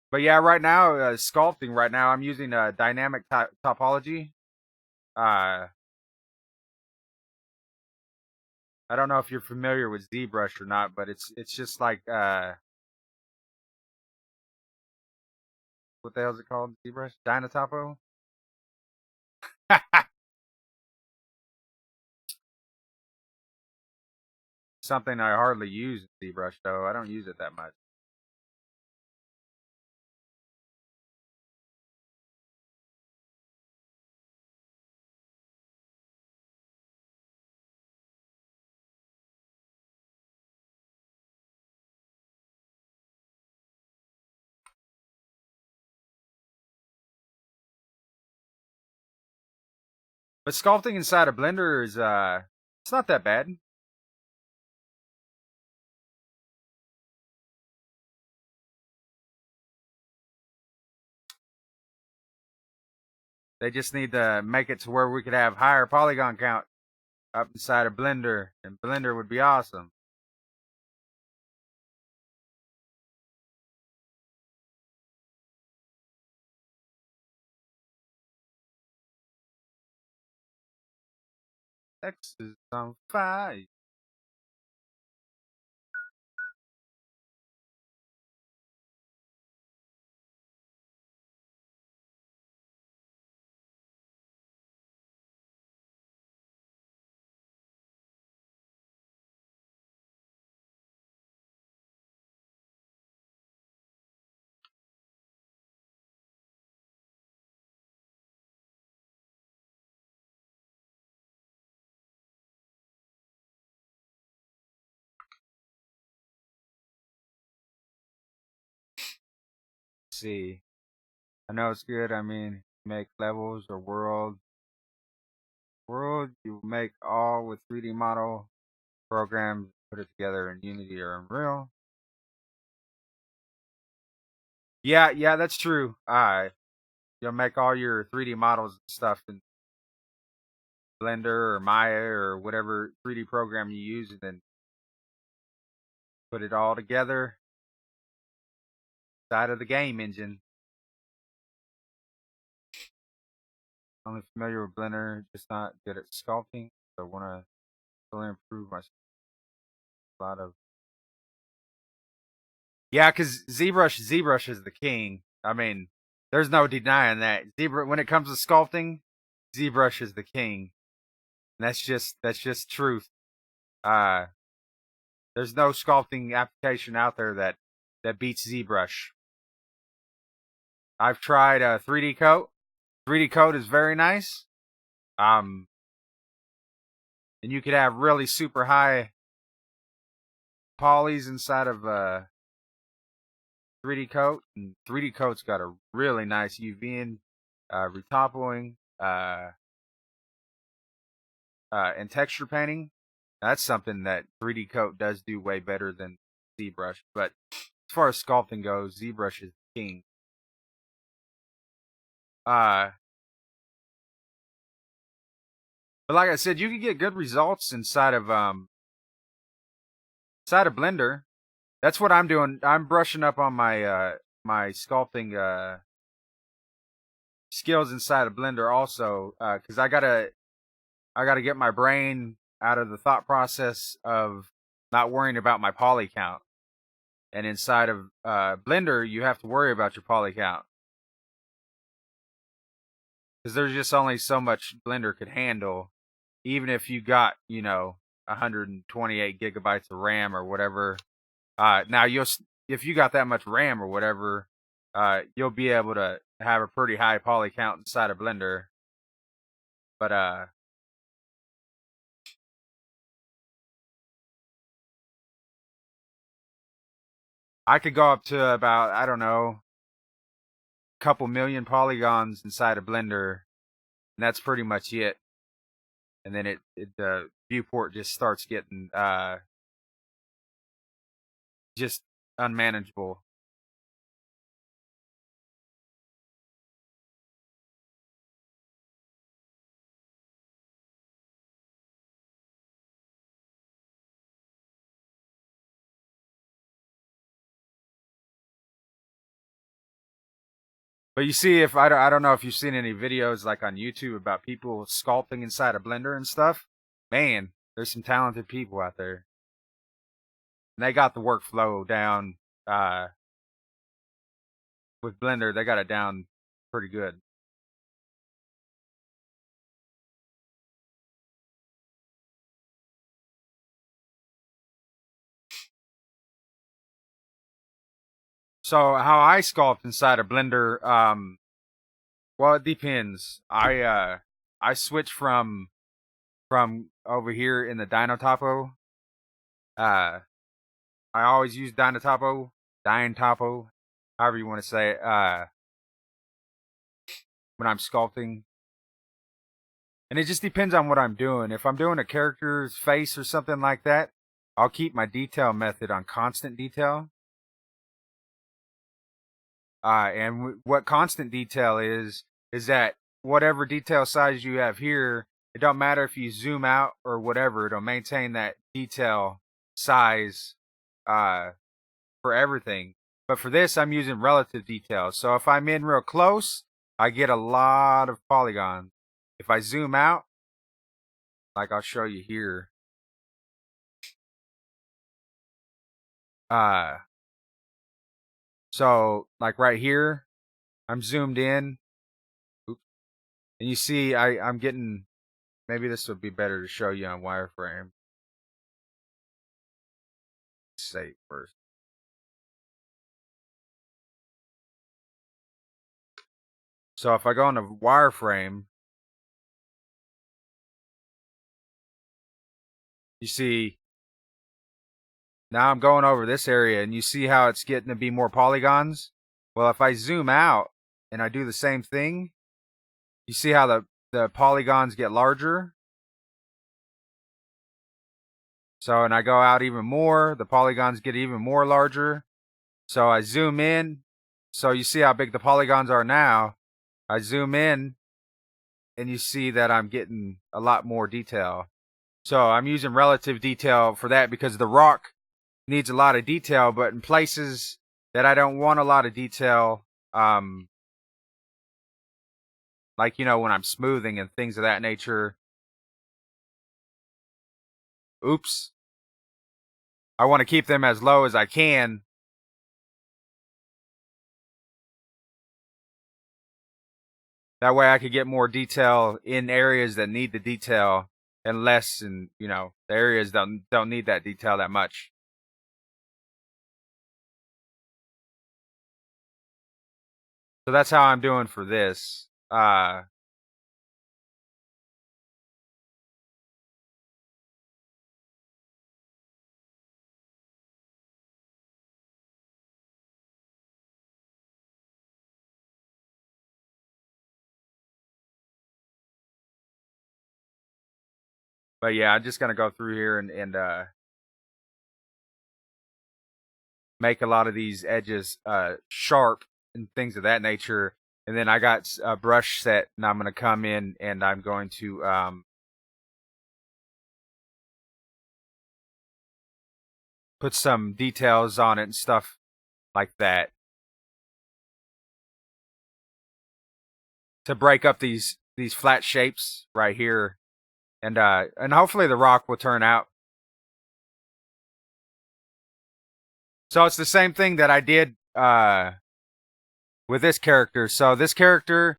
But yeah, right now sculpting. Right now, I'm using dynamic topology. Uh, I don't know if you're familiar with ZBrush or not, but it's just like what the hell is it called? ZBrush, Dynatopo. something I hardly use ZBrush though. I don't use it that much. But sculpting inside a blender is it's not that bad. They just need to make it to where we could have higher polygon count up inside a blender, and Blender would be awesome. X is on fire. Let's see. I know it's good. I mean, make levels or world. World you make all with 3D model programs, put it together in Unity or Unreal. Yeah, that's true. You'll make all your 3D models and stuff in Blender or Maya or whatever 3D program you use, and then put it all together inside of the game engine. Only familiar with Blender, just not good at sculpting. So I want to really improve my a lot of. Yeah, because ZBrush is the king. I mean, there's no denying that. ZBrush, when it comes to sculpting, ZBrush is the king. And that's just truth. Uh, there's no sculpting application out there that beats ZBrush. I've tried 3D Coat. 3D Coat is very nice. Um, and you could have really super high polys inside of 3D Coat, and 3D Coat's got a really nice UV retoppling, and texture painting. That's something that 3D Coat does do way better than ZBrush. But as far as sculpting goes, ZBrush is king. Uh, but like I said, you can get good results inside of Blender. That's what I'm doing. I'm brushing up on my sculpting skills inside of Blender also, because I gotta get my brain out of the thought process of not worrying about my poly count. And inside of Blender, you have to worry about your poly count because there's just only so much Blender could handle, even if you got 128 gigabytes of RAM or whatever. Now if you got that much RAM or whatever, you'll be able to have a pretty high poly count inside of Blender. But I could go up to about, I don't know, a couple million polygons inside of Blender, and that's pretty much it. And then the viewport just starts getting just unmanageable. But you see, if I don't know if you've seen any videos like on YouTube about people sculpting inside a Blender and stuff. Man, there's some talented people out there. And they got the workflow down with Blender. They got it down pretty good. So how I sculpt inside a blender, well, it depends. I switch from over here in the Dino Topo. Uh, I always use Dino Topo, however you want to say it. When I'm sculpting, and it just depends on what I'm doing. If I'm doing a character's face or something like that, I'll keep my detail method on constant detail. And what constant detail is that whatever detail size you have here, it don't matter if you zoom out or whatever, it'll maintain that detail size for everything. But for this, I'm using relative detail. So if I'm in real close, I get a lot of polygons. If I zoom out, like I'll show you here, so like right here, I'm zoomed in. Oops. And you see I'm getting, maybe this would be better to show you on wireframe. Say first. So if I go into wireframe, you see now I'm going over this area and you see how it's getting to be more polygons. Well, if I zoom out and I do the same thing, you see how the polygons get larger. So, and I go out even more, the polygons get even more larger. So I zoom in. So you see how big the polygons are now. I zoom in and you see that I'm getting a lot more detail. So I'm using relative detail for that because the rock needs a lot of detail, but in places that I don't want a lot of detail, like, you know, when I'm smoothing and things of that nature. Oops. I want to keep them as low as I can. That way I could get more detail in areas that need the detail and less in, you know, the areas that don't need that detail that much. So that's how I'm doing for this. But yeah, I'm just gonna go through here and make a lot of these edges sharp and things of that nature. And then I got a brush set, and I'm gonna come in and I'm going to put some details on it and stuff like that to break up these flat shapes right here. And hopefully the rock will turn out. So it's the same thing that I did with this character. So this character,